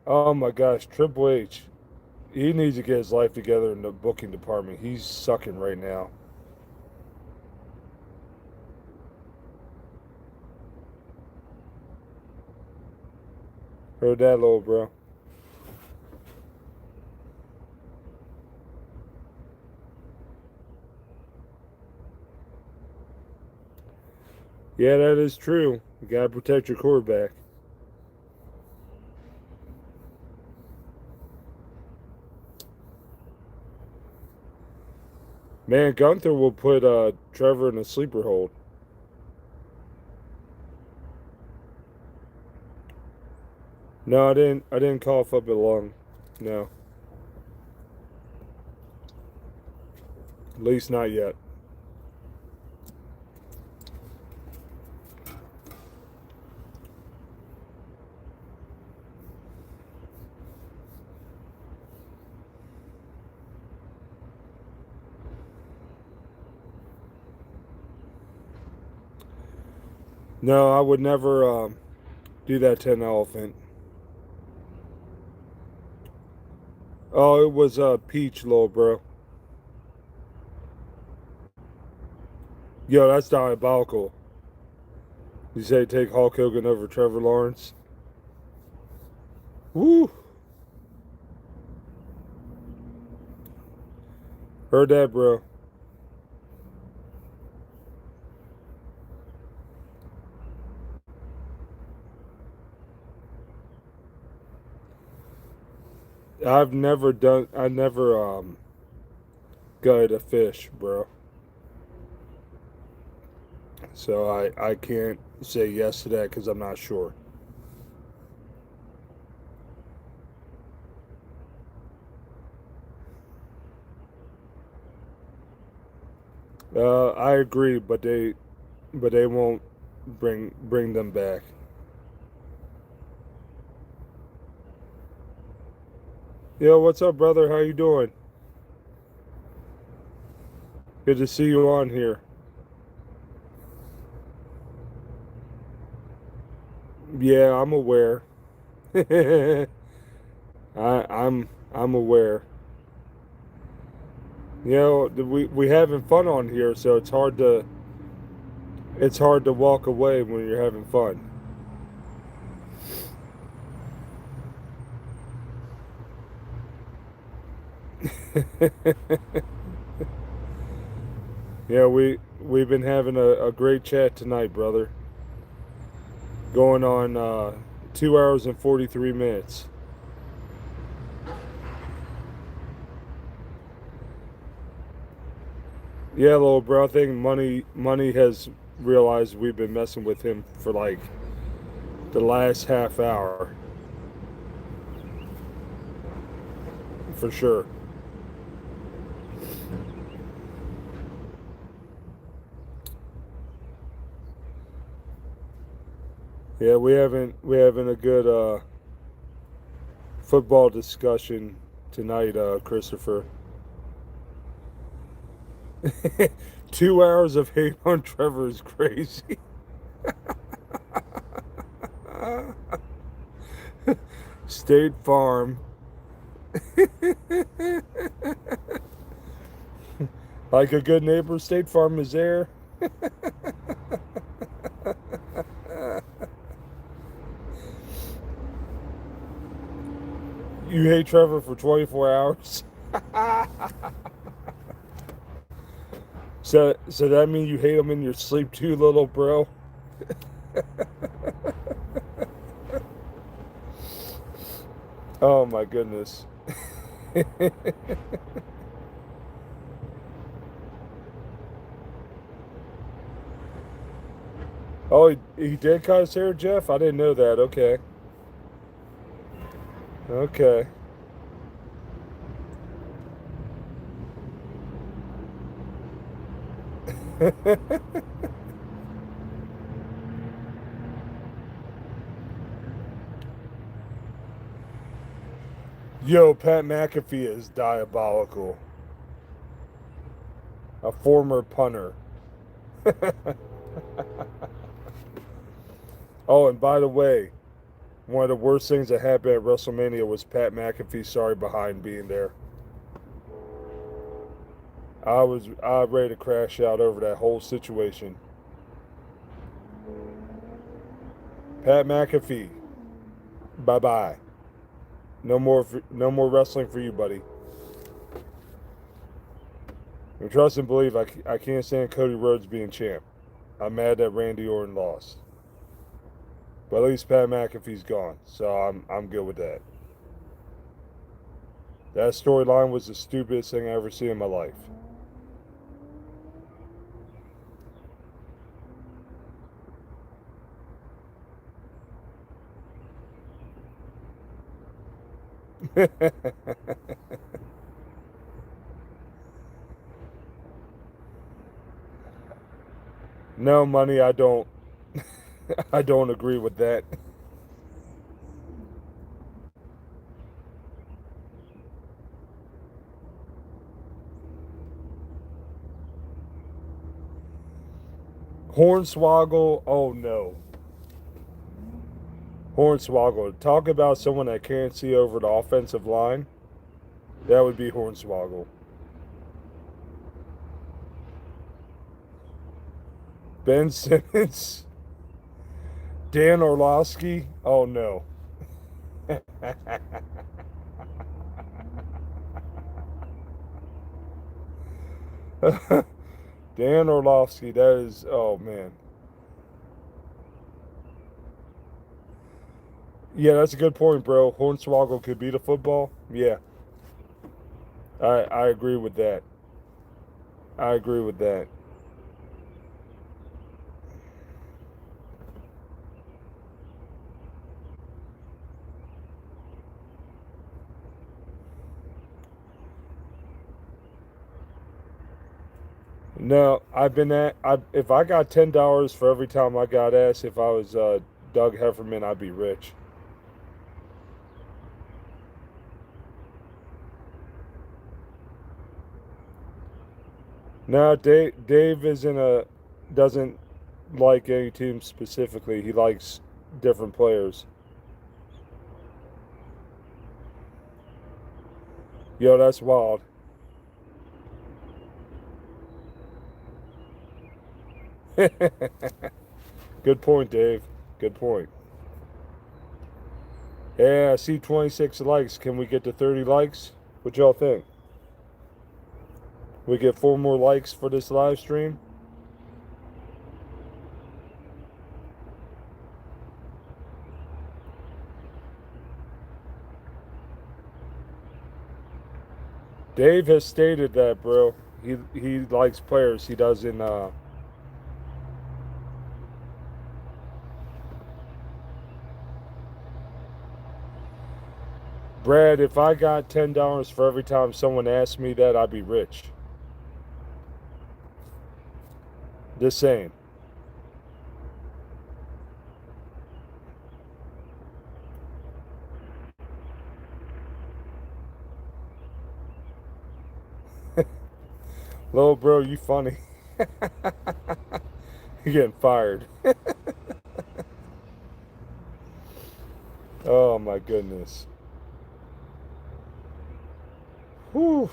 Oh my gosh, Triple H. He needs to get his life together in the booking department. He's sucking right now. Heard that, little bro. Yeah, that is true. You gotta protect your quarterback. Man, Gunther will put Trevor in a sleeper hold. No, I didn't. I didn't cough up a lung. No, at least not yet. No, I would never do that to an elephant. Oh, it was Peach, little bro. Yo, that's diabolical. You say take Hulk Hogan over Trevor Lawrence? Woo! Heard that, bro. I've never done. I never gut a fish, bro. So I can't say yes to that because I'm not sure. I agree, but they won't bring them back. Yo, what's up, brother? How you doing? Good to see you on here. Yeah, I'm aware. I'm aware. We having fun on here, so it's hard to walk away when you're having fun. Yeah, we've been having a great chat tonight, brother. Going on 2 hours and 43 minutes. Yeah, little bro. I think money has realized we've been messing with him for like the last half hour, for sure. Yeah, we having a good football discussion tonight, Christopher. 2 hours of hate on Trevor is crazy. State Farm. Like a good neighbor, State Farm is there. You hate Trevor for 24 hours. So that means you hate him in your sleep too, little bro. Oh my goodness. Oh, he did cut his hair, Jeff? I didn't know that. Okay. Okay. Yo, Pat McAfee is diabolical. A former punter. Oh, and by the way, one of the worst things that happened at WrestleMania was Pat McAfee sorry behind being there. I was ready to crash out over that whole situation. Pat McAfee, bye bye. No more wrestling for you, buddy. And trust and believe, I can't stand Cody Rhodes being champ. I'm mad that Randy Orton lost. But at least Pat McAfee's gone, so I'm good with that. That storyline was the stupidest thing I ever seen in my life. No, money, I don't. I don't agree with that. Hornswoggle, oh no. Hornswoggle. Talk about someone that can't see over the offensive line. That would be Hornswoggle. Ben Simmons. Dan Orlovsky. Oh no. Dan Orlovsky, that is, oh man. Yeah, that's a good point, bro. Hornswoggle could beat a football. Yeah, I agree with that. I agree with that. No, I've been at. If I got $10 for every time I got asked if I was Doug Hefferman, I'd be rich. No, Dave isn't a doesn't like any team specifically. He likes different players. Yo, that's wild. Good point, Dave. Good point. Yeah, I see 26 likes. Can we get to 30 likes? What y'all think? We get 4 more likes for this live stream? Dave has stated that, bro. He likes players. He doesn't Brad, if I got $10 for every time someone asked me that, I'd be rich. Just saying. Little bro, you funny. You're getting fired. Oh my goodness. Whew.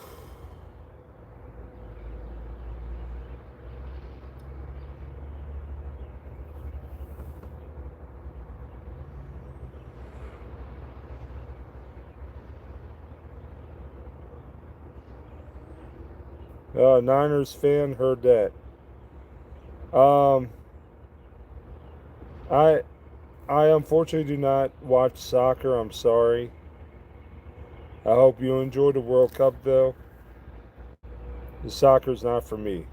9ers fan heard that. Um, I I unfortunately do not watch soccer. I'm sorry. I hope you enjoy the World Cup though. The soccer's not for me.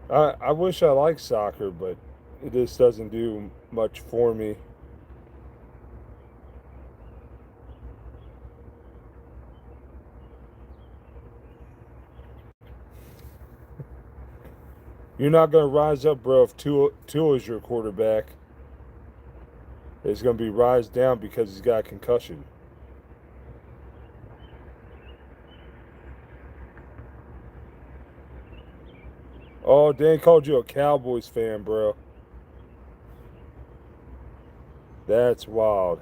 I wish I liked soccer, but it just doesn't do much for me. You're not gonna rise up, bro. If Tua is your quarterback, it's gonna be rise down because he's got a concussion. Oh, Dan called you a Cowboys fan, bro. That's wild.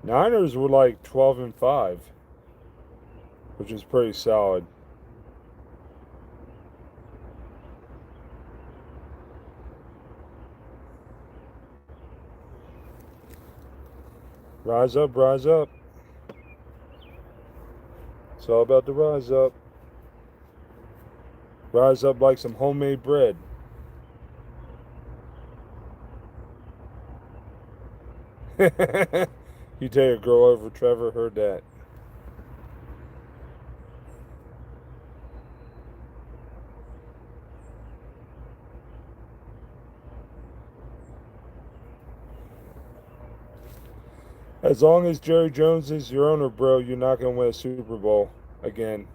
Niners were like 12-5, which is pretty solid. Rise up, rise up. It's all about the rise up. Rise up like some homemade bread. You take a girl over, Trevor. Heard that. As long as Jerry Jones is your owner, bro, you're not gonna win a Super Bowl again.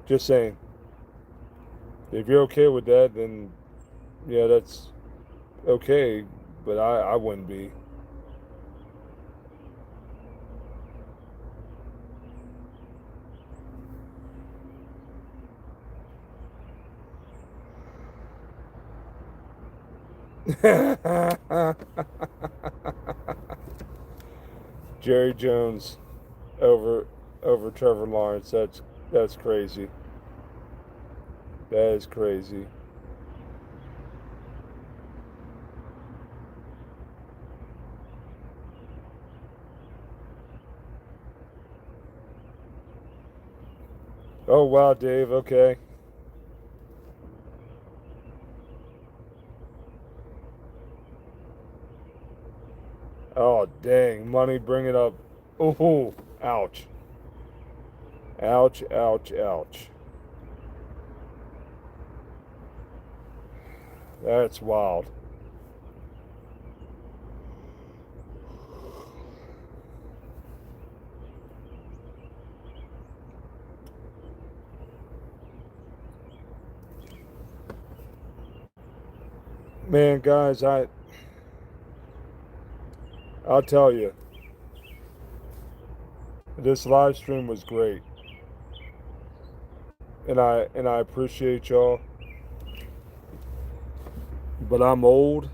Just saying. If you're okay with that, then yeah, that's okay. But I wouldn't be. Jerry Jones over Trevor Lawrence. That's crazy. That is crazy. Oh wow, Dave. Okay. Oh dang, money. Bring it up. Oh, ouch. Ouch, ouch, ouch. That's wild. Man, guys, I'll tell you, this live stream was great. And I appreciate y'all, but I'm old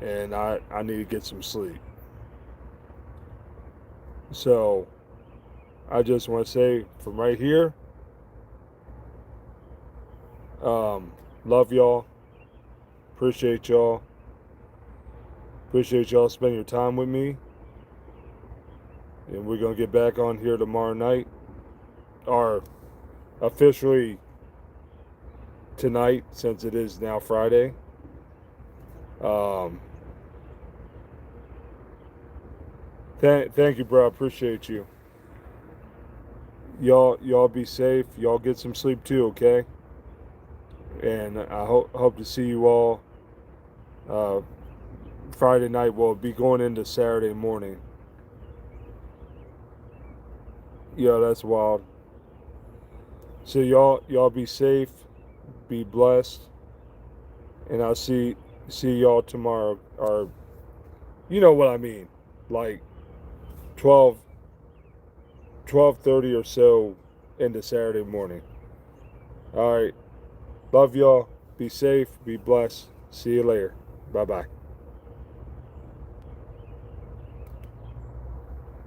and I need to get some sleep. So, I just want to say from right here, um, love y'all, appreciate y'all, appreciate y'all spending your time with me, and we're gonna get back on here tomorrow night, or officially tonight since it is now Friday. Um, thank you, bro. I appreciate you. Y'all be safe. Y'all get some sleep too, okay? And I hope to see you all uh, Friday night. We'll be going into Saturday morning. Yeah, that's wild. So y'all be safe, be blessed, and I'll see y'all tomorrow. Or you know what I mean, like 12 12:30 or so into Saturday morning. All right, love y'all. Be safe, be blessed. See you later. Bye bye.